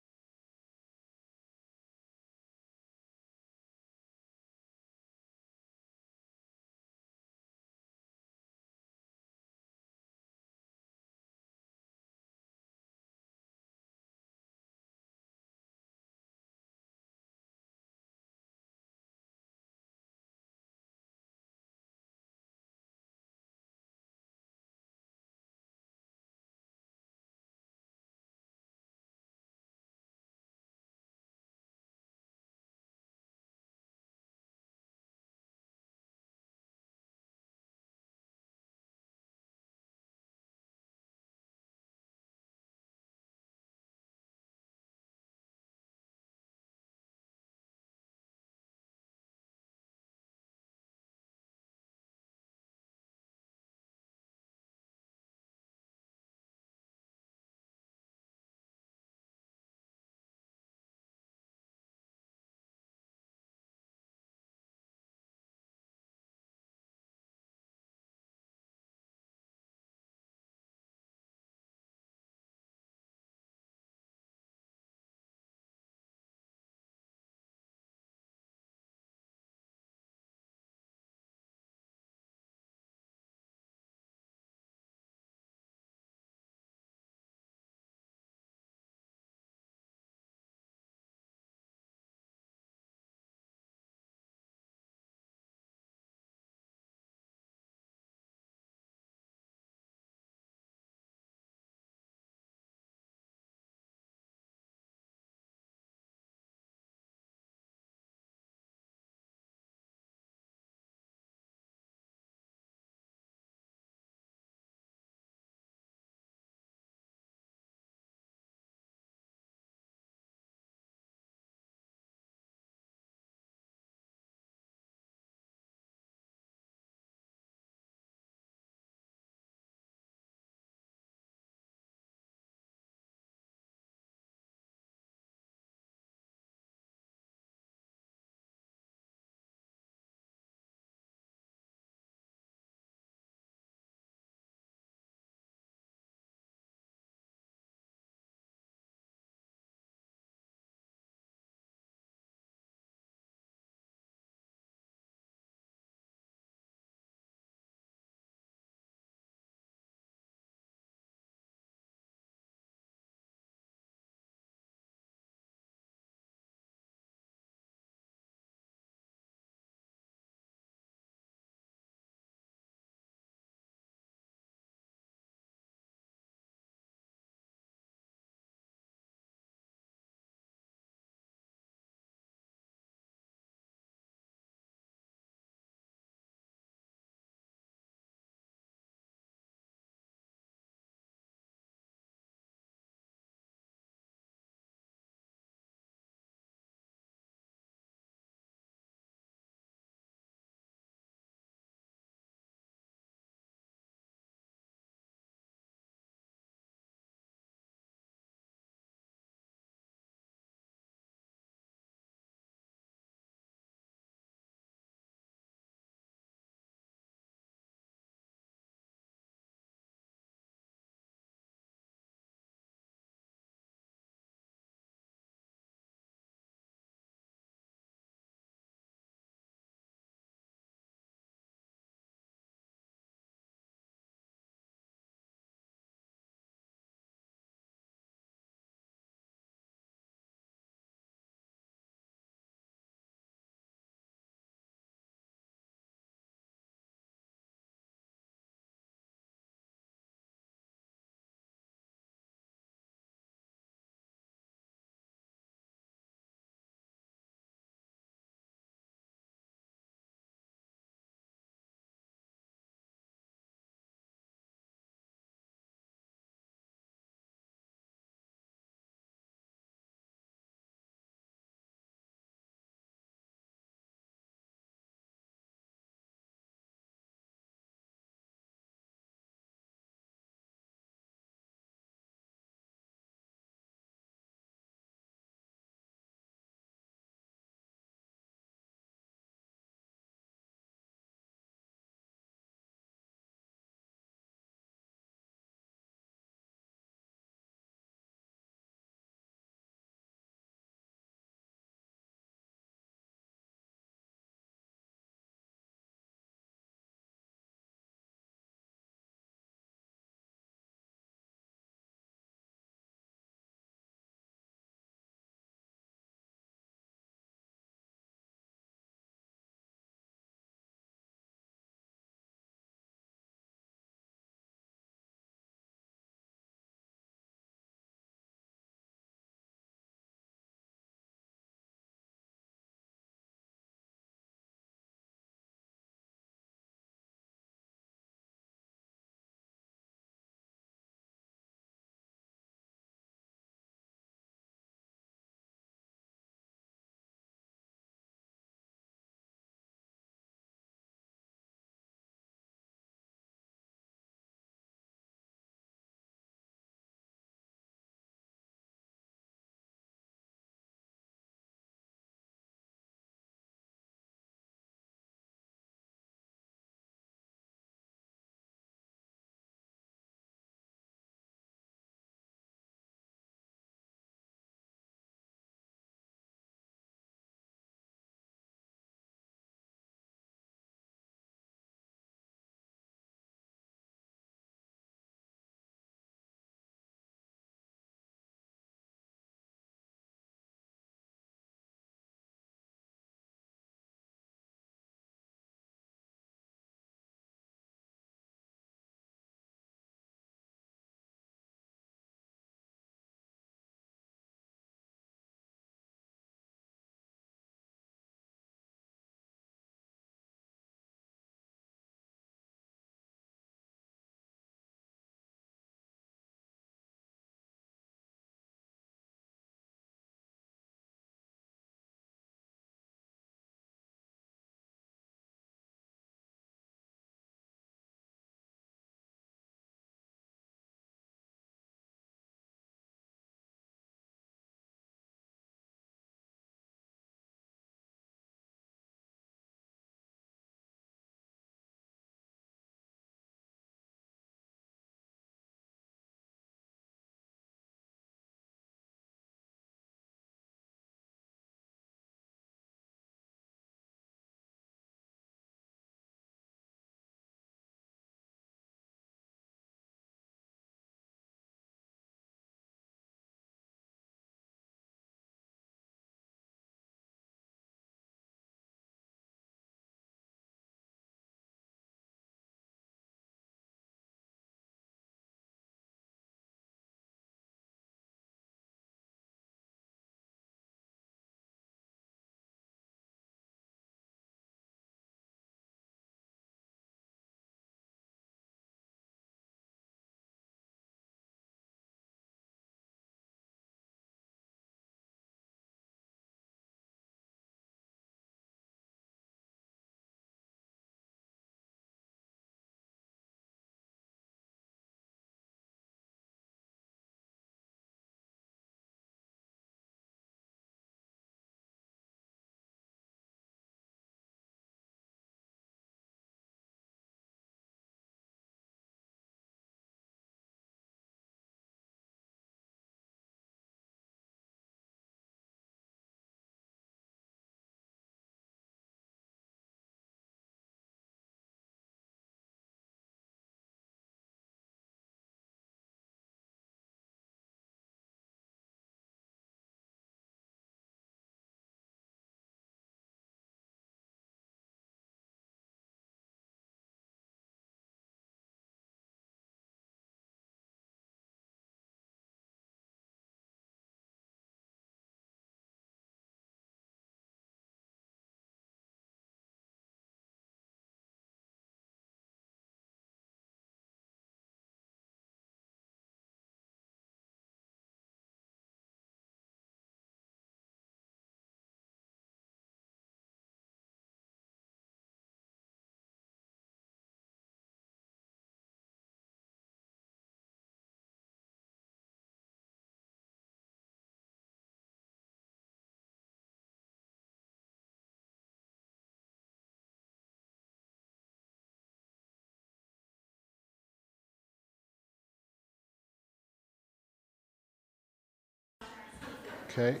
Okay.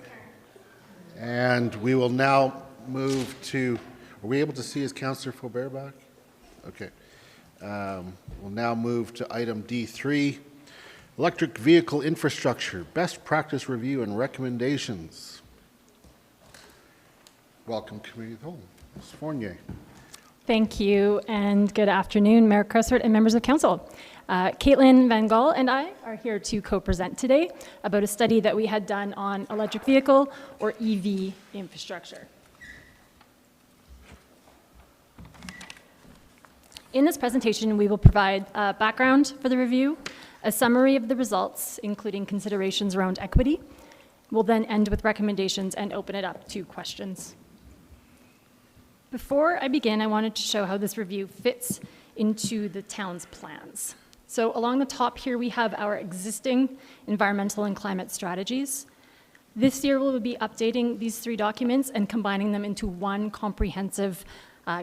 And we will now move to, are we able to see his Councillor Faubert back? Okay. We'll now move to item D3, electric vehicle infrastructure, best practice review and recommendations. Welcome, Committee of the Whole. Ms. Fournier. Thank you, and good afternoon, Mayor Crussert and members of council. Caitlin Van Gaal and I are here to co-present today about a study that we had done on electric vehicle or EV infrastructure. In this presentation, we will provide a background for the review, a summary of the results, including considerations around equity. We'll then end with recommendations and open it up to questions. Before I begin, I wanted to show how this review fits into the town's plans. So along the top here, we have our existing environmental and climate strategies. This year, we'll be updating these 3 documents and combining them into one comprehensive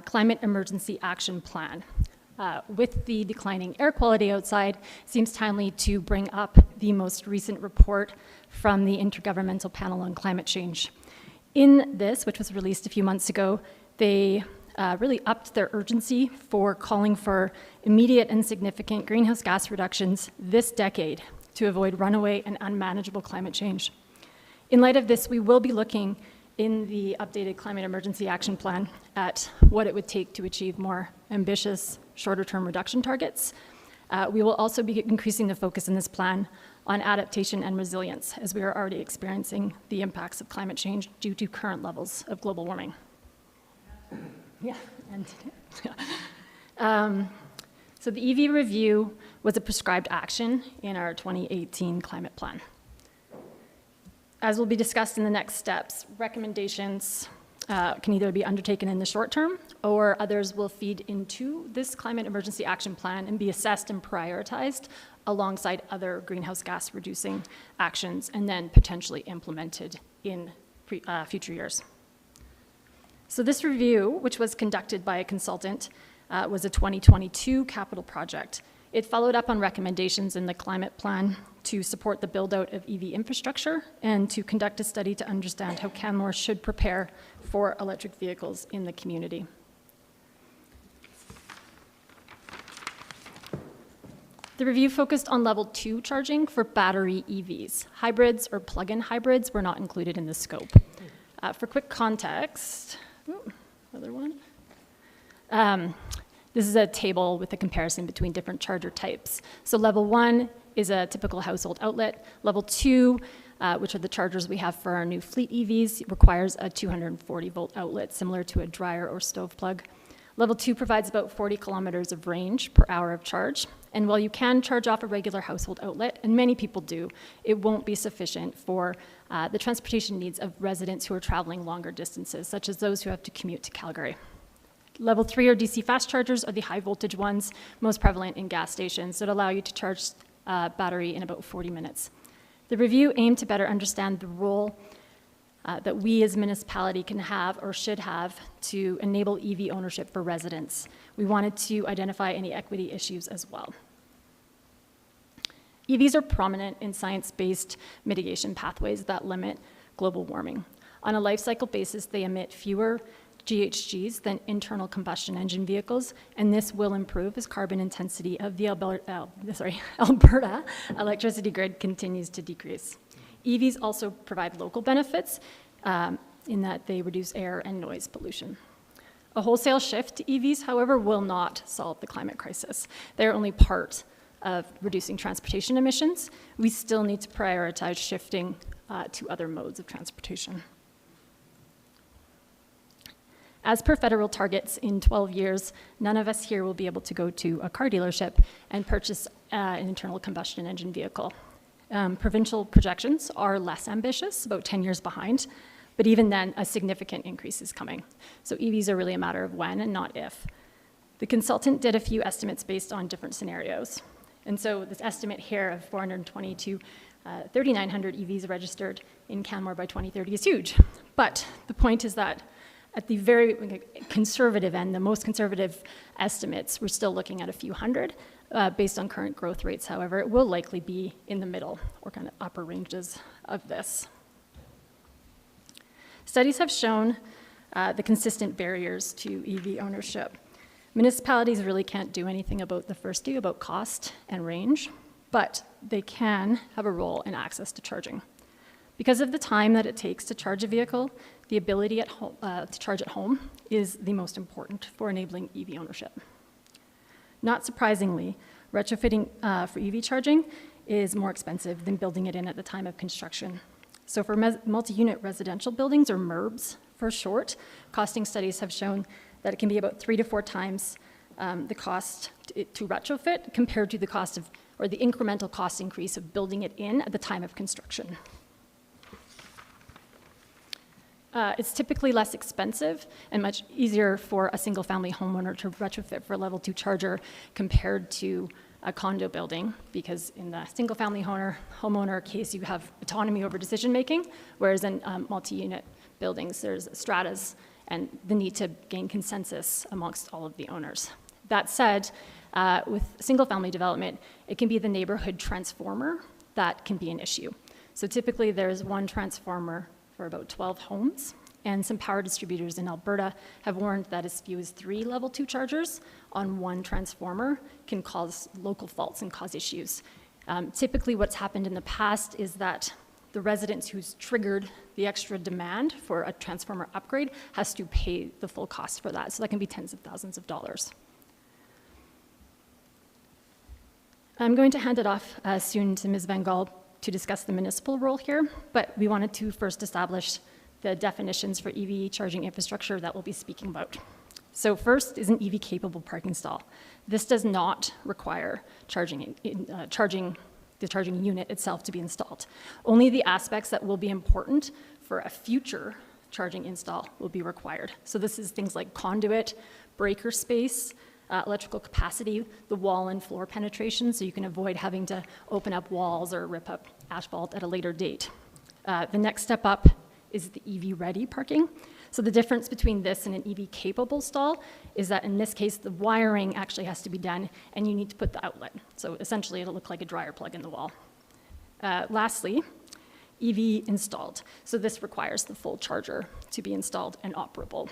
climate emergency action plan. With the declining air quality outside, it seems timely to bring up the most recent report from the Intergovernmental Panel on Climate Change. In this, which was released a few months ago, they really upped their urgency for calling for immediate and significant greenhouse gas reductions this decade to avoid runaway and unmanageable climate change. In light of this, we will be looking in the updated Climate Emergency Action Plan at what it would take to achieve more ambitious, shorter-term reduction targets. We will also be increasing the focus in this plan on adaptation and resilience, as we are already experiencing the impacts of climate change due to current levels of global warming. Yeah, and so the EV review was a prescribed action in our 2018 climate plan. As will be discussed in the next steps, recommendations can either be undertaken in the short term or others will feed into this climate emergency action plan and be assessed and prioritized alongside other greenhouse gas reducing actions and then potentially implemented in future years. So this review, which was conducted by a consultant, was a 2022 capital project. It followed up on recommendations in the climate plan to support the build-out of EV infrastructure and to conduct a study to understand how Canmore should prepare for electric vehicles in the community. The review focused on level 2 charging for battery EVs. Hybrids or plug-in hybrids were not included in the scope. For quick context, another one. This is a table with a comparison between different charger types. So level 1 is a typical household outlet. Level 2, which are the chargers we have for our new fleet EVs, requires a 240-volt outlet, similar to a dryer or stove plug. Level 2 provides about 40 kilometers of range per hour of charge. And while you can charge off a regular household outlet, and many people do, it won't be sufficient for the transportation needs of residents who are traveling longer distances, such as those who have to commute to Calgary. Level 3 or DC fast chargers are the high voltage ones, most prevalent in gas stations that allow you to charge battery in about 40 minutes. The review aimed to better understand the role that we as a municipality can have or should have to enable EV ownership for residents. We wanted to identify any equity issues as well. EVs are prominent in science-based mitigation pathways that limit global warming. On a life cycle basis, they emit fewer GHGs than internal combustion engine vehicles, and this will improve as carbon intensity of the Alberta electricity grid continues to decrease. EVs also provide local benefits in that they reduce air and noise pollution. A wholesale shift to EVs, however, will not solve the climate crisis. They're only part of reducing transportation emissions. We still need to prioritize shifting to other modes of transportation. As per federal targets, in 12 years, none of us here will be able to go to a car dealership and purchase an internal combustion engine vehicle. Provincial projections are less ambitious, about 10 years behind, but even then, a significant increase is coming. So EVs are really a matter of when and not if. The consultant did a few estimates based on different scenarios. And so this estimate here of 420 to 3,900 EVs registered in Canmore by 2030 is huge. But the point is that at the very conservative end, the most conservative estimates, we're still looking at a few hundred based on current growth rates. However, it will likely be in the middle or kind of upper ranges of this. Studies have shown the consistent barriers to EV ownership. Municipalities really can't do anything about the first two, about cost and range, but they can have a role in access to charging. Because of the time that it takes to charge a vehicle, the ability to charge at home is the most important for enabling EV ownership. Not surprisingly, retrofitting for EV charging is more expensive than building it in at the time of construction. So for multi-unit residential buildings, or MURBs for short, costing studies have shown that it can be about 3 to 4 times the cost to retrofit compared to the cost of, or the incremental cost increase of building it in at the time of construction. It's typically less expensive and much easier for a single-family homeowner to retrofit for a level 2 charger compared to a condo building, because in the single-family homeowner case, you have autonomy over decision-making, whereas in multi-unit buildings, there's stratas and the need to gain consensus amongst all of the owners. That said, with single-family development, it can be the neighborhood transformer that can be an issue. So typically, there's one transformer for about 12 homes, and some power distributors in Alberta have warned that as few as 3 level 2 chargers on one transformer can cause local faults and cause issues. Typically what's happened in the past is that the residents who's triggered the extra demand for a transformer upgrade has to pay the full cost for that, so that can be tens of thousands of dollars. I'm going to hand it off soon to Ms. Van Gaal to discuss the municipal role here, but we wanted to first establish the definitions for EV charging infrastructure that we'll be speaking about. So first is an EV-capable parking stall. This does not require the charging unit itself to be installed. Only the aspects that will be important for a future charging install will be required. So this is things like conduit, breaker space, electrical capacity, the wall and floor penetration, so you can avoid having to open up walls or rip up asphalt at a later date. The next step up is the EV-ready parking. So the difference between this and an EV-capable stall is that in this case, the wiring actually has to be done, and you need to put the outlet. So essentially, it'll look like a dryer plug in the wall. Lastly, EV installed. So this requires the full charger to be installed and operable.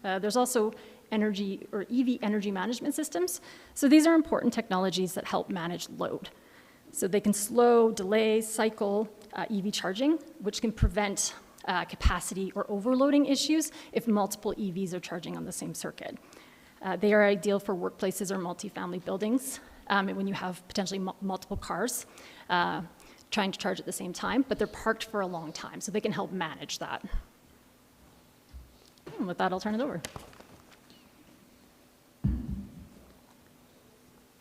There's also energy or EV energy management systems. So these are important technologies that help manage load. So they can slow, delay, cycle EV charging, which can prevent capacity or overloading issues if multiple EVs are charging on the same circuit. They are ideal for workplaces or multifamily buildings when you have potentially multiple cars trying to charge at the same time, but they're parked for a long time, so they can help manage that. And with that, I'll turn it over.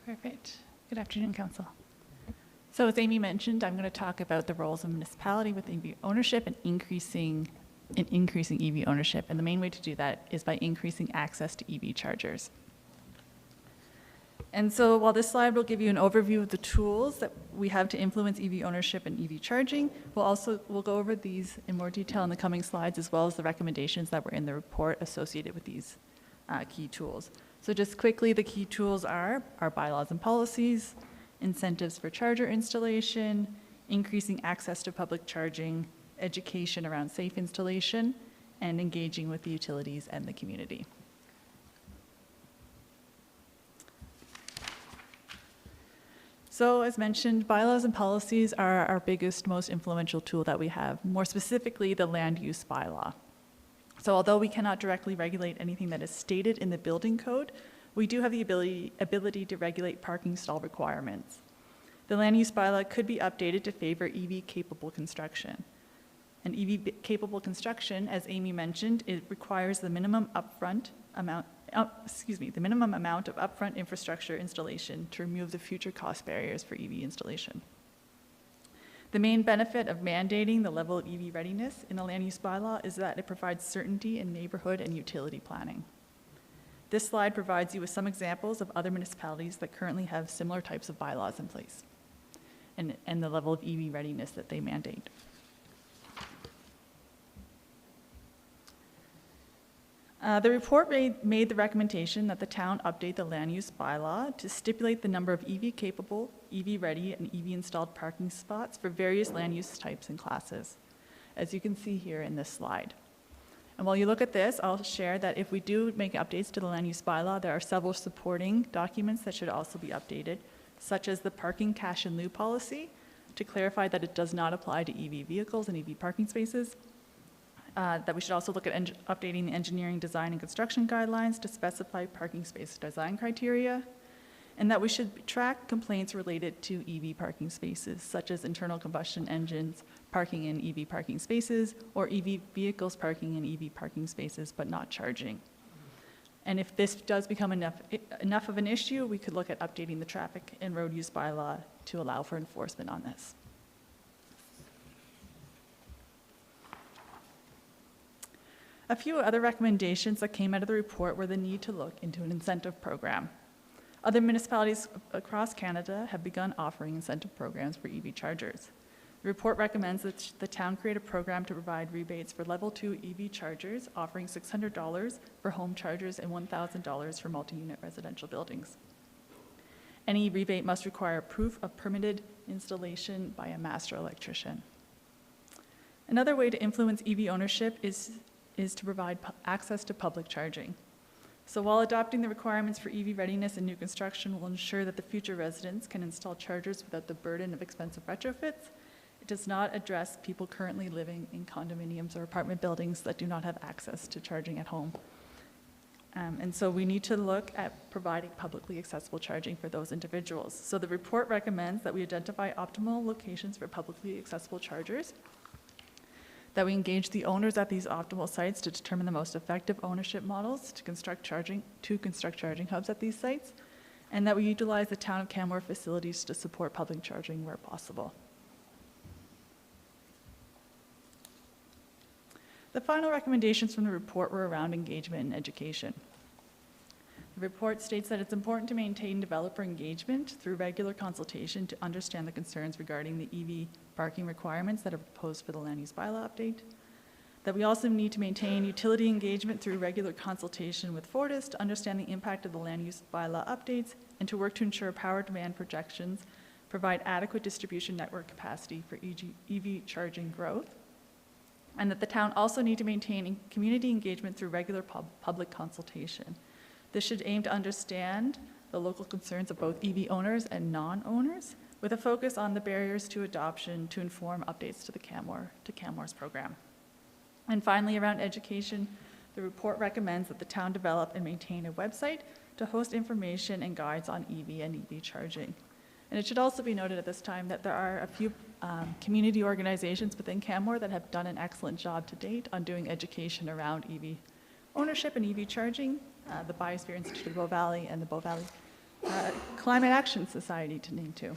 Perfect. Good afternoon, Council. So as Amy mentioned, I'm going to talk about the roles of municipality with EV ownership and increasing EV ownership. And the main way to do that is by increasing access to EV chargers. And so while this slide will give you an overview of the tools that we have to influence EV ownership and EV charging, we'll go over these in more detail in the coming slides, as well as the recommendations that were in the report associated with these key tools. So just quickly, the key tools are our bylaws and policies, incentives for charger installation, increasing access to public charging, education around safe installation, and engaging with the utilities and the community. So as mentioned, bylaws and policies are our biggest, most influential tool that we have, more specifically the land use bylaw. So although we cannot directly regulate anything that is stated in the building code, we do have the ability to regulate parking stall requirements. The land use bylaw could be updated to favor EV-capable construction. And EV-capable construction, as Amy mentioned, it requires the minimum amount of upfront infrastructure installation to remove the future cost barriers for EV installation. The main benefit of mandating the level of EV readiness in a land use bylaw is that it provides certainty in neighborhood and utility planning. This slide provides you with some examples of other municipalities that currently have similar types of bylaws in place and the level of EV readiness that they mandate. The report made the recommendation that the town update the land use bylaw to stipulate the number of EV-capable, EV-ready, and EV-installed parking spots for various land use types and classes, as you can see here in this slide. And while you look at this, I'll share that if we do make updates to the land use bylaw, there are several supporting documents that should also be updated, such as the parking cash in lieu policy, to clarify that it does not apply to EV vehicles and EV parking spaces. That we should also look at updating the engineering, design, and construction guidelines to specify parking space design criteria, and that we should track complaints related to EV parking spaces, such as internal combustion engines parking in EV parking spaces, or EV vehicles parking in EV parking spaces but not charging. And if this does become enough of an issue, we could look at updating the traffic and road use bylaw to allow for enforcement on this. A few other recommendations that came out of the report were the need to look into an incentive program. Other municipalities across Canada have begun offering incentive programs for EV chargers. The report recommends that the town create a program to provide rebates for level 2 EV chargers, offering $600 for home chargers and $1,000 for multi-unit residential buildings. Any rebate must require proof of permitted installation by a master electrician. Another way to influence EV ownership is to provide access to public charging. So while adopting the requirements for EV readiness in new construction will ensure that the future residents can install chargers without the burden of expensive retrofits, it does not address people currently living in condominiums or apartment buildings that do not have access to charging at home. And so we need to look at providing publicly accessible charging for those individuals. So the report recommends that we identify optimal locations for publicly accessible chargers, that we engage the owners at these optimal sites to determine the most effective ownership models to construct charging hubs at these sites, and that we utilize the Town of Canmore facilities to support public charging where possible. The final recommendations from the report were around engagement and education. The report states that it's important to maintain developer engagement through regular consultation to understand the concerns regarding the EV parking requirements that are proposed for the land use bylaw update. That we also need to maintain utility engagement through regular consultation with Fortis to understand the impact of the land use bylaw updates and to work to ensure power demand projections provide adequate distribution network capacity for EV charging growth. And that the town also need to maintain community engagement through regular public consultation. This should aim to understand the local concerns of both EV owners and non-owners, with a focus on the barriers to adoption to inform updates to Canmore's program. And finally, around education, the report recommends that the town develop and maintain a website to host information and guides on EV and EV charging. And it should also be noted at this time that there are a few community organizations within Canmore that have done an excellent job to date on doing education around EV ownership and EV charging, the Biosphere Institute of Bow Valley and the Bow Valley Climate Action Society, to name two.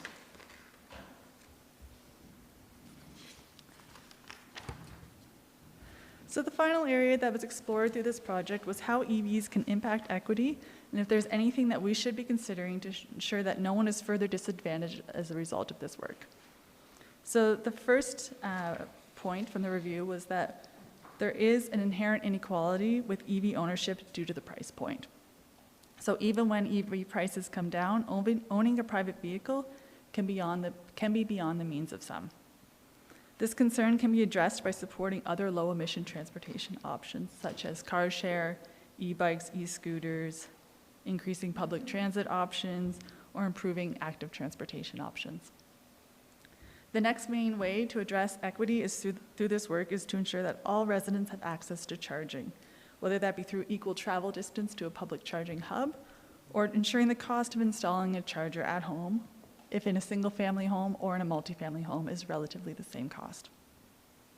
So the final area that was explored through this project was how EVs can impact equity, and if there's anything that we should be considering to ensure that no one is further disadvantaged as a result of this work. So the first point from the review was that there is an inherent inequality with EV ownership due to the price point. So even when EV prices come down, owning a private vehicle can be beyond the means of some. This concern can be addressed by supporting other low-emission transportation options, such as car share, e-bikes, e-scooters, increasing public transit options, or improving active transportation options. The next main way to address equity is through this work is to ensure that all residents have access to charging, whether that be through equal travel distance to a public charging hub, or ensuring the cost of installing a charger at home, if in a single-family home or in a multifamily home, is relatively the same cost.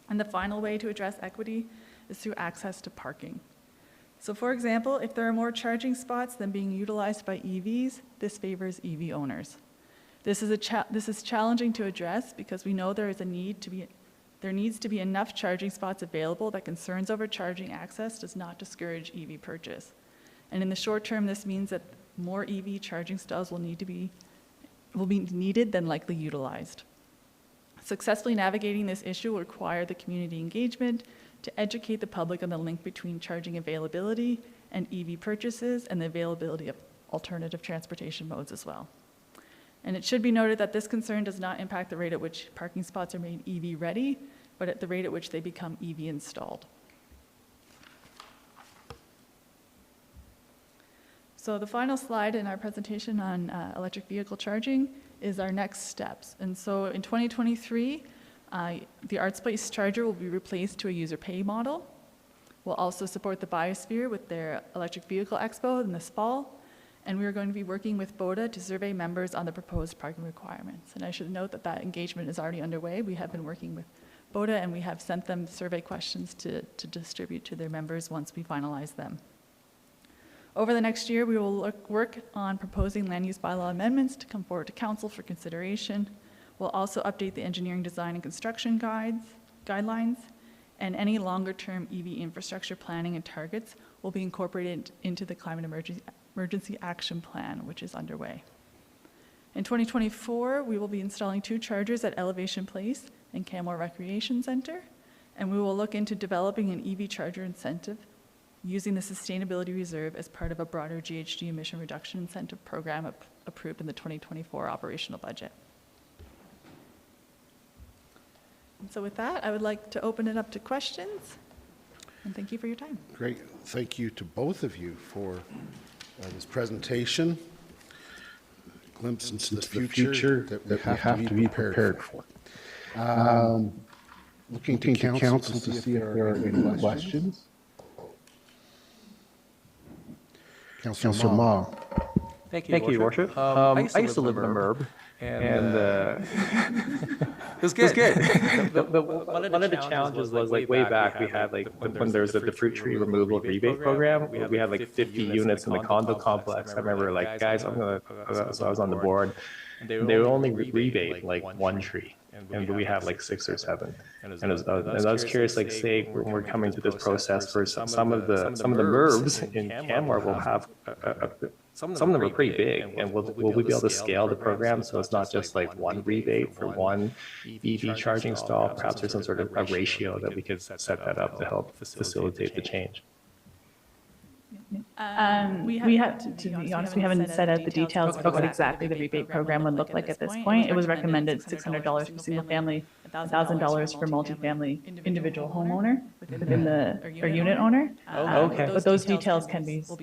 And the final way to address equity is through access to parking. So for example, if there are more charging spots than being utilized by EVs, this favors EV owners. This is challenging to address because we know there needs to be enough charging spots available that concerns over charging access does not discourage EV purchase. And in the short term, this means that more EV charging stalls will be needed than likely utilized. Successfully navigating this issue will require the community engagement to educate the public on the link between charging availability and EV purchases and the availability of alternative transportation modes as well. And it should be noted that this concern does not impact the rate at which parking spots are made EV ready, but at the rate at which they become EV installed. So the final slide in our presentation on electric vehicle charging is our next steps. And so in 2023, the Arts Place charger will be replaced to a user pay model. We'll also support the Biosphere with their electric vehicle expo in this fall. And we are going to be working with BODA to survey members on the proposed parking requirements. And I should note that that engagement is already underway. We have been working with BODA and we have sent them survey questions to distribute to their members once we finalize them. Over the next year, we will work on proposing land use bylaw amendments to come forward to council for consideration. We'll also update the engineering, design, and construction guidelines, and any longer-term EV infrastructure planning and targets will be incorporated into the Climate Emergency Action Plan, which is underway. In 2024, we will be installing 2 chargers at Elevation Place and Canmore Recreation Center, and we will look into developing an EV charger incentive using the Sustainability Reserve as part of a broader GHG emission reduction incentive program approved in the 2024 operational budget. And so with that, I would like to open it up to questions, and thank you for your time. Great. Thank you to both of you for this presentation. A glimpse into the future that we have to be prepared for. Looking to council to see if there are any questions. Councillor Ma. Thank you, Your Worship. I used to live in the MURB, and it was good. One of the challenges was like way back we had like when there was the fruit tree removal rebate program, we had like 50 units in the condo complex. I remember like, guys, so I was on the board, and they would only rebate like 1 tree. And we have like 6 or 7. And I was curious, like, say when we're coming to this process for some of the MURBs in Canmore will have some of them are pretty big, and will we be able to scale the program so it's not just like 1 rebate for 1 EV charging stall? Perhaps there's some sort of a ratio that we could set that up to help facilitate the change. We have, to be honest, we haven't set out the details of what exactly the rebate program would look like at this point. It was recommended $600 for single family, $1,000 for multifamily individual homeowner within the or unit owner. Okay. But those details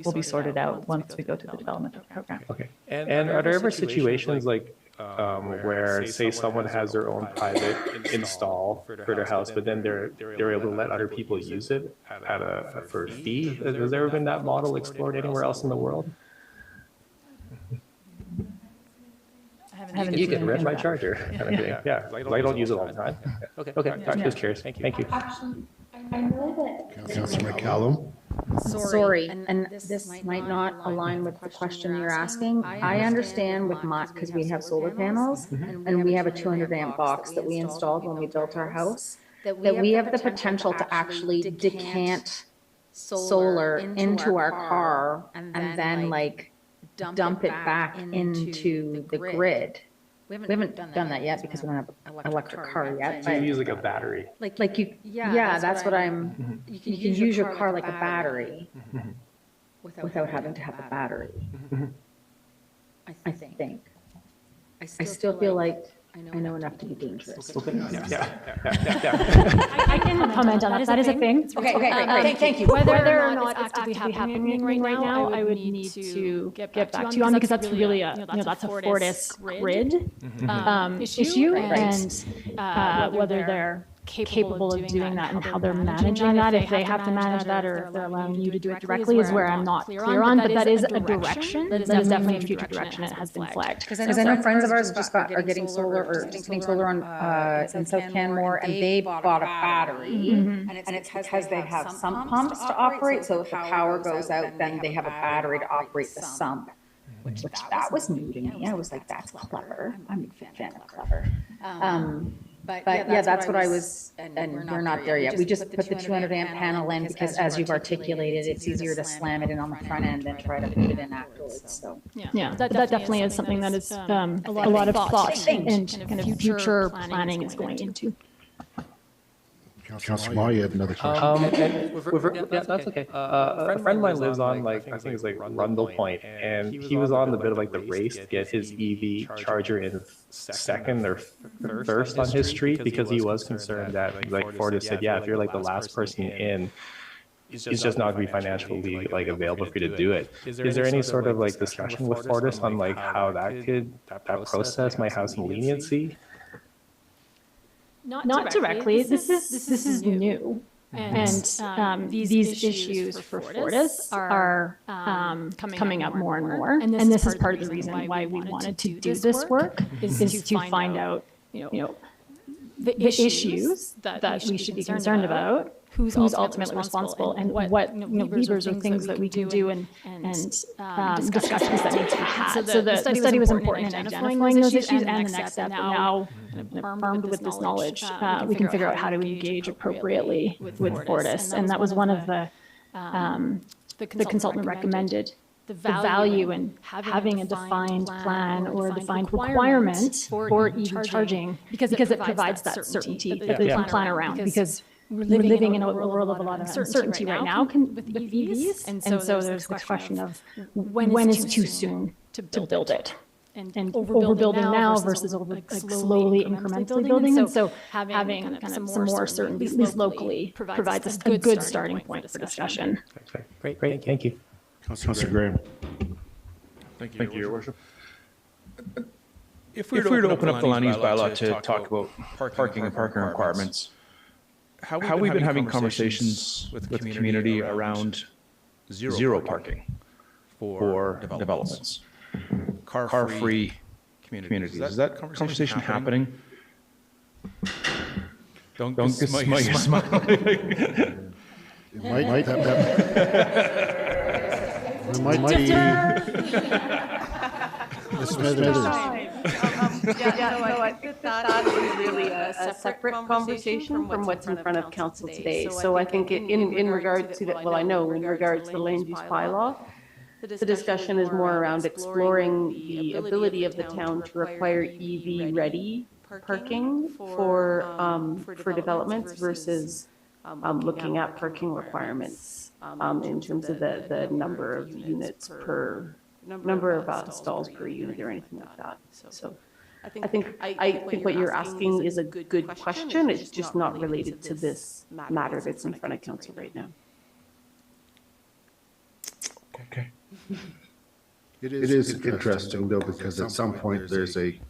will be sorted out once we go to the development program. Okay. And are there ever situations like where, say, someone has their own private install for their house, but then they're able to let other people use it for a fee? Has there ever been that model explored anywhere else in the world? You can rent my charger, kind of thing. Yeah, I don't use it all the time. Okay. Just curious. Thank you. Actually, I know that. Councillor McCallum. Sorry, and this might not align with the question you're asking. I understand with because we have solar panels and we have a 200 amp box that we installed when we built our house, that we have the potential to actually decant solar into our car and then like dump it back into the grid. We haven't done that yet because we don't have an electric car yet. So you use like a battery? Yeah, that's what I'm, you can use your car like a battery without having to have a battery. I think. I still feel like I know enough to be dangerous. Okay. Yeah. I can comment on that. That is a thing. Okay, great. Thank you. Whether or not it's actively happening right now, I would need to get back to you on because that's really that's a Fortis grid issue, and whether they're capable of doing that and how they're managing that, if they have to manage that or if they're allowing you to do it directly, is where I'm not clear on, but that is a direction. That is definitely a future direction. It has been flagged. Because I know friends of ours are getting solar on in South Canmore, and they bought a battery, and it's because they have sump pumps to operate, so if the power goes out, then they have a battery to operate the sump. Which that was new to me. I was like, that's clever. I'm a fan of clever. But yeah, that's what I was, and we're not there yet. We just put the 200 amp panel in because, as you've articulated, it's easier to slam it in on the front end than try to put it in afterwards. So yeah, that definitely is something that is a lot of thought and kind of future planning is going into. Councillor Ma, you had another question. Yeah, that's okay. A friend of mine lives on I think it's like Rundle Point, and he was on the bit of like the race to get his EV charger in second or first on his street because he was concerned that like Fortis said, yeah, if you're like the last person in, it's just not going to be financially like available for you to do it. Is there any sort of like discussion with Fortis on like how that process might have some leniency? Not directly. This is new. And these issues for Fortis are coming up more and more. And this is part of the reason why we wanted to do this work, is to find out, the issues that we should be concerned about, who's ultimately responsible, and what levers or things that we can do, and discussions that need to be had. So the study was important in identifying those issues, and the next step, now armed with this knowledge, we can figure out how to engage appropriately with Fortis. And that was one of the consultant recommended the value in having a defined plan or a defined requirement for EV charging, because it provides that certainty that they can plan around, because we're living in a world of a lot of uncertainty right now with EVs. And so there's this question of when is too soon to build it? And overbuilding now versus slowly, incrementally building. And so having kind of some more certainty, at least locally, provides us a good starting point for discussion. Great, thank you. Councillor Graham. Thank you, Your Worship. If we were to open up the land use bylaw to talk about parking and parking requirements, how have we been having conversations with the community around zero parking for developments? Car-free communities. Is that conversation happening? Don't smile your smile. It might it might be. I think that is really a separate conversation from what's in front of council today. So I think in regards to that, well, I know in regards to the land use bylaw, the discussion is more around exploring the ability of the town to require EV-ready parking for developments versus looking at parking requirements in terms of the number of units per number of stalls per unit or anything like that. So I think what you're asking is a good question. It's just not related to this matter that's in front of council right now. Okay. It is interesting though, because at some point it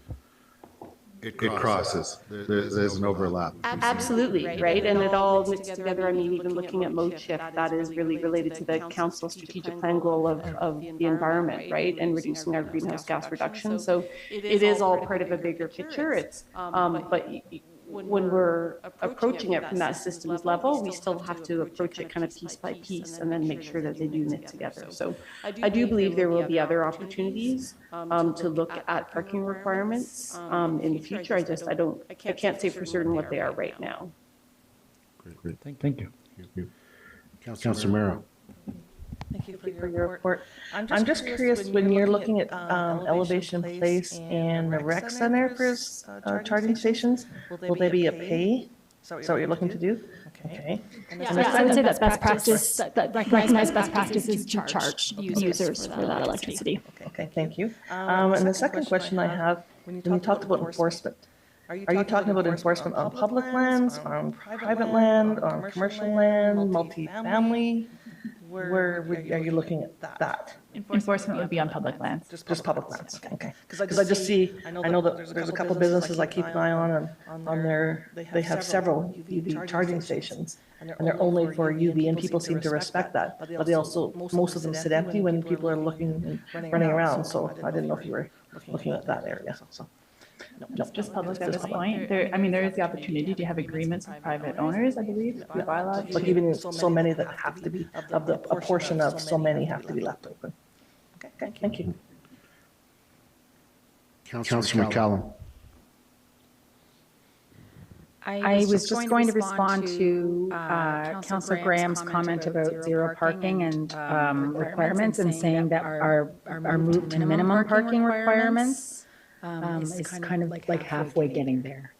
crosses. There's an overlap. Absolutely, right? And it all mixes together. I mean, even looking at mode shift, that is really related to the council strategic plan goal of the environment, right? And reducing our greenhouse gas reduction. So it is all part of a bigger picture. It's, but when we're approaching it from that systems level, we still have to approach it kind of piece by piece and then make sure that they do knit together. So I do believe there will be other opportunities to look at parking requirements in the future. I can't say for certain what they are right now. Great. Thank you. Councillor Merrow. Thank you for your report. I'm just curious, when you're looking at elevation in place and the rec center for charging stations, will they be a pay? Is that what you're looking to do? Okay. Yeah, I would say that best practice, that recognized best practice is to charge users for that electricity. Okay, thank you. And the second question I have, when you talked about enforcement, are you talking about enforcement on public lands, on private land, on commercial land, multifamily? Where are you looking at that? Enforcement would be on public lands. Just public lands, okay. Because I just see, I know that there's a couple businesses I keep an eye on their, they have several UV charging stations, and they're only for UV, and people seem to respect that. But they also, most of them sit empty when people are looking and running around, so I didn't know if you were looking at that area, so. No, just public at this point. There is the opportunity to have agreements with private owners, I believe, the bylaw. But even so many that have to be, a portion of so many have to be left open. Okay, thank you. Councillor McCallum. I was just going to respond to Councillor Graham's comment about zero parking and requirements, and saying that our move to minimum parking requirements is kind of like halfway getting there.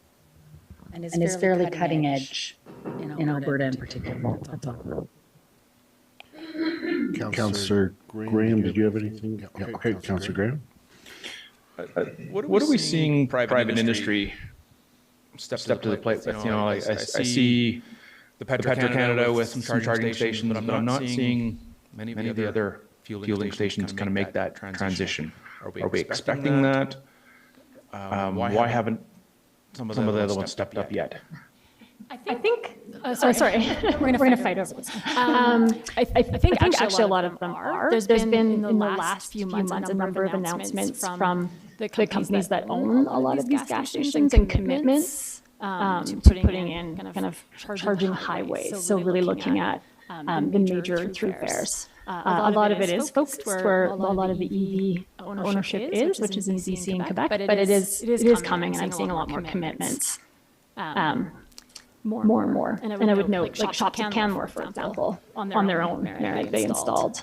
And it's fairly cutting edge in Alberta in particular. That's all. Councillor Graham, did you have anything? Yeah, okay, Councillor Graham. What are we seeing private industry step to the plate with? You know, I see the Petro-Canada with some charging stations, but I'm not seeing many of the other fueling stations kind of make that transition. Are we expecting that? Why haven't some of the other ones stepped up yet? I think, sorry, we're going to fight over this. I think actually a lot of them are. There's been in the last few months a number of announcements from the companies that own a lot of these gas stations and commitments to putting in kind of charging highways. So really looking at the major thoroughfares. A lot of it is focused where a lot of the EV ownership is, which is in BC and Quebec, but it is coming, and I'm seeing a lot more commitments. More and more. And I would note, like Shops at Canmore, for example, on their own merit, they installed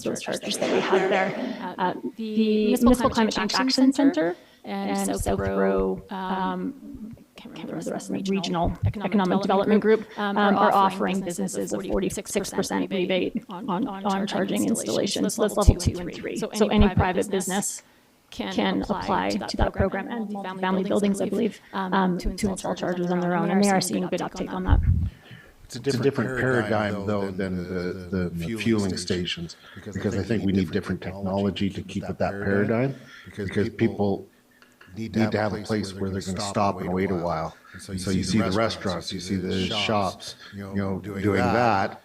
those chargers that we had there. The Municipal Climate Change Action Center and South Row, can't remember the rest of the Regional Economic Development Group, are offering businesses a 46% rebate on charging installations. So that's level 2 and 3. So any private business can apply to that program, and family buildings, I believe, to install chargers on their own, and they are seeing a good uptake on that. It's a different paradigm, though, than the fueling stations, because I think we need different technology to keep with that paradigm, because people need to have a place where they're going to stop and wait a while. So you see the restaurants, you see the shops, doing that,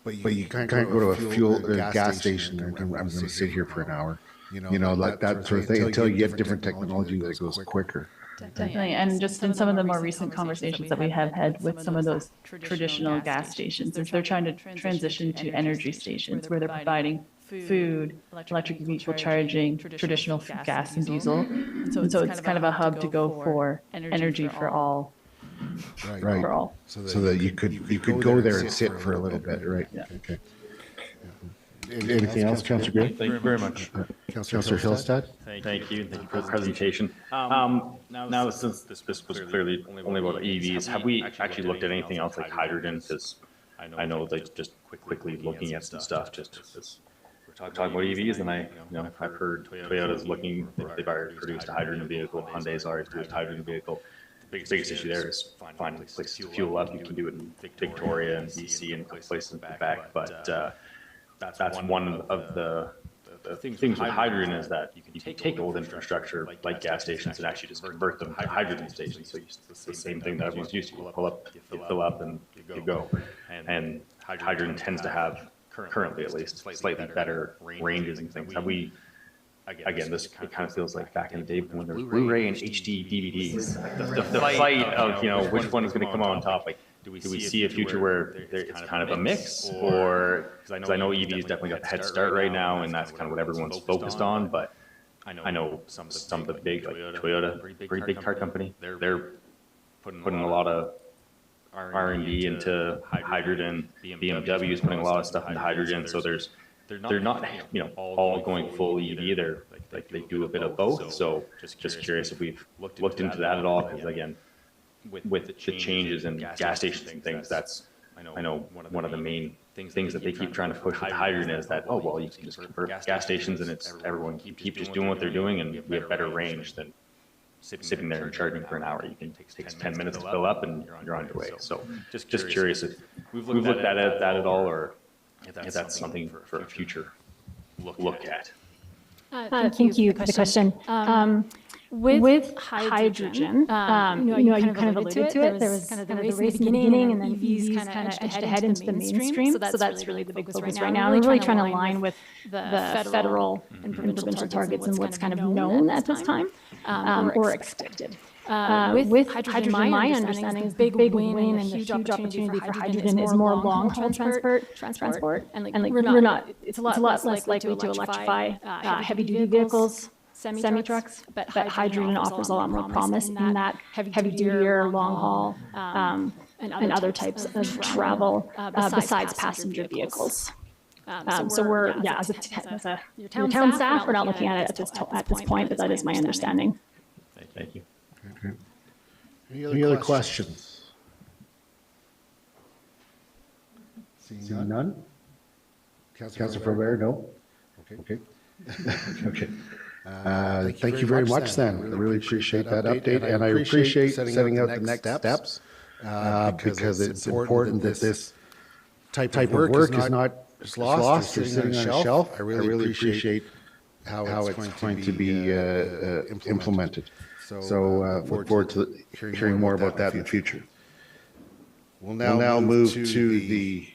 but you can't go to a gas station and I'm going to sit here for an hour. Like that sort of thing, until you get different technology that goes quicker. Definitely, and just in some of the more recent conversations that we have had with some of those traditional gas stations, they're trying to transition to energy stations where they're providing food, electric vehicle charging, traditional gas and diesel. And so it's kind of a hub to go for energy for all. Right. For all. So that you could go there and sit for a little bit, right? Yeah. Okay. Anything else, Councillor Gray? Thank you very much. Councillor Hillstead? Thank you for the presentation. Now, since this was clearly only about EVs, have we actually looked at anything else like hydrogen? Because I know, like, just quickly looking at some stuff, just as we're talking about EVs, and I've heard Toyota's looking, they've already produced a hydrogen vehicle, Hyundai's already produced a hydrogen vehicle. The biggest issue there is finding a place to fuel up. You can do it in Victoria and BC and a couple places in Quebec, but that's one of the things with hydrogen, is that you can take old infrastructure like gas stations and actually just convert them to hydrogen stations. So it's the same thing that everyone's used to. You pull up, you fill up, and you go. And hydrogen tends to have, currently at least, slightly better ranges and things. Have we, again, it kind of feels like back in the day when there was Blu-ray and HD DVDs. The fight of, which one is going to come on top. Like, do we see a future where it's kind of a mix, or, because I know EVs definitely got the head start right now, and that's kind of what everyone's focused on, but I know some of the big, like Toyota, pretty big car company, they're putting a lot of R&D into hydrogen. BMW is putting a lot of stuff into hydrogen, so they're not all going full EV. They're like, they do a bit of both. So just curious if we've looked into that at all, because again, with the changes in gas stations and things, that's, I know one of the main things that they keep trying to push with hydrogen is that, oh, well, you can just convert gas stations and it's everyone keep just doing what they're doing, and we have better range than sitting there and charging for an hour. You can take 10 minutes to fill up and you're on your way. So just curious if we've looked at that at all, or if that's something for a future look at. Thank you for the question. With hydrogen, you kind of alluded to it. There was kind of the race in the beginning, and then EVs kind of edged ahead into the mainstream. So that's really the big focus right now. We're really trying to align with the federal and provincial targets and what's kind of known at this time or expected. With hydrogen, my understanding is the big win and the huge opportunity for hydrogen is more long-haul transport. And we're not, it's a lot less likely to electrify heavy-duty vehicles, semi-trucks, but hydrogen offers a lot more promise in that heavy-duty or long-haul and other types of travel besides passenger vehicles. So we're, as a your town staff, we're not looking at it at this point, but that is my understanding. Thank you. Okay. Any other questions? Seeing none? Councillor Faubert, no? Okay. Okay. Thank you very much then. I really appreciate that update, and I appreciate setting out the next steps because it's important that this type of work is not just lost or sitting on a shelf. I really appreciate how it's going to be implemented. So look forward to hearing more about that in the future. We'll now move to the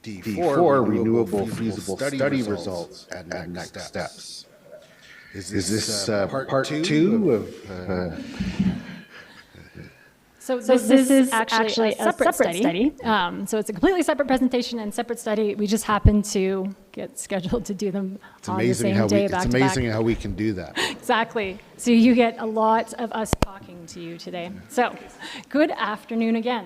D4, Renewable Feasible Study Results and Next Steps. Is this part two of... So this is actually a separate study. So it's a completely separate presentation and separate study. We just happened to get scheduled to do them on the same day, back to back. It's amazing how we can do that. Exactly. So you get a lot of us talking to you today. So good afternoon again.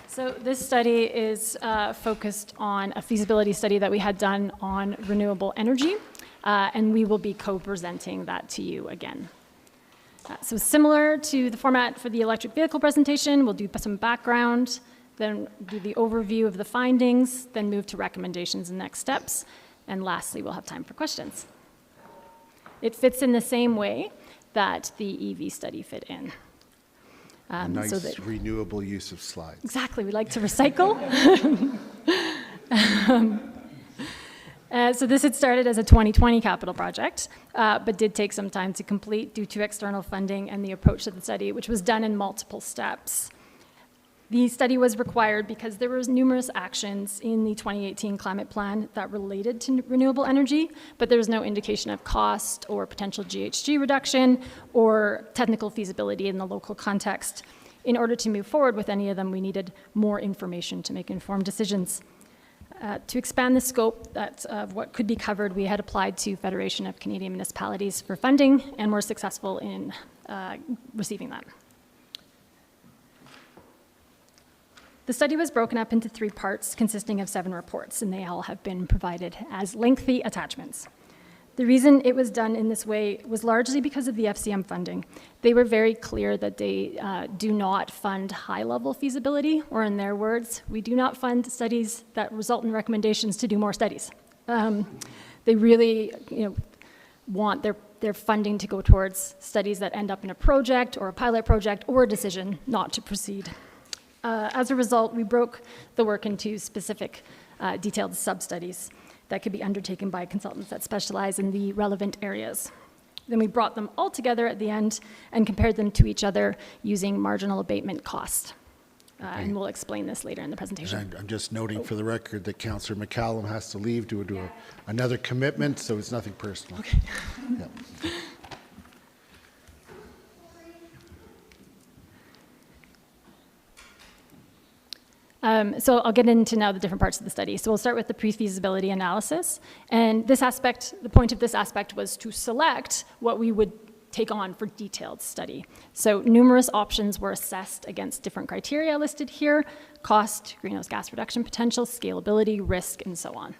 So this study is focused on a feasibility study that we had done on renewable energy. And we will be co-presenting that to you again. So similar to the format for the electric vehicle presentation, we'll do some background, then do the overview of the findings, then move to recommendations and next steps, and lastly, we'll have time for questions. It fits in the same way that the EV study fit in. Nice so that, renewable use of slides. Exactly, we like to recycle. So this had started as a 2020 capital project, but did take some time to complete due to external funding and the approach to the study, which was done in multiple steps. The study was required because there was numerous actions in the 2018 climate plan that related to renewable energy, but there was no indication of cost or potential GHG reduction or technical feasibility in the local context. In order to move forward with any of them, we needed more information to make informed decisions. To expand the scope of what could be covered, we had applied to Federation of Canadian Municipalities for funding and were successful in receiving that. The study was broken up into 3 parts consisting of 7 reports, and they all have been provided as lengthy attachments. The reason it was done in this way was largely because of the FCM funding. They were very clear that they do not fund high-level feasibility, or in their words, we do not fund studies that result in recommendations to do more studies. They really want their funding to go towards studies that end up in a project or a pilot project or a decision not to proceed. As a result, we broke the work into specific detailed sub-studies that could be undertaken by consultants that specialize in the relevant areas. Then we brought them all together at the end and compared them to each other using marginal abatement cost. And we'll explain this later in the presentation. I'm just noting for the record that Councillor McCallum has to leave to do another commitment, so it's nothing personal. Okay. Yep. So I'll get into now the different parts of the study. So we'll start with the pre-feasibility analysis. And this aspect, the point of this aspect was to select what we would take on for detailed study. So numerous options were assessed against different criteria listed here: cost, greenhouse gas reduction potential, scalability, risk, and so on.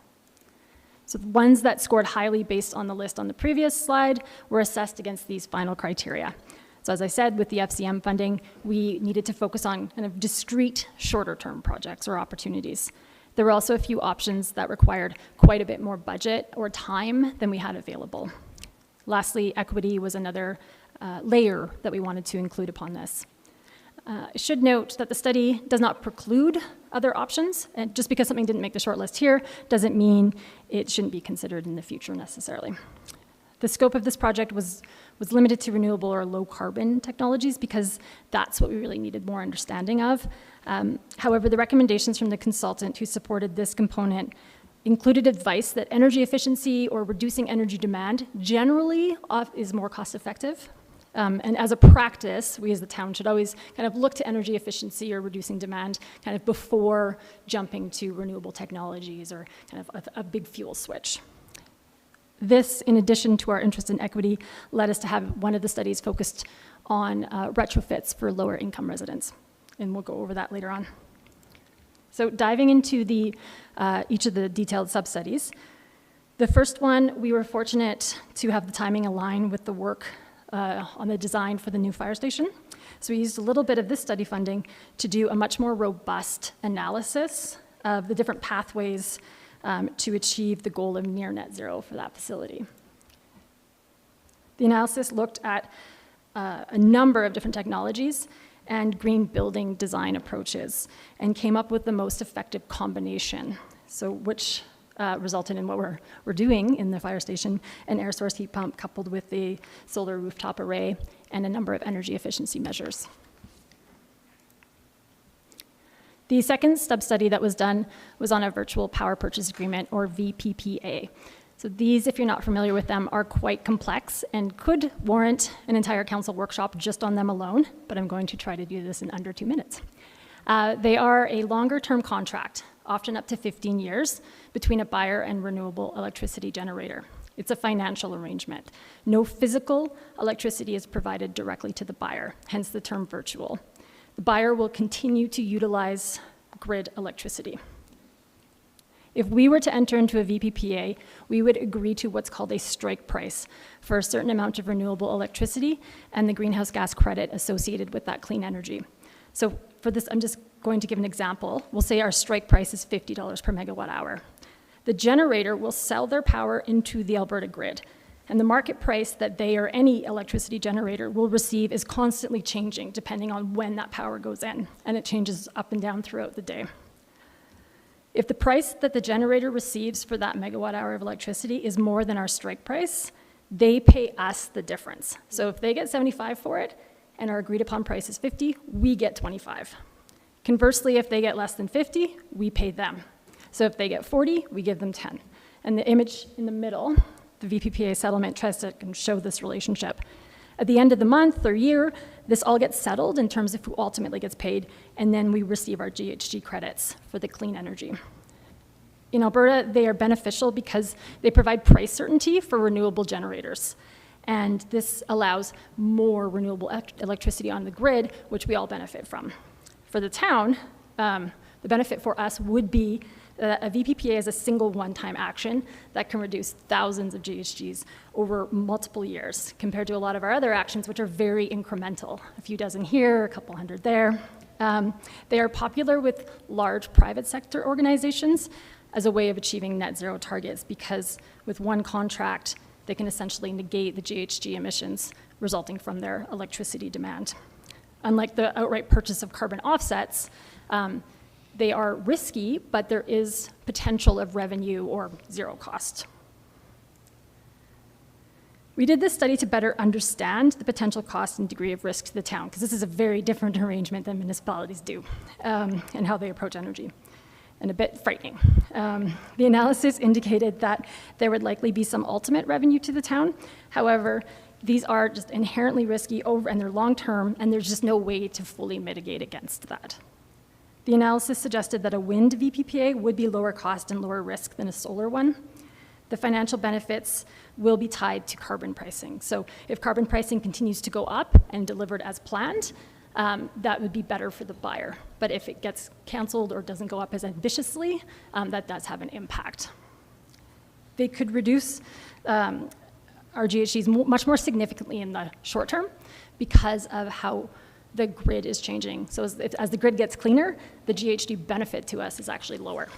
So the ones that scored highly based on the list on the previous slide were assessed against these final criteria. So as I said, with the FCM funding, we needed to focus on kind of discrete, shorter-term projects or opportunities. There were also a few options that required quite a bit more budget or time than we had available. Lastly, equity was another layer that we wanted to include upon this. I should note that the study does not preclude other options, and just because something didn't make the shortlist here doesn't mean it shouldn't be considered in the future necessarily. The scope of this project was limited to renewable or low carbon technologies because that's what we really needed more understanding of. However, the recommendations from the consultant who supported this component included advice that energy efficiency or reducing energy demand generally is more cost effective. And as a practice, we as the town should always kind of look to energy efficiency or reducing demand kind of before jumping to renewable technologies or kind of a big fuel switch. This, in addition to our interest in equity, led us to have one of the studies focused on retrofits for lower income residents. And we'll go over that later on. So diving into each of the detailed sub-studies, the first one, we were fortunate to have the timing align with the work on the design for the new fire station. So we used a little bit of this study funding to do a much more robust analysis of the different pathways to achieve the goal of near net zero for that facility. The analysis looked at a number of different technologies and green building design approaches and came up with the most effective combination, so which resulted in what we're doing in the fire station, an air source heat pump coupled with the solar rooftop array and a number of energy efficiency measures. The second sub-study that was done was on a virtual power purchase agreement, or VPPA. So these, if you're not familiar with them, are quite complex and could warrant an entire council workshop just on them alone, but I'm going to try to do this in under 2 minutes. They are a longer-term contract, often up to 15 years, between a buyer and renewable electricity generator. It's a financial arrangement. No physical electricity is provided directly to the buyer, hence the term virtual. The buyer will continue to utilize grid electricity. If we were to enter into a VPPA, we would agree to what's called a strike price for a certain amount of renewable electricity and the greenhouse gas credit associated with that clean energy. So for this, I'm just going to give an example. We'll say our strike price is $50 per megawatt hour. The generator will sell their power into the Alberta grid, and the market price that they or any electricity generator will receive is constantly changing depending on when that power goes in, and it changes up and down throughout the day. If the price that the generator receives for that megawatt hour of electricity is more than our strike price, they pay us the difference. So if they get 75 for it and our agreed upon price is 50, we get 25. Conversely, if they get less than 50, we pay them. So if they get 40, we give them 10. And the image in the middle, the VPPA settlement, tries to show this relationship. At the end of the month or year, this all gets settled in terms of who ultimately gets paid, and then we receive our GHG credits for the clean energy. In Alberta, they are beneficial because they provide price certainty for renewable generators. And this allows more renewable electricity on the grid, which we all benefit from. For the town, the benefit for us would be that a VPPA is a single one-time action that can reduce thousands of GHGs over multiple years, compared to a lot of our other actions, which are very incremental. A few dozen here, a couple hundred there. They are popular with large private sector organizations as a way of achieving net zero targets, because with one contract, they can essentially negate the GHG emissions resulting from their electricity demand. Unlike the outright purchase of carbon offsets, they are risky, but there is potential of revenue or zero cost. We did this study to better understand the potential cost and degree of risk to the town, because this is a very different arrangement than municipalities do, and how they approach energy, and a bit frightening. The analysis indicated that there would likely be some ultimate revenue to the town. However, these are just inherently risky and they're long-term, and there's just no way to fully mitigate against that. The analysis suggested that a wind VPPA would be lower cost and lower risk than a solar one. The financial benefits will be tied to carbon pricing. So if carbon pricing continues to go up and delivered as planned, that would be better for the buyer. But if it gets canceled or doesn't go up as ambitiously, that does have an impact. They could reduce our GHGs much more significantly in the short term because of how the grid is changing. So as the grid gets cleaner, the GHG benefit to us is actually lower.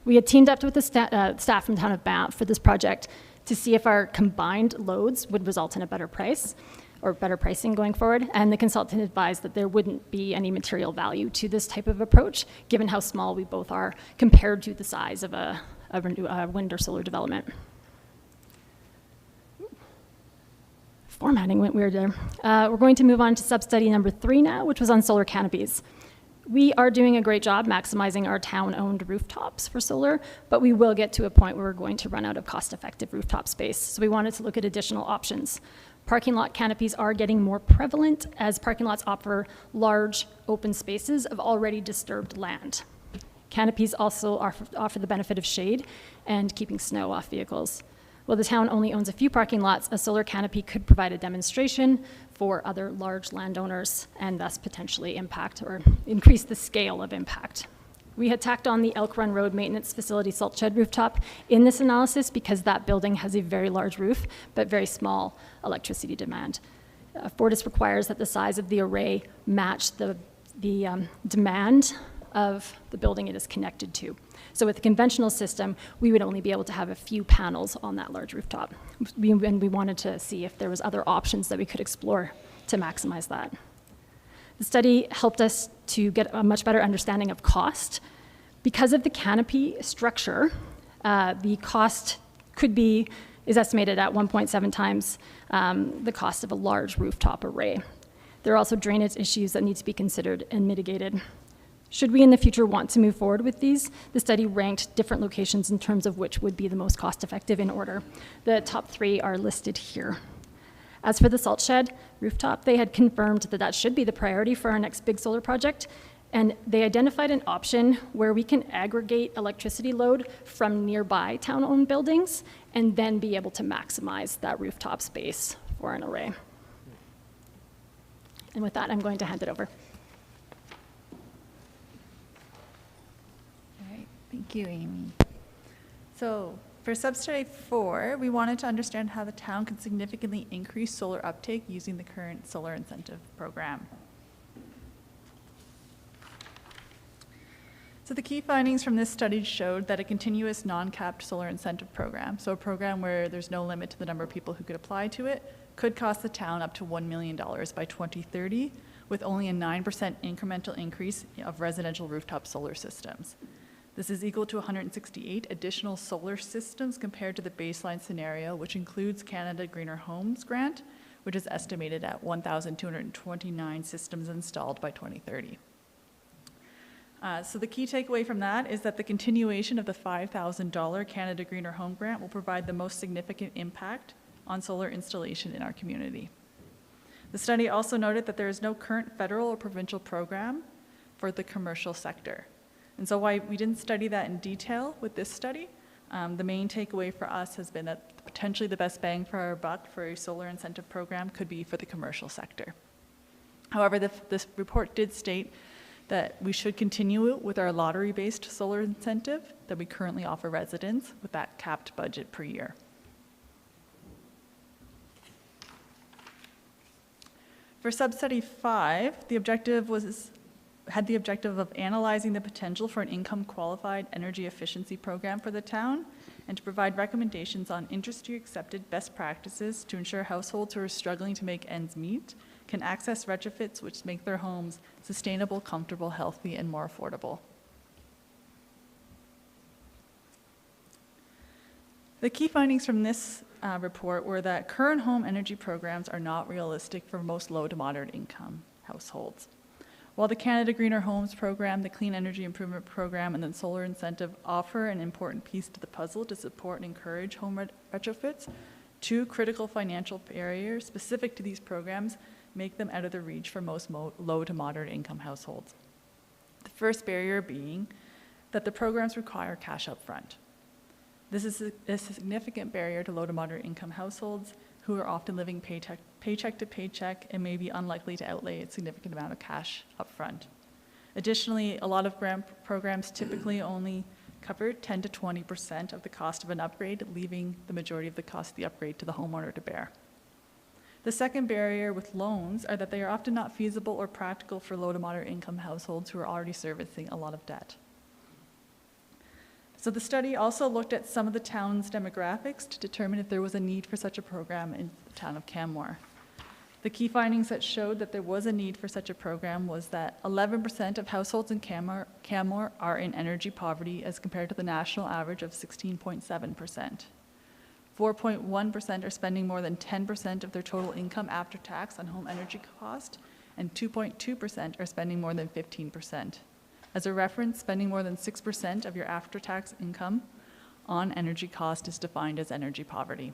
We had teamed up with the staff from the town of Banff for this project to see if our combined loads would result in a better price or better pricing going forward. And the consultant advised that there wouldn't be any material value to this type of approach, given how small we both are compared to the size of a wind or solar development. Formatting went weird there. We're going to move on to sub-study number 3 now, which was on solar canopies. We are doing a great job maximizing our town-owned rooftops for solar, but we will get to a point where we're going to run out of cost-effective rooftop space. So we wanted to look at additional options. Parking lot canopies are getting more prevalent as parking lots offer large open spaces of already disturbed land. Canopies also offer the benefit of shade and keeping snow off vehicles. While the town only owns a few parking lots, a solar canopy could provide a demonstration for other large landowners and thus potentially impact or increase the scale of impact. We had tacked on the Elk Run Road Maintenance Facility salt shed rooftop in this analysis because that building has a very large roof but very small electricity demand. Fortis requires that the size of the array match the demand of the building it is connected to. So with a conventional system, we would only be able to have a few panels on that large rooftop. And we wanted to see if there was other options that we could explore to maximize that. The study helped us to get a much better understanding of cost. Because of the canopy structure, the cost is estimated at 1.7 times the cost of a large rooftop array. There are also drainage issues that need to be considered and mitigated. Should we in the future want to move forward with these, the study ranked different locations in terms of which would be the most cost-effective in order. The top 3 are listed here. As for the salt shed rooftop, they had confirmed that that should be the priority for our next big solar project, and they identified an option where we can aggregate electricity load from nearby town-owned buildings and then be able to maximize that rooftop space for an array. And with that, I'm going to hand it over. All right, thank you, Amy. So for substudy 4, we wanted to understand how the town can significantly increase solar uptake using the current solar incentive program. So the key findings from this study showed that a continuous non-capped solar incentive program, so a program where there's no limit to the number of people who could apply to it, could cost the town up to $1 million by 2030, with only a 9% incremental increase of residential rooftop solar systems. This is equal to 168 additional solar systems compared to the baseline scenario, which includes Canada Greener Homes grant, which is estimated at 1,229 systems installed by 2030. So the key takeaway from that is that the continuation of the $5,000 Canada Greener Home grant will provide the most significant impact on solar installation in our community. The study also noted that there is no current federal or provincial program for the commercial sector. And so while we didn't study that in detail with this study, the main takeaway for us has been that potentially the best bang for our buck for a solar incentive program could be for the commercial sector. However, this report did state that we should continue with our lottery-based solar incentive that we currently offer residents with that capped budget per year. For substudy 5, the objective had the objective of analyzing the potential for an income-qualified energy efficiency program for the town and to provide recommendations on industry-accepted best practices to ensure households who are struggling to make ends meet can access retrofits which make their homes sustainable, comfortable, healthy, and more affordable. The key findings from this report were that current home energy programs are not realistic for most low to moderate income households. While the Canada Greener Homes program, the Clean Energy Improvement program, and the solar incentive offer an important piece to the puzzle to support and encourage home retrofits, 2 critical financial barriers specific to these programs make them out of the reach for most low to moderate income households. The first barrier being that the programs require cash up front. This is a significant barrier to low to moderate income households who are often living paycheck to paycheck and may be unlikely to outlay a significant amount of cash up front. Additionally, a lot of grant programs typically only cover 10 to 20% of the cost of an upgrade, leaving the majority of the cost of the upgrade to the homeowner to bear. The second barrier with loans are that they are often not feasible or practical for low to moderate income households who are already servicing a lot of debt. So the study also looked at some of the town's demographics to determine if there was a need for such a program in the town of Canmore. The key findings that showed that there was a need for such a program was that 11% of households in Canmore are in energy poverty as compared to the national average of 16.7%. 4.1% are spending more than 10% of their total income after tax on home energy cost, and 2.2% are spending more than 15%. As a reference, spending more than 6% of your after-tax income on energy cost is defined as energy poverty.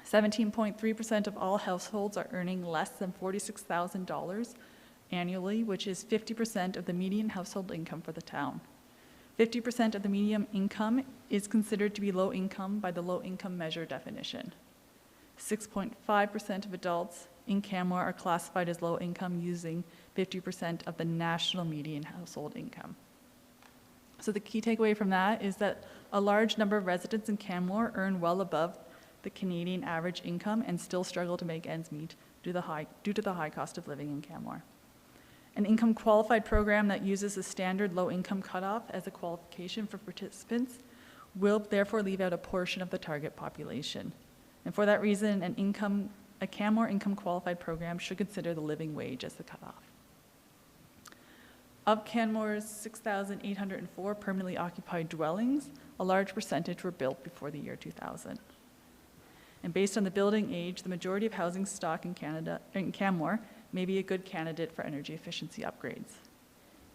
17.3% of all households are earning less than $46,000 annually, which is 50% of the median household income for the town. 50% of the median income is considered to be low income by the low income measure definition. 6.5% of adults in Canmore are classified as low income using 50% of the national median household income. So the key takeaway from that is that a large number of residents in Canmore earn well above the Canadian average income and still struggle to make ends meet due to the high cost of living in Canmore. An income qualified program that uses a standard low income cutoff as a qualification for participants will therefore leave out a portion of the target population. And for that reason, a Canmore income qualified program should consider the living wage as the cutoff. Of Canmore's 6,804 permanently occupied dwellings, a large percentage were built before the year 2000. And based on the building age, the majority of housing stock in Canmore may be a good candidate for energy efficiency upgrades.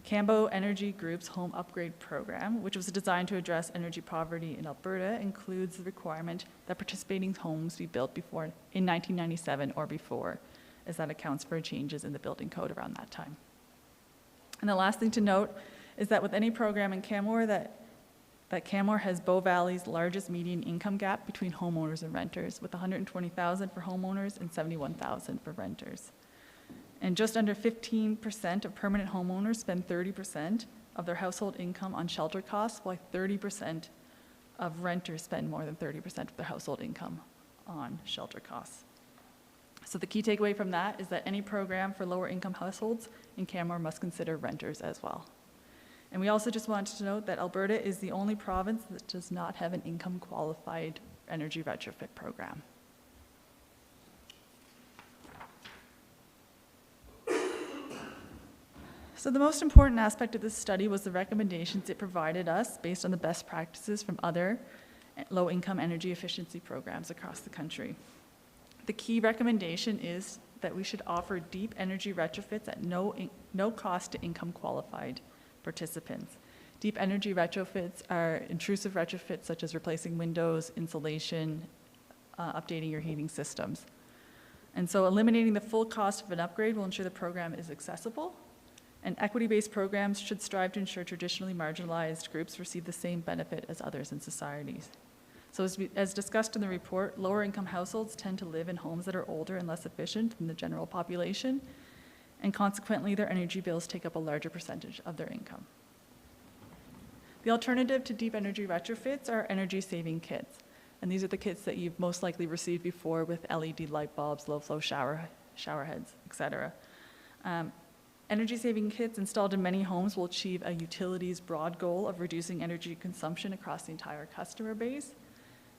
Cambo Energy Group's Home Upgrade Program, which was designed to address energy poverty in Alberta, includes the requirement that participating homes be built in 1997 or before, as that accounts for changes in the building code around that time. And the last thing to note is that with any program in Canmore, that Canmore has Bow Valley's largest median income gap between homeowners and renters, with $120,000 for homeowners and $71,000 for renters. And just under 15% of permanent homeowners spend 30% of their household income on shelter costs, while 30% of renters spend more than 30% of their household income on shelter costs. So the key takeaway from that is that any program for lower income households in Canmore must consider renters as well. And we also just wanted to note that Alberta is the only province that does not have an income qualified energy retrofit program. So the most important aspect of this study was the recommendations it provided us based on the best practices from other low-income energy efficiency programs across the country. The key recommendation is that we should offer deep energy retrofits at no cost to income qualified participants. Deep energy retrofits are intrusive retrofits such as replacing windows, insulation, updating your heating systems. And so eliminating the full cost of an upgrade will ensure the program is accessible. And equity-based programs should strive to ensure traditionally marginalized groups receive the same benefit as others in societies. So as discussed in the report, lower income households tend to live in homes that are older and less efficient than the general population, and consequently their energy bills take up a larger percentage of their income. The alternative to deep energy retrofits are energy saving kits. And these are the kits that you've most likely received before with LED light bulbs, low flow shower heads, etc. Energy saving kits installed in many homes will achieve a utility's broad goal of reducing energy consumption across the entire customer base,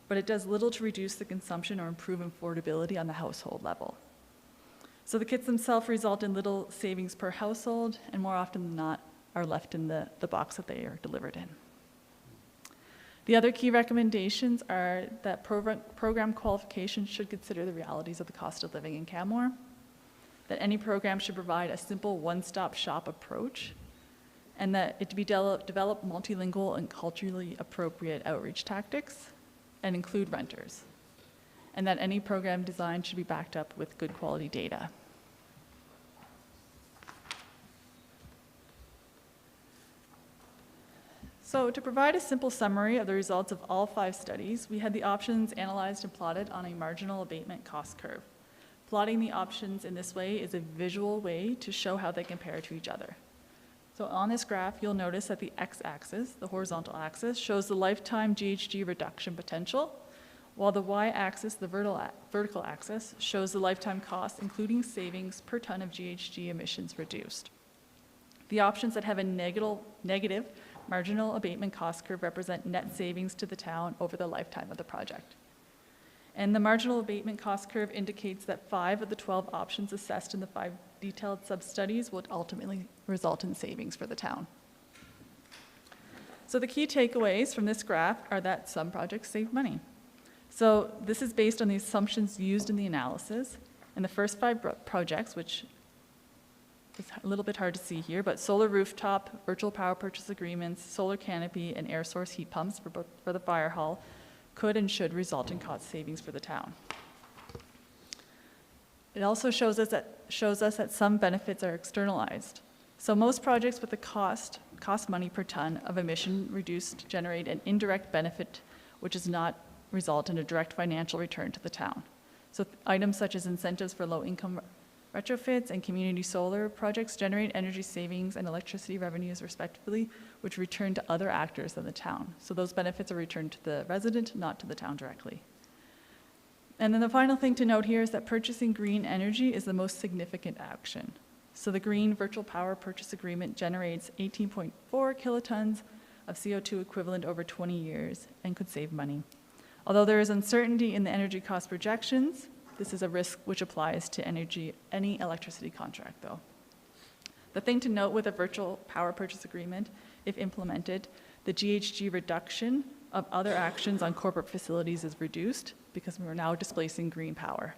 but it does little to reduce the consumption or improve affordability on the household level. So the kits themselves result in little savings per household, and more often than not are left in the box that they are delivered in. The other key recommendations are that program qualifications should consider the realities of the cost of living in Canmore, that any program should provide a simple one-stop shop approach, and that it to be develop multilingual and culturally appropriate outreach tactics and include renters, and that any program design should be backed up with good quality data. So to provide a simple summary of the results of all 5 studies, we had the options analyzed and plotted on a marginal abatement cost curve. Plotting the options in this way is a visual way to show how they compare to each other. So on this graph, you'll notice that the x-axis, the horizontal axis, shows the lifetime GHG reduction potential, while the y-axis, the vertical axis, shows the lifetime cost, including savings per ton of GHG emissions reduced. The options that have a negative marginal abatement cost curve represent net savings to the town over the lifetime of the project. And the marginal abatement cost curve indicates that 5 of the 12 options assessed in the 5 detailed sub-studies would ultimately result in savings for the town. So the key takeaways from this graph are that some projects save money. So this is based on the assumptions used in the analysis. And the first 5 projects, which is a little bit hard to see here, but solar rooftop, virtual power purchase agreements, solar canopy, and air source heat pumps for the fire hall could and should result in cost savings for the town. It also shows us that some benefits are externalized. So most projects with the cost money per ton of emission reduced generate an indirect benefit, which does not result in a direct financial return to the town. So items such as incentives for low-income retrofits and community solar projects generate energy savings and electricity revenues respectively, which return to other actors than the town. So those benefits are returned to the resident, not to the town directly. And then the final thing to note here is that purchasing green energy is the most significant action. So the green virtual power purchase agreement generates 18.4 kilotons of CO2 equivalent over 20 years and could save money. Although there is uncertainty in the energy cost projections, this is a risk which applies to any electricity contract though. The thing to note with a virtual power purchase agreement, if implemented, the GHG reduction of other actions on corporate facilities is reduced because we're now displacing green power.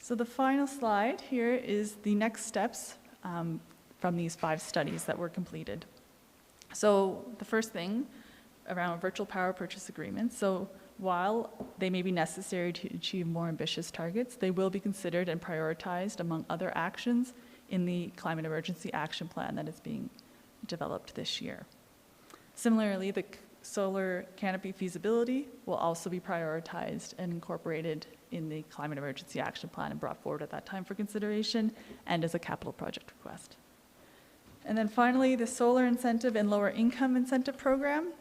So the final slide here is the next steps from these 5 studies that were completed. So the first thing around virtual power purchase agreements, so while they may be necessary to achieve more ambitious targets, they will be considered and prioritized among other actions in the Climate Emergency Action Plan that is being developed this year. Similarly, the solar canopy feasibility will also be prioritized and incorporated in the Climate Emergency Action Plan and brought forward at that time for consideration and as a capital project request. And then finally, the solar incentive and lower income incentive program.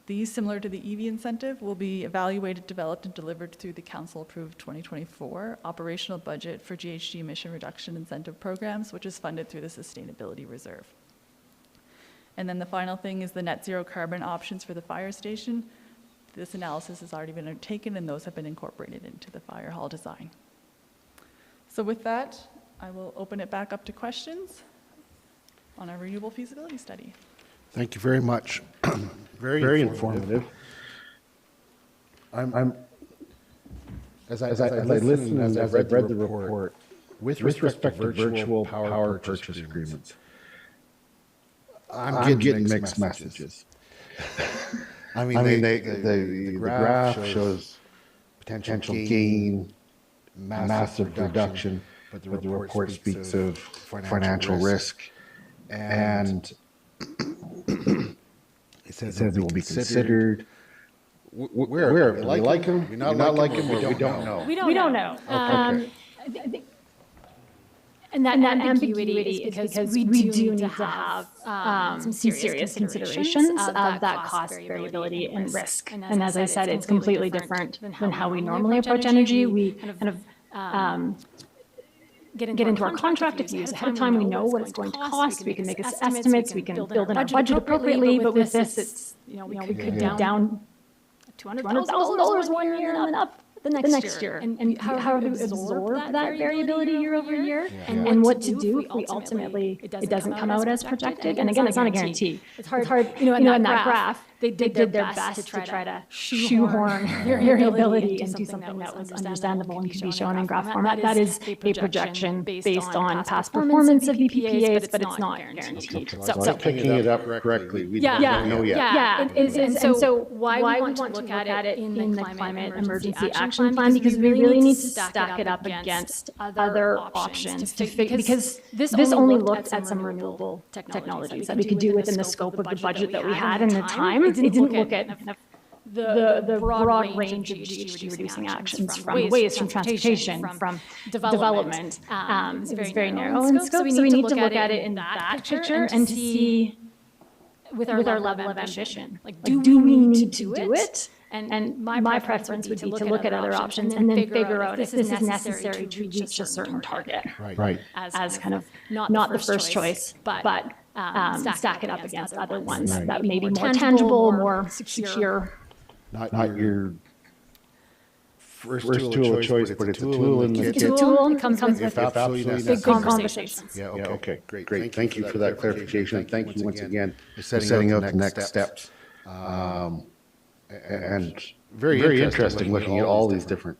These, similar to the EV incentive, will be evaluated, developed, and delivered through the council-approved 2024 operational budget for GHG emission reduction incentive programs, which is funded through the Sustainability Reserve. And then the final thing is the net zero carbon options for the fire station. This analysis has already been undertaken, and those have been incorporated into the fire hall design. So with that, I will open it back up to questions on our renewable feasibility study. Thank you very much. Very informative. As I listened and as I read the report, with respect to virtual power purchase agreements, I'm getting mixed messages. I mean, the graph shows potential gain, massive reduction, but the report speaks of financial risk, and it says it will be considered. Where? We like them, we not like them, or we don't know? We don't know. Okay. And that ambiguity is because we do need to have some serious considerations of that cost variability and risk. And as I said, it's completely different than how we normally approach energy. We kind of get into our contract reviews ahead of time. We know what it's going to cost. We can make estimates. We can build in our budget appropriately. But with this, it's, we could be down $200,000 one year and then up the next year. And how to absorb that variability year over year, and what to do if we ultimately, it doesn't come out as projected. And again, it's not a guarantee. It's hard, in that graph, they did their best to try to shoehorn variability into something that was understandable and could be shown in graph format. That is a projection based on past performance of EPPAs, but it's not guaranteed. So picking it up correctly, we don't know yet. And so why we want to look at it in the Climate Emergency Action Plan, because we really need to stack it up against other options because this only looked at some renewable technologies that we could do within the scope of the budget that we had in the time. It didn't look at the broad range of GHG reducing actions, from waste, from transportation, from development. It was very narrow in scope, so we need to look at it in that picture and to see with our level of ambition. Like, do we need to do it? And my preference would be to look at other options and then figure out if this is necessary to reach a certain target. Right. As kind of not the first choice, but stack it up against other ones that may be more tangible, more secure. Not your first tool of choice, but it's a tool in the kit. It's a tool. It comes with big conversations. Yeah, okay, great. Thank you for that clarification. Thank you once again for setting out the next steps. And very interesting looking at all these different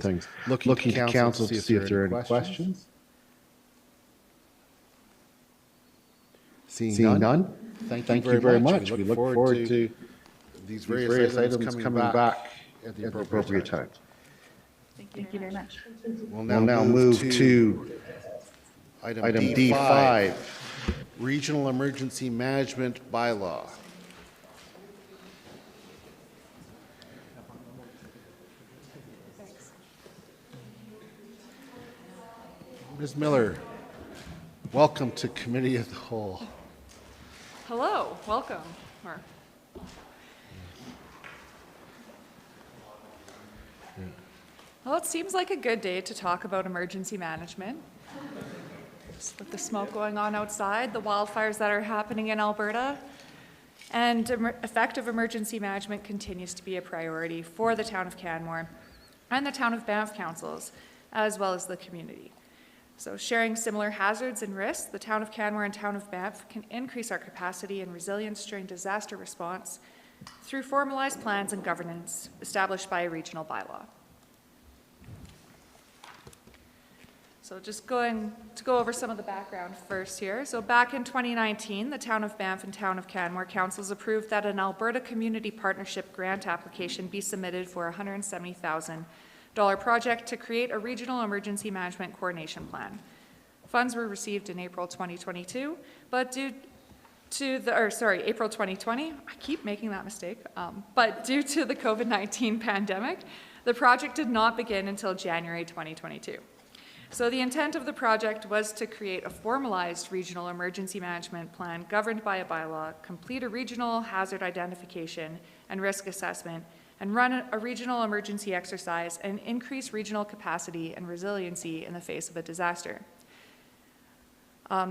things. Looking to council to see if there are any questions. Seeing none. Thank you very much. We look forward to these various items coming back at the appropriate time. Thank you very much. We'll now move to item D5, Regional Emergency Management Bylaw. Ms. Miller, welcome to Committee of the Whole. Hello, welcome. Well, it seems like a good day to talk about emergency management. Just with the smoke going on outside, the wildfires that are happening in Alberta, and effective emergency management continues to be a priority for the town of Canmore and the town of Banff councils, as well as the community. So sharing similar hazards and risks, the town of Canmore and town of Banff can increase our capacity and resilience during disaster response through formalized plans and governance established by a regional bylaw. So just going to go over some of the background first here. So back in 2019, the town of Banff and town of Canmore councils approved that an Alberta Community Partnership grant application be submitted for a $170,000 project to create a regional emergency management coordination plan. Funds were received in April 2022, but due to the, April 2020, I keep making that mistake, but due to the COVID-19 pandemic, the project did not begin until January 2022. So the intent of the project was to create a formalized regional emergency management plan governed by a bylaw, complete a regional hazard identification and risk assessment, and run a regional emergency exercise and increase regional capacity and resiliency in the face of a disaster.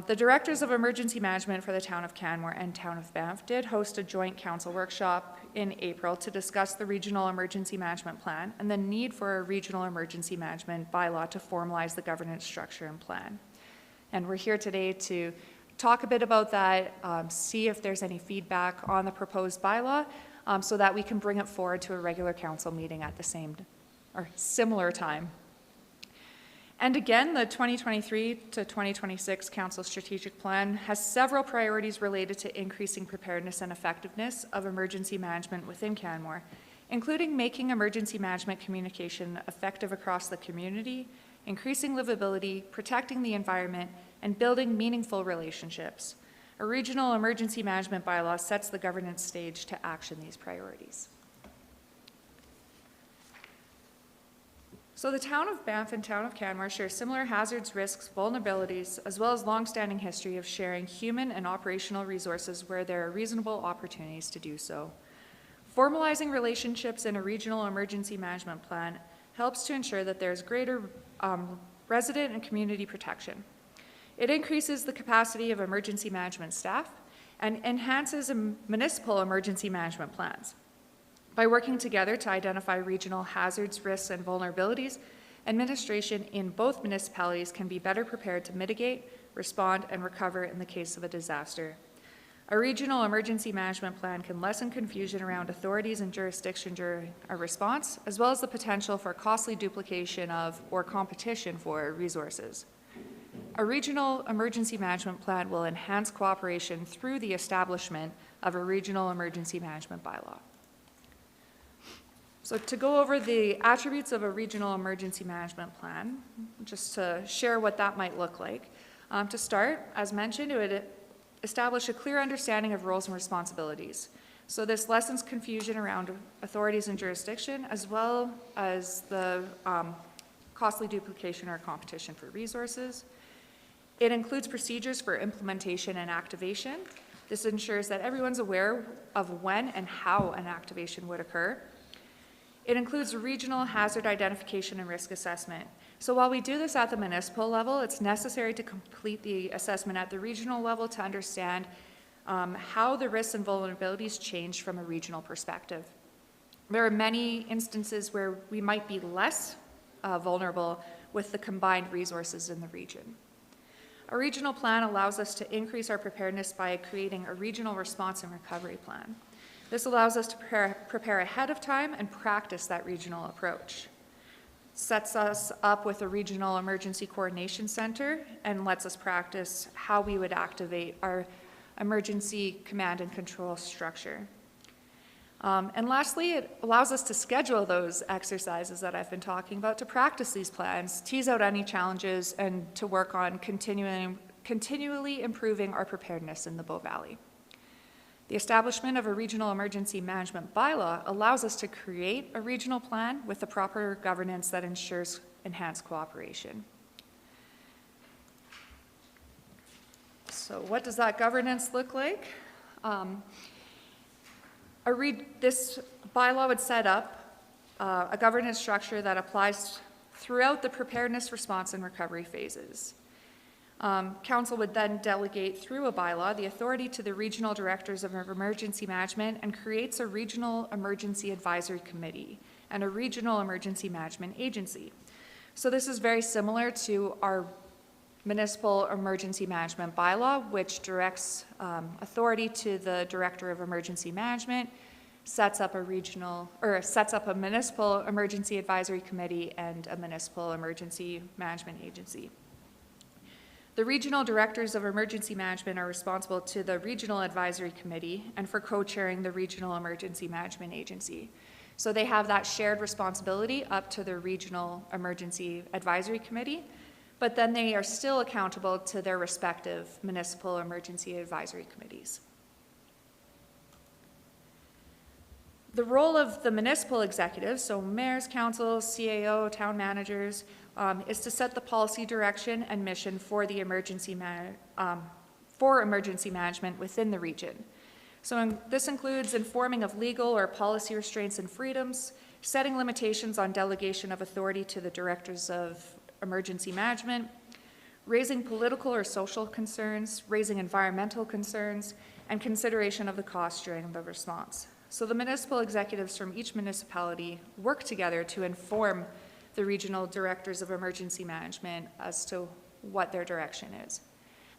The directors of emergency management for the town of Canmore and town of Banff did host a joint council workshop in April to discuss the regional emergency management plan and the need for a regional emergency management bylaw to formalize the governance structure and plan. And we're here today to talk a bit about that, see if there's any feedback on the proposed bylaw, so that we can bring it forward to a regular council meeting at the same or similar time. And again, the 2023 to 2026 Council Strategic Plan has several priorities related to increasing preparedness and effectiveness of emergency management within Canmore, including making emergency management communication effective across the community, increasing livability, protecting the environment, and building meaningful relationships. A regional emergency management bylaw sets the governance stage to action these priorities. So the town of Banff and town of Canmore share similar hazards, risks, vulnerabilities, as well as long-standing history of sharing human and operational resources where there are reasonable opportunities to do so. Formalizing relationships in a regional emergency management plan helps to ensure that there's greater resident and community protection. It increases the capacity of emergency management staff and enhances municipal emergency management plans. By working together to identify regional hazards, risks, and vulnerabilities, administration in both municipalities can be better prepared to mitigate, respond, and recover in the case of a disaster. A regional emergency management plan can lessen confusion around authorities and jurisdiction during a response, as well as the potential for costly duplication of or competition for resources. A regional emergency management plan will enhance cooperation through the establishment of a regional emergency management bylaw. So to go over the attributes of a regional emergency management plan, just to share what that might look like. To start, as mentioned, it would establish a clear understanding of roles and responsibilities. So this lessens confusion around authorities and jurisdiction, as well as the costly duplication or competition for resources. It includes procedures for implementation and activation. This ensures that everyone's aware of when and how an activation would occur. It includes regional hazard identification and risk assessment. So while we do this at the municipal level, it's necessary to complete the assessment at the regional level to understand how the risks and vulnerabilities change from a regional perspective. There are many instances where we might be less vulnerable with the combined resources in the region. A regional plan allows us to increase our preparedness by creating a regional response and recovery plan. This allows us to prepare ahead of time and practice that regional approach. Sets us up with a regional emergency coordination center and lets us practice how we would activate our emergency command and control structure. And lastly, it allows us to schedule those exercises that I've been talking about, to practice these plans, tease out any challenges, and to work on continually improving our preparedness in the Bow Valley. The establishment of a regional emergency management bylaw allows us to create a regional plan with the proper governance that ensures enhanced cooperation. So what does that governance look like? This bylaw would set up a governance structure that applies throughout the preparedness, response, and recovery phases. Council would then delegate through a bylaw the authority to the regional directors of emergency management and creates a regional emergency advisory committee and a regional emergency management agency. So this is very similar to our municipal emergency management bylaw, which directs authority to the director of emergency management, sets up a municipal emergency advisory committee and a municipal emergency management agency. The regional directors of emergency management are responsible to the regional advisory committee and for co-chairing the regional emergency management agency. So they have that shared responsibility up to the regional emergency advisory committee, but then they are still accountable to their respective municipal emergency advisory committees. The role of the municipal executives, so mayors, councils, CAO, town managers, is to set the policy direction and mission for the emergency management within the region. So this includes informing of legal or policy restraints and freedoms, setting limitations on delegation of authority to the directors of emergency management, raising political or social concerns, raising environmental concerns, and consideration of the cost during the response. So the municipal executives from each municipality work together to inform the regional directors of emergency management as to what their direction is.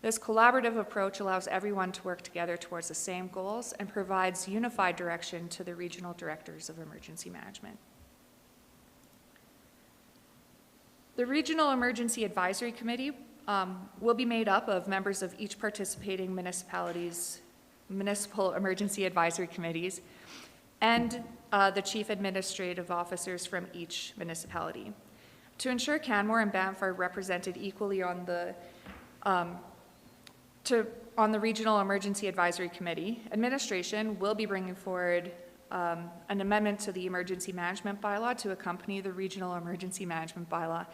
This collaborative approach allows everyone to work together towards the same goals and provides unified direction to the regional directors of emergency management. The Regional Emergency Advisory Committee will be made up of members of each participating municipality's municipal emergency advisory committees and the chief administrative officers from each municipality. To ensure Canmore and Banff are represented equally on the Regional Emergency Advisory Committee, administration will be bringing forward an amendment to the Emergency Management Bylaw to accompany the Regional Emergency Management Bylaw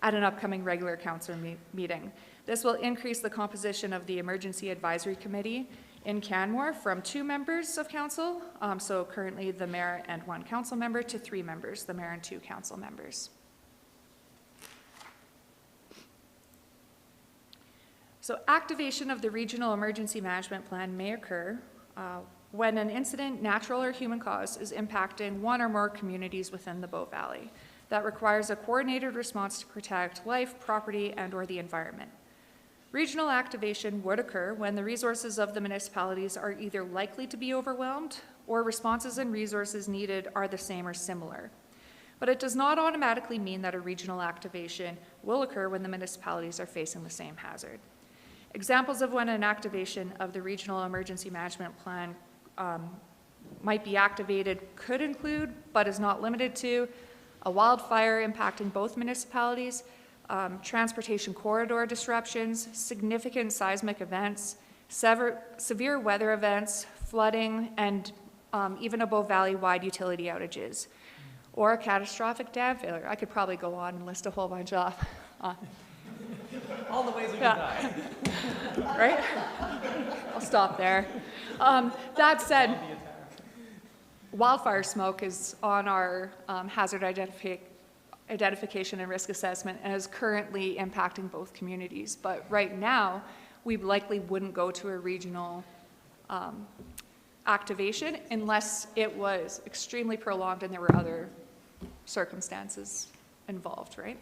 at an upcoming regular council meeting. This will increase the composition of the Emergency Advisory Committee in Canmore from 2 members of council, so currently the mayor and 1 council member, to 3 members, the mayor and 2 council members. So activation of the Regional Emergency Management Plan may occur when an incident, natural or human cause, is impacting 1 or more communities within the Bow Valley that requires a coordinated response to protect life, property, and/or the environment. Regional activation would occur when the resources of the municipalities are either likely to be overwhelmed or responses and resources needed are the same or similar. But it does not automatically mean that a regional activation will occur when the municipalities are facing the same hazard. Examples of when an activation of the Regional Emergency Management Plan might be activated could include, but is not limited to, a wildfire impacting both municipalities, transportation corridor disruptions, significant seismic events, severe weather events, flooding, and even a Bow Valley-wide utility outages, or a catastrophic dam failure. I could probably go on and list a whole bunch off. All the ways we can die. Right? I'll stop there. That said, wildfire smoke is on our hazard identification and risk assessment and is currently impacting both communities. But right now, we likely wouldn't go to a regional activation unless it was extremely prolonged and there were other circumstances involved, right?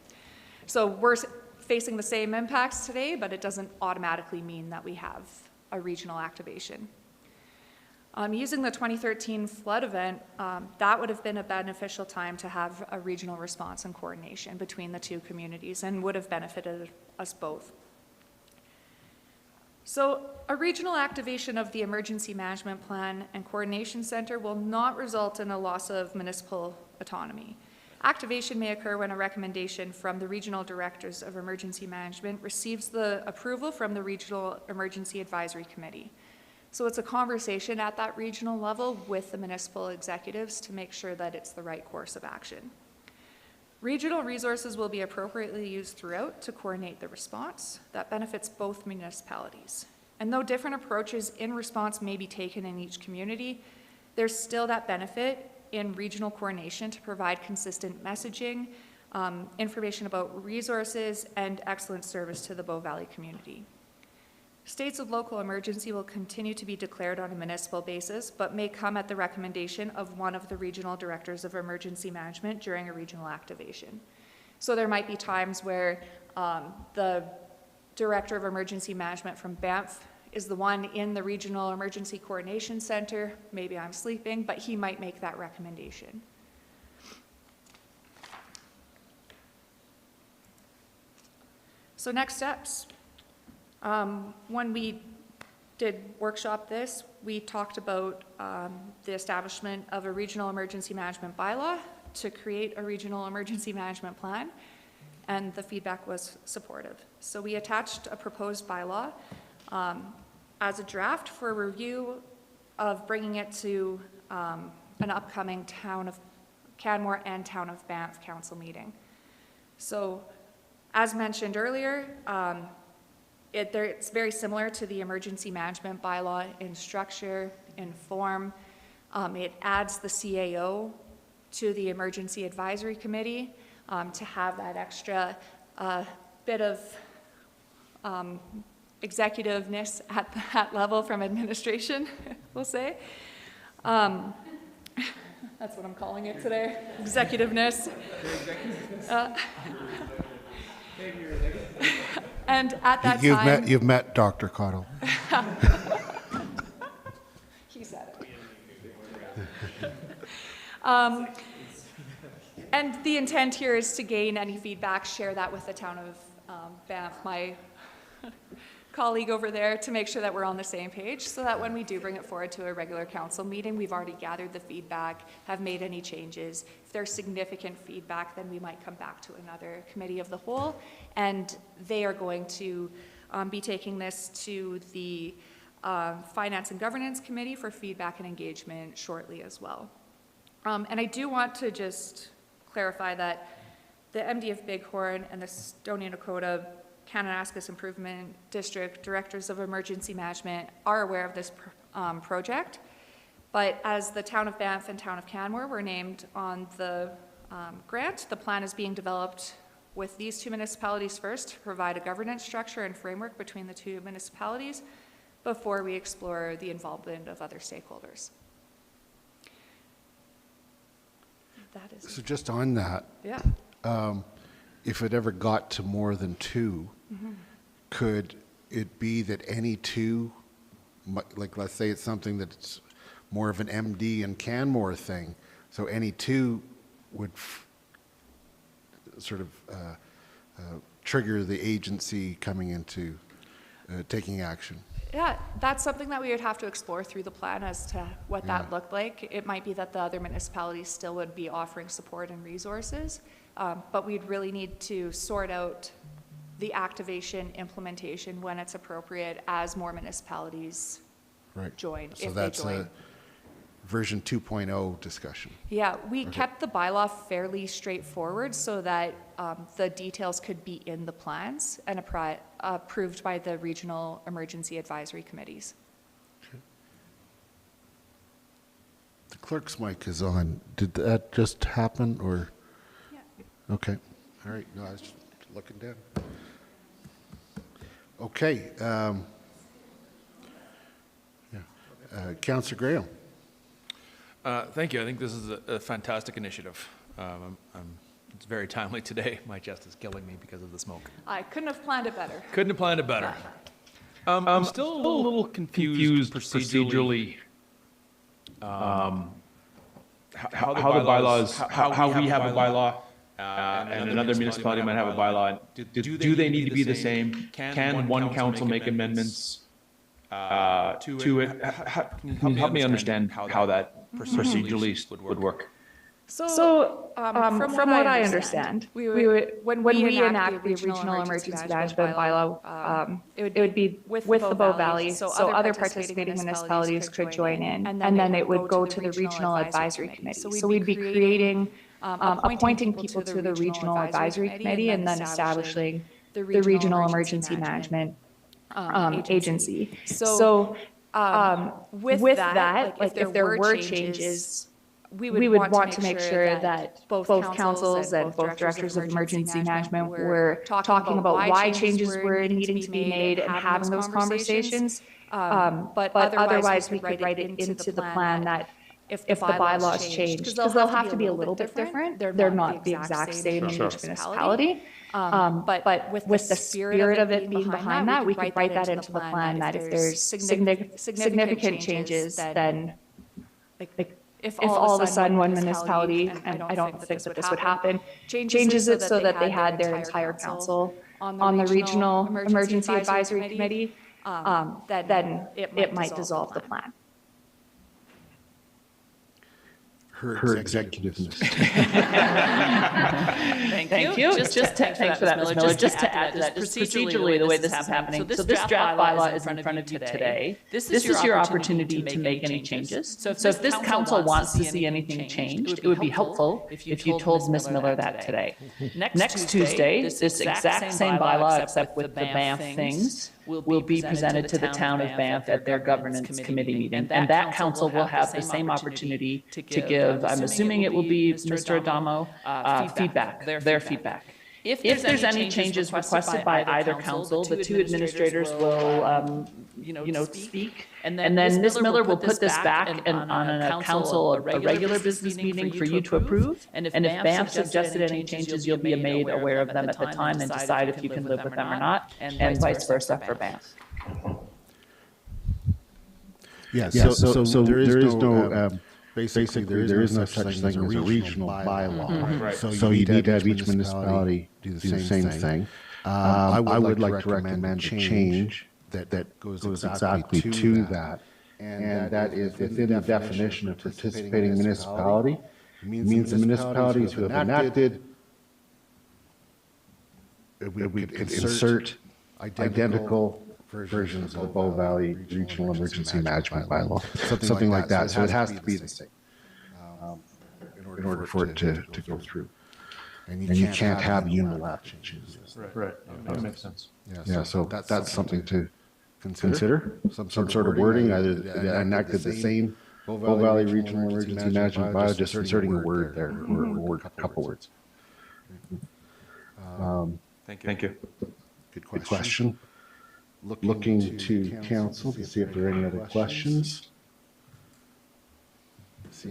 So we're facing the same impacts today, but it doesn't automatically mean that we have a regional activation. Using the 2013 flood event, that would have been a beneficial time to have a regional response and coordination between the 2 communities and would have benefited us both. So a regional activation of the Emergency Management Plan and Coordination Center will not result in a loss of municipal autonomy. Activation may occur when a recommendation from the regional directors of emergency management receives the approval from the Regional Emergency Advisory Committee. So it's a conversation at that regional level with the municipal executives to make sure that it's the right course of action. Regional resources will be appropriately used throughout to coordinate the response that benefits both municipalities. And though different approaches in response may be taken in each community, there's still that benefit in regional coordination to provide consistent messaging, information about resources, and excellent service to the Bow Valley community. States of local emergency will continue to be declared on a municipal basis, but may come at the recommendation of one of the regional directors of emergency management during a regional activation. So there might be times where the director of emergency management from Banff is the one in the regional emergency coordination center. Maybe I'm sleeping, but he might make that recommendation. So next steps. When we did workshop this, we talked about the establishment of a regional emergency management bylaw to create a regional emergency management plan, and the feedback was supportive. So we attached a proposed bylaw as a draft for review of bringing it to an upcoming Town of Canmore and Town of Banff Council meeting. So as mentioned earlier, it's very similar to the emergency management bylaw in structure, in form. It adds the CAO to the emergency advisory committee to have that extra bit of executiveness at that level from administration, we'll say. That's what I'm calling it today, executiveness. And at that time... You've met Dr. Cottle. He said it. And the intent here is to gain any feedback, share that with the town of Banff, my colleague over there, to make sure that we're on the same page, so that when we do bring it forward to a regular council meeting, we've already gathered the feedback, have made any changes. If there's significant feedback, then we might come back to another committee of the whole, and they are going to be taking this to the Finance and Governance Committee for feedback and engagement shortly as well. And I do want to just clarify that the MD of Bighorn and the Stony Nakota Kananaskis Improvement District Directors of Emergency Management are aware of this project, but as the Town of Banff and Town of Canmore were named on the grant, the plan is being developed with these two municipalities first to provide a governance structure and framework between the two municipalities before we explore the involvement of other stakeholders. That is. So just on that, yeah. If it ever got to more than two, could it be that any two, like let's say it's something that's more of an MD and Canmore thing, so any two would sort of trigger the agency coming into taking action? Yeah, that's something that we would have to explore through the plan as to what that looked like. It might be that the other municipalities still would be offering support and resources, but we'd really need to sort out the activation implementation when it's appropriate as more municipalities join. So that's a version 2.0 discussion. Yeah, we kept the bylaw fairly straightforward so that the details could be in the plans and approved by the regional emergency advisory committees. Okay. The clerk's mic is on. Did that just happen or? Yeah. Okay. All right. No, I was just looking down. Okay. Councillor Graham. Thank you. I think this is a fantastic initiative. It's very timely today. My chest is killing me because of the smoke. I couldn't have planned it better. Couldn't have planned it better. I'm still a little confused procedurally. How the bylaws, how we have a bylaw, and another municipality might have a bylaw. Do they need to be the same? Can one council make amendments to it? Can you help me understand how that procedurally would work? So from what I understand, we would, when we enact the regional emergency management bylaw, it would be with the Bow Valley, so other participating municipalities could join in, and then it would go to the regional advisory committee. So we'd be creating, appointing people to the regional advisory committee and then establishing the regional emergency management agency. So with that, like if there were changes we would want to make sure that both councils and both directors of emergency management were talking about why changes were needing to be made and having those conversations. But otherwise, we could write it into the plan that if the bylaws change, because they'll have to be a little bit different. They're not the exact same in each municipality. But with the spirit of it being behind that, we could write that into the plan that if there's significant changes, then if all of a sudden one municipality, and I don't think that this would happen, changes it so that they had their entire council on the regional emergency advisory committee, then it might dissolve the plan. Her executiveness. Thank you. Just thanks for that, Ms. Miller. Just to add to that, just procedurally, the way this is happening. So this draft bylaw is in front of you today. This is your opportunity to make any changes. So if this council wants to see anything changed, it would be helpful if you told Ms. Miller that today. Next Tuesday, this exact same bylaw, except with the Banff things, will be presented to the town of Banff at their governance committee meeting. And that council will have the same opportunity to give, I'm assuming it will be Mr. Adamo, feedback, their feedback. If there's any changes requested by either council, the two administrators will, speak. And then Ms. Miller will put this back on a council, a regular business meeting for you to approve. And if Banff suggested any changes, you'll be made aware of them at the time and decide if you can live with them or not, and vice versa for Banff. Yeah, so there is no, basically there is no such thing as a regional bylaw. So you need to have each municipality do the same thing. I would like to recommend a change that goes exactly to that. And that is within the definition of participating municipality, means the municipalities who have enacted, we could insert identical versions of the Bow Valley Regional Emergency Management Bylaw, something like that. So it has to be the same in order for it to go through. And you can't have unilateral changes. Right, that makes sense. Yeah, so that's something to consider. Some sort of wording, either enacted the same Bow Valley Regional Emergency Management Bylaw, just inserting a word there, or a couple words. Thank you. Good question. Looking to council to see if there are any other questions. I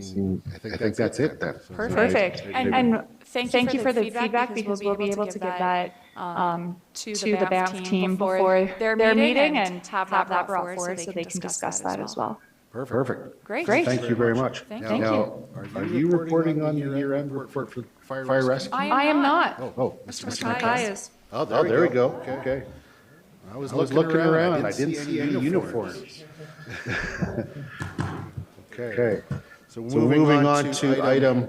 think that's it then. Perfect. And thank you for the feedback, because we'll be able to give that to the Banff team before their meeting and have that brought forward so they can discuss that as well. Perfect. Great. Thank you very much. Thank Now, are you reporting on your year-end report for fire rescue? I am not. Oh, Mr. Mackay is. Oh, there we go. Okay. I was looking around. I didn't see any uniforms. Okay. So moving on to item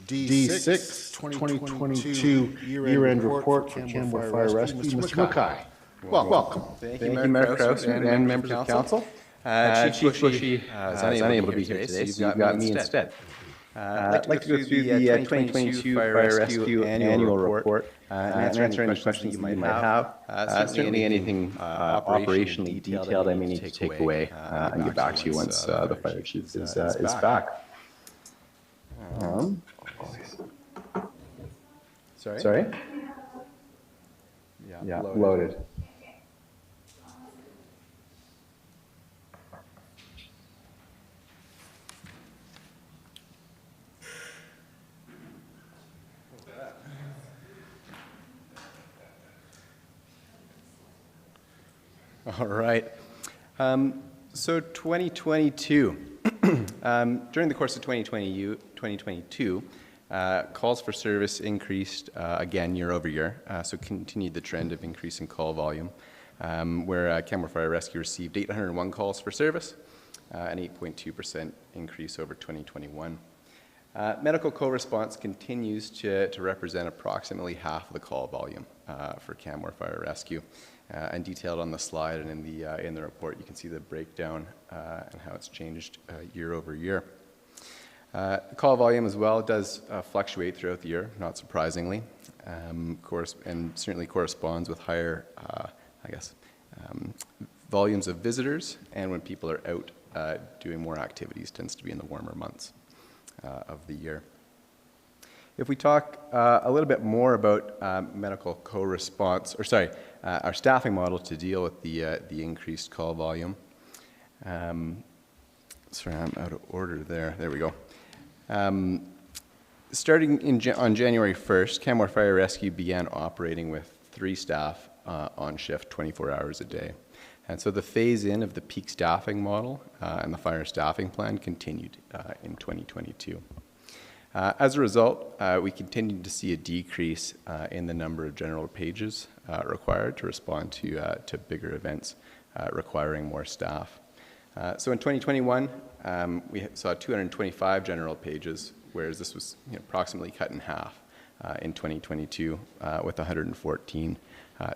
D6, 2022 year-end report for Canmore Fire Rescue. Mr. Mackay, welcome. Thank you, Mayor Krause and members of council. Chief Bushy is unable to be here today, so you've got me instead. I'd like to go through the 2022 Fire Rescue Annual Report and answer any questions you might have. Certainly anything operationally detailed I may need to take away and get back to you once the fire chief is back. Sorry? Yeah, loaded. All right. So 2022. During the course of 2022, calls for service increased again year over year, so continued the trend of increasing call volume, where Canmore Fire Rescue received 801 calls for service, an 8.2% increase over 2021. Medical co-response continues to represent approximately half of the call volume for Canmore Fire Rescue. And detailed on the slide and in the report, you can see the breakdown and how it's changed year over year. Call volume as well does fluctuate throughout the year, not surprisingly, and certainly corresponds with higher, volumes of visitors, and when people are out doing more activities, tends to be in the warmer months. of the year. If we talk a little bit more about medical co-response, or sorry, our staffing model to deal with the increased call volume. Sorry, I'm out of order there. There we go. Starting on January 1st, Canmore Fire Rescue began operating with 3 staff on shift 24 hours a day. And so the phase-in of the peak staffing model and the fire staffing plan continued in 2022. As a result, we continued to see a decrease in the number of general pages required to respond to bigger events requiring more staff. So in 2021, we saw 225 general pages, whereas this was approximately cut in half in 2022 with 114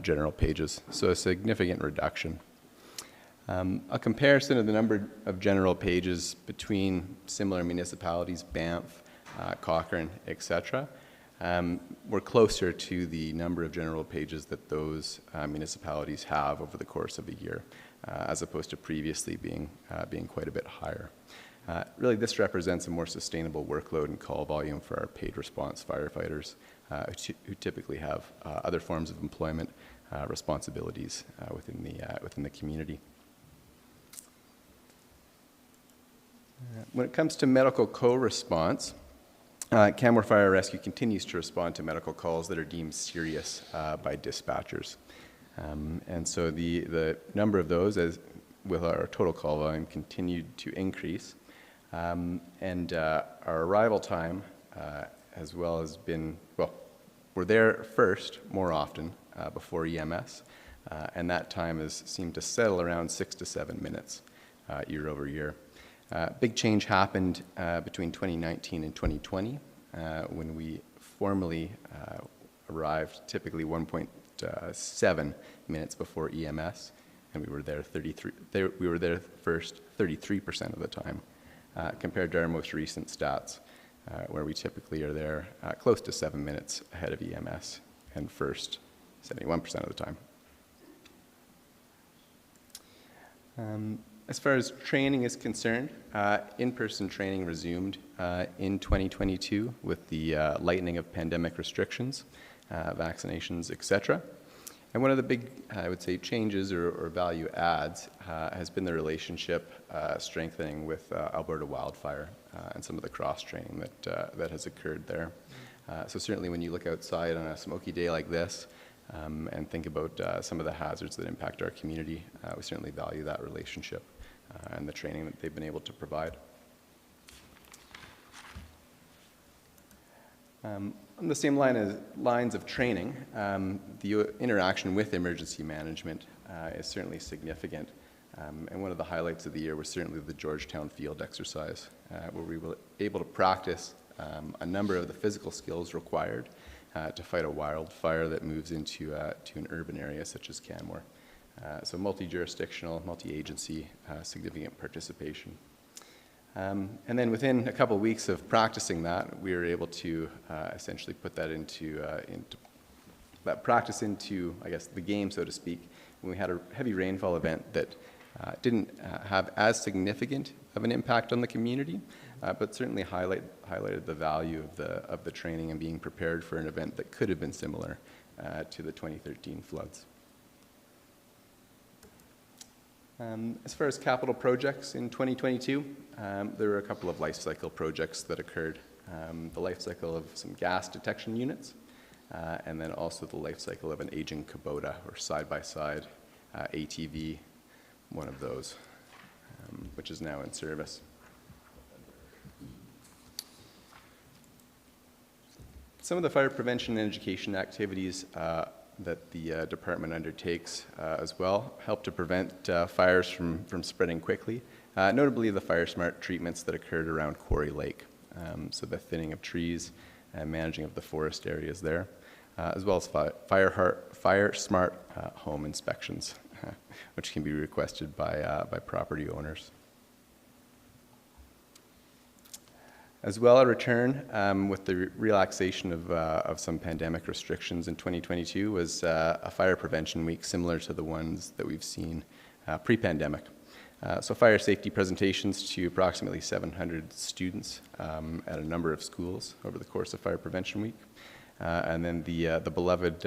general pages, so a significant reduction. A comparison of the number of general pages between similar municipalities, Banff, Cochrane, etc., we're closer to the number of general pages that those municipalities have over the course of a year, as opposed to previously being quite a bit higher. Really, this represents a more sustainable workload and call volume for our paid response firefighters who typically have other forms of employment responsibilities within the community. When it comes to medical co-response, Canmore Fire Rescue continues to respond to medical calls that are deemed serious by dispatchers. And so the number of those, as with our total call volume, continued to increase. And our arrival time as well has been, well, we're there first more often before EMS, and that time has seemed to settle around 6 to 7 minutes year over year. Big change happened between 2019 and 2020 when we formally arrived typically 1.7 minutes before EMS, and we were there first 33% of the time, compared to our most recent stats, where we typically are there close to 7 minutes ahead of EMS and first 71% of the time. As far as training is concerned, in-person training resumed in 2022 with the lightening of pandemic restrictions, vaccinations, etc. And one of the big, I would say, changes or value adds has been the relationship strengthening with Alberta Wildfire and some of the cross-training that has occurred there. So certainly when you look outside on a smoky day like this and think about some of the hazards that impact our community, we certainly value that relationship and the training that they've been able to provide. On the same lines of training, the interaction with emergency management is certainly significant. And one of the highlights of the year was certainly the Georgetown field exercise, where we were able to practice a number of the physical skills required to fight a wildfire that moves into an urban area such as Canmore. So multi-jurisdictional, multi-agency, significant participation. And then within a couple of weeks of practicing that, we were able to essentially put that into that practice into, I guess, the game, so to speak, when we had a heavy rainfall event that didn't have as significant of an impact on the community, but certainly highlighted the value of the training and being prepared for an event that could have been similar to the 2013 floods. As far as capital projects in 2022, there were a couple of life cycle projects that occurred. The life cycle of some gas detection units, and then also the life cycle of an aging Kubota or side-by-side ATV, one of those, which is now in service. Some of the fire prevention and education activities that the department undertakes as well help to prevent fires from spreading quickly, notably the fire smart treatments that occurred around Quarry Lake, so the thinning of trees and managing of the forest areas there, as well as fire smart home inspections, which can be requested by property owners. As well, a return with the relaxation of some pandemic restrictions in 2022 was a fire prevention week similar to the ones that we've seen pre-pandemic. So fire safety presentations to approximately 700 students at a number of schools over the course of Fire Prevention Week. And then the beloved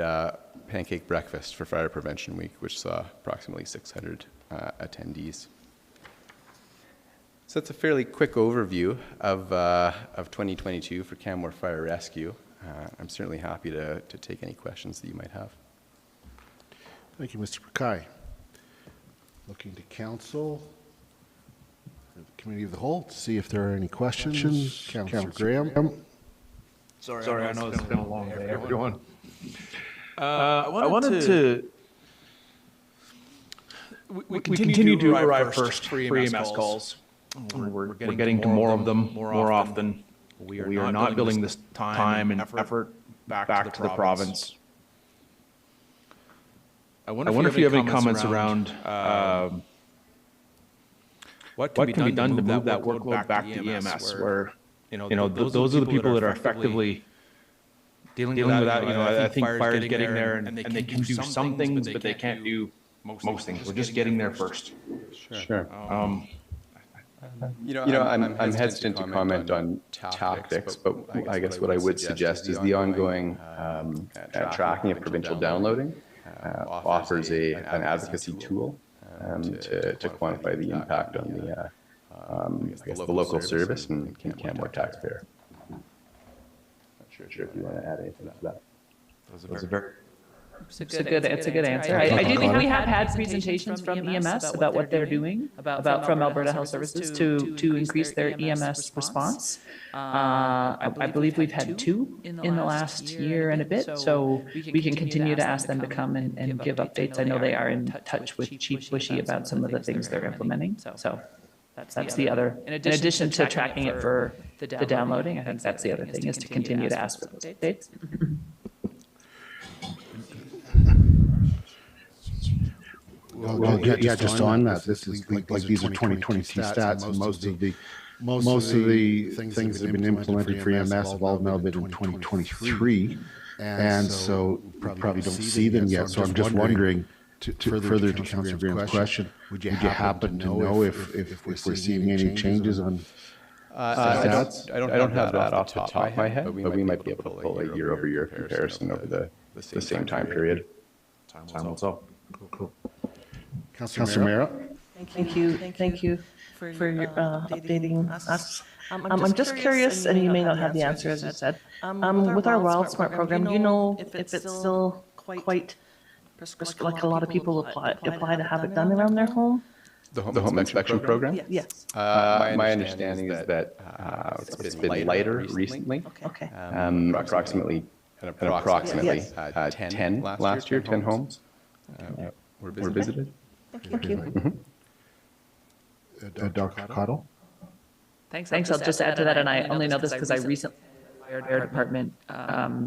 pancake breakfast for Fire Prevention Week, which saw approximately 600 attendees. So that's a fairly quick overview of 2022 for Canmore Fire Rescue. I'm certainly happy to take any questions that you might have. Thank you, Mr. Burkai. Looking to council, the committee of the whole, to see if there are any questions. Councillor Graham. Sorry, I know it's been a long day, everyone. I wanted to... We continue to arrive first for EMS calls. We're getting to more of them more often. We are not building this time and effort back to the province. I wonder if you have any comments around what can be done to move that workload back to EMS, where those are the people that are effectively dealing with that. I think fire's getting there and they can do some things, but they can't do most things. We're just getting there first. Sure. I'm hesitant to comment on tactics, but I guess what I would suggest is the ongoing tracking of provincial downloading offers an advocacy tool to quantify the impact on the local service and Canmore taxpayer. Not sure if you want to add anything to that. It's a good answer. I do think we have had presentations from EMS about what they're doing, from Alberta Health Services to increase their EMS response. I believe we've had 2 in the last year and a bit, so we can continue to ask them to come and give updates. I know they are in touch with Chief Bushy about some of the things they're implementing, so that's the other, in addition to tracking it for the downloading, I think that's the other thing, is to continue to ask for those updates. Well, yeah, just on that, this is like these are 2022 stats, and most of the things that have been implemented for EMS have all now been in 2023, and so we probably don't see them yet. So I'm just wondering, further to Councillor Graham's question, would you happen to know if we're seeing any changes on stats? I don't have that off the top of my head, but we might be able to pull a year-over-year comparison over the same time period. Time will tell. Cool. Councillor Mera. Thank you for your updating us. I'm just curious, and you may not have the answer, as you said. With our Wild Smart program, do you know if it's still quite, like a lot of people apply to have it done around their home? The home inspection program? Yes. My understanding is that it's been lighter recently. Okay. Approximately 10 last year, 10 homes were visited. Thank you. Dr. Cottle? Thanks. I'll just add to that, and I only know this because I recently fire department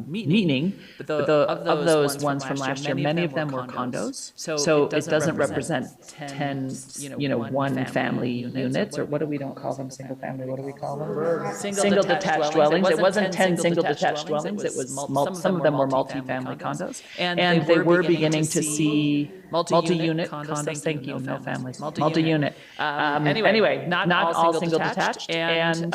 meeting, but of those ones from last year, many of them were condos. So it doesn't represent 10, one family units, or what do we don't call them, single family, what do we call them? Single detached dwellings. It wasn't 10 single detached dwellings, it was, some of them were multi-family condos. And they were beginning to see multi-unit condos, thank you, no families, multi-unit. Anyway, not all single detached, and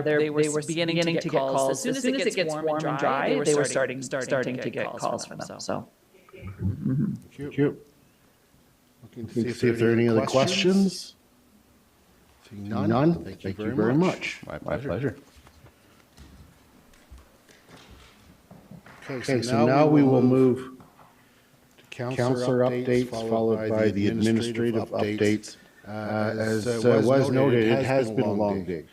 they were beginning to get calls. As soon as it gets warm and dry, they were starting to get calls from them, so. Thank you. Looking to see if there are any other questions. Seeing none, thank you very much. My pleasure. Okay, so now we will move to councillor updates, followed by the administrative updates. As was noted, it has been a long day.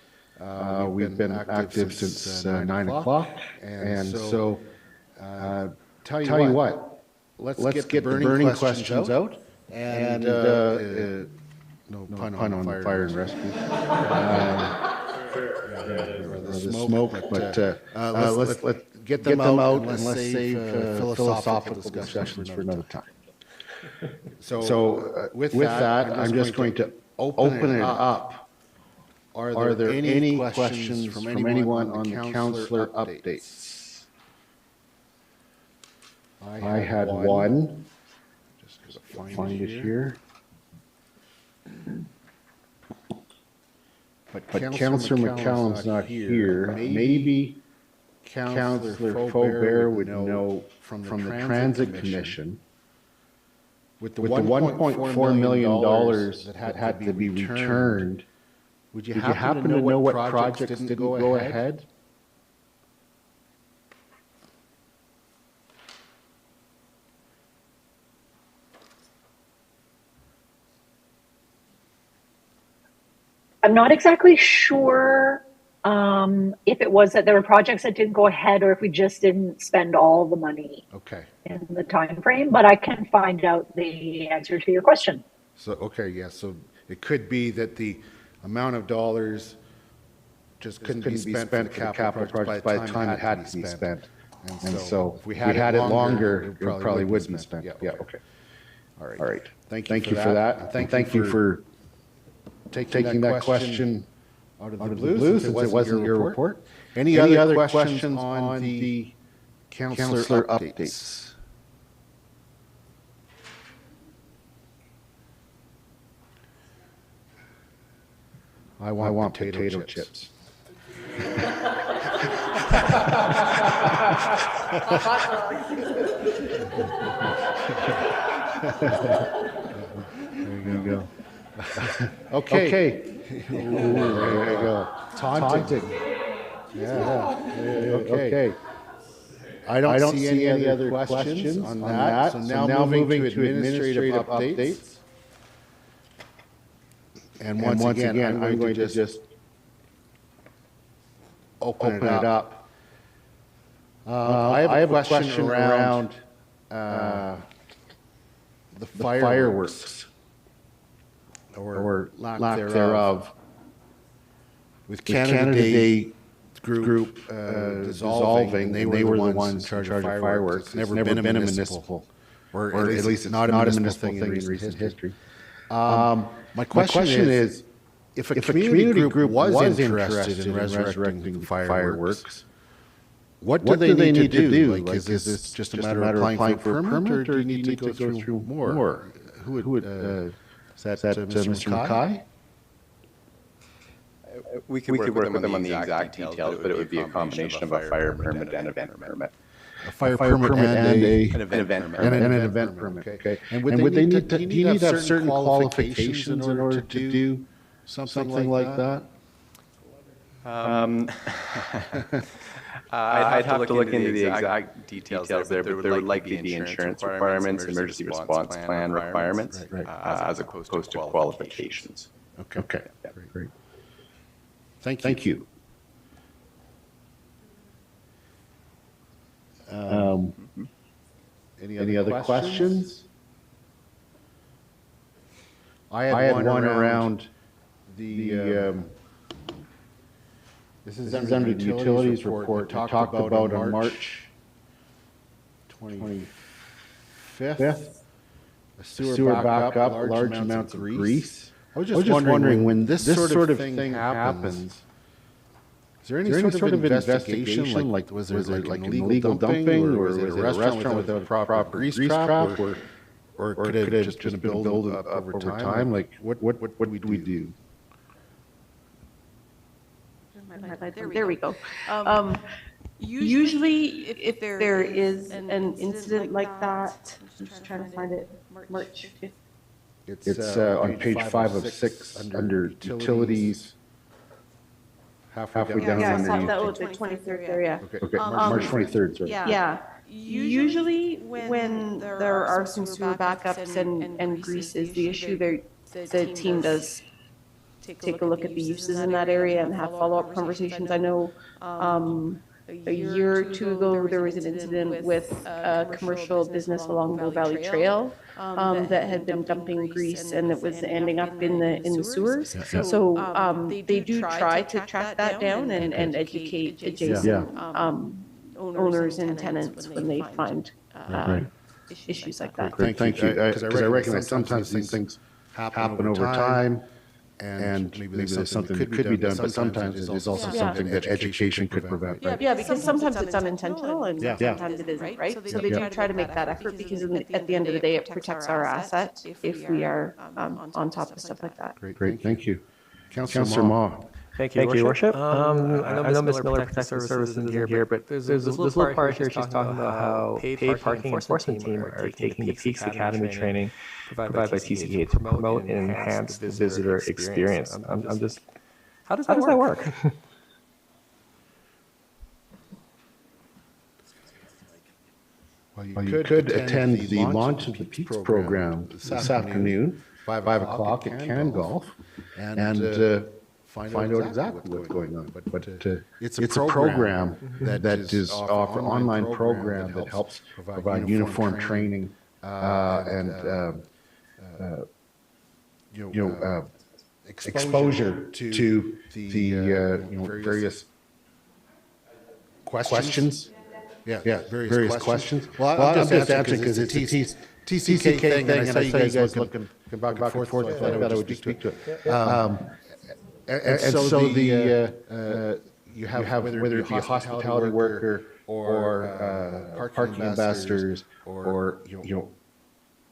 We've been active since 9 o'clock, and so tell you what, let's get the burning questions out, and no pun on fire and rescue, the smoke, but let's get them out and let's save philosophical discussions for another time. So with that, I'm just going to open it up. Are there any questions from anyone on the councillor updates? I had one. Just find it here. But Councillor McCallum's not here. Maybe Councillor Faubert would know from the Transit Commission, with the $1.4 million that had to be returned, would you happen to know what projects didn't go ahead? I'm not exactly sure if it was that there were projects that didn't go ahead or if we just didn't spend all the money in the time frame, but I can find out the answer to your question. So, so it could be that the amount of dollars just couldn't be spent for the capital project by the time it had to be spent. And so if we had it longer, it probably would be spent. Yeah, okay. All right. Thank you for that. Thank you for taking that question out of the blue since it wasn't your report. Any other questions on the councillor updates? I want potato chips. There you go. Okay. There you go. Taunting. Yeah. Okay. I don't see any other questions on that. So now moving to administrative updates. And once again, I'm going to just open it up. I have a question around the fireworks or lack thereof. With Canada Day group dissolving, they were the ones in charge of fireworks. It's never been a municipal, or at least it's not a municipal thing in recent history. My question is, if a community group was interested in resurrecting fireworks, what do they need to do? Like, is this just a matter of applying for a permit, or do you need to go through more? Who would, is that Mr. Mackay? We could work with them on the exact details, but it would be a combination of a fire permit and an event permit. A fire permit and an event permit. And an event permit, okay. And would they need to, do you need to have certain qualifications in order to do something like that? I'd have to look into the exact details there, but there would likely be insurance requirements, emergency response plan requirements, as opposed to qualifications. Okay, great. Thank you. Any other questions? I had one around the, this is under the utilities report, talked about on March 25th, a sewer backup, large amounts of grease. I was just wondering, when this sort of thing happens, is there any sort of investigation? Like, was there like an illegal dumping, or was it a restaurant without a proper grease trap, or could it have just been built up over time? Like, what do we do? There we go. Usually, if there is an incident like that, I'm just trying to find it, March 5th. It's on page 5 of 6 under utilities. Halfway down. Yeah, I saw that was the 23rd there, yeah. Okay, March 23rd, sorry. Yeah. Usually, when there are some sewer backups and grease is the issue, the team does take a look at the uses in that area and have follow-up conversations. I know a year or two ago, there was an incident with a commercial business along Bow Valley Trail that had been dumping grease, and it was ending up in the sewers. So they do try to track that down and educate adjacent owners and tenants when they find issues like that. Thank you, because I recognize sometimes these things happen over time, and maybe there's something that could be done, but sometimes it is also something that education could prevent. Yeah, because sometimes it's unintentional and sometimes it isn't, right? So they do try to make that effort, because at the end of the day, it protects our asset if we are on top of stuff like that. Great, thank you. Councillor Ma. Thank you, Your Worship. I know Ms. Miller protects the services in here, but there's this little part here she's talking about how paid parking enforcement team are taking the Peaks Academy training provided by TCA to promote and enhance the visitor experience. I'm just, how does that work? Well, you could attend the launch of the Peaks program this afternoon, 5 o'clock at Can Golf, and find out exactly what's going on. But it's a program that is an online program that helps provide uniform training and exposure to the various questions. Yeah, various questions. Well, I'm just answering because it's a TCK thing, and I saw you guys looking back and forth. I thought I would just speak to it. And so you have whether it be a hospitality worker or parking ambassadors or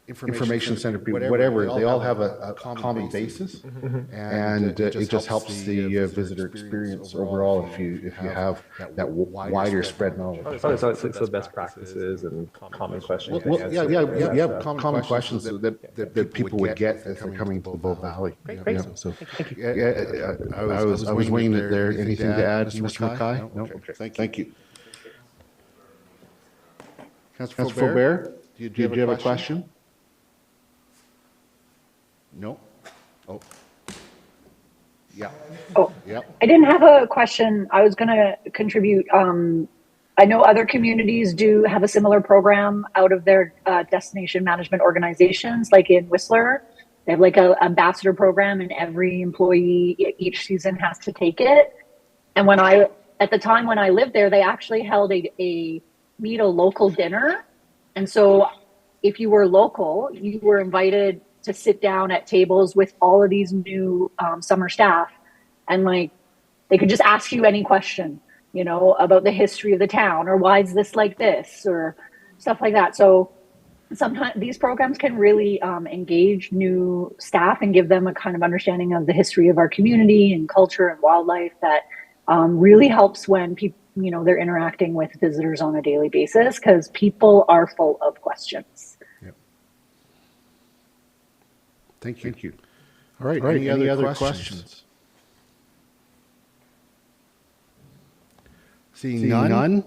information center people, whatever, they all have a common basis, and it just helps the visitor experience overall if you have that wider spread knowledge. So best practices and common questions. Yeah, common questions that people would get as they're coming to the Bow Valley. Great. So, I was winging it there. Anything to add, Mr. Mackay? No? Okay, thank you. Councillor Faubert, do you have a question? No? Oh. Yeah. Oh, Yep. I didn't have a question. I was going to contribute. I know other communities do have a similar program out of their destination management organizations, like in Whistler. They have like an ambassador program, and every employee each season has to take it. And at the time when I lived there, they actually held a meet a local dinner. And so if you were local, you were invited to sit down at tables with all of these new summer staff, and like they could just ask you any question, about the history of the town, or why is this like this, or stuff like that. So sometimes these programs can really engage new staff and give them a kind of understanding of the history of our community and culture and wildlife that really helps when people, they're interacting with visitors on a daily basis, because people are full of questions. Thank you. All right. Any other questions? Seeing none.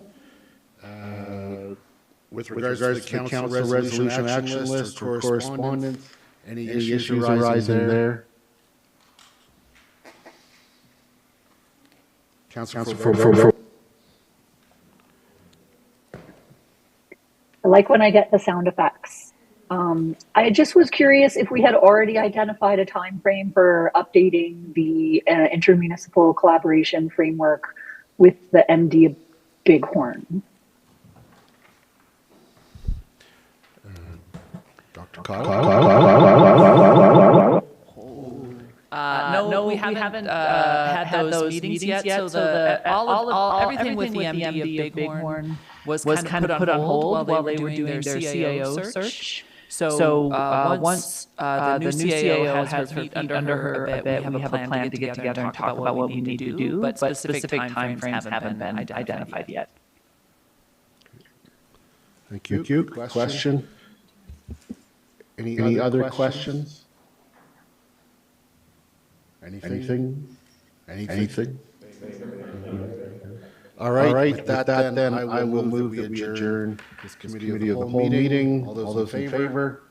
With regards to the council resolution action list or correspondence, any issues arising there? Councillor I like when I get the sound effects. I just was curious if we had already identified a time frame for updating the intermunicipal collaboration framework with the MD of Bighorn. Dr. Kyle? No, we haven't had those meetings yet. So everything with the MD of Bighorn was kind of put on hold while they were doing their CAO search. So once the new CAO has her feet under her a bit, we have a plan to get together and talk about what we need to do, but specific timeframes haven't been identified yet. Thank you. Question? Any other questions? Anything? All right. With that, then I will move that we adjourn this committee of the whole meeting. All those in favor?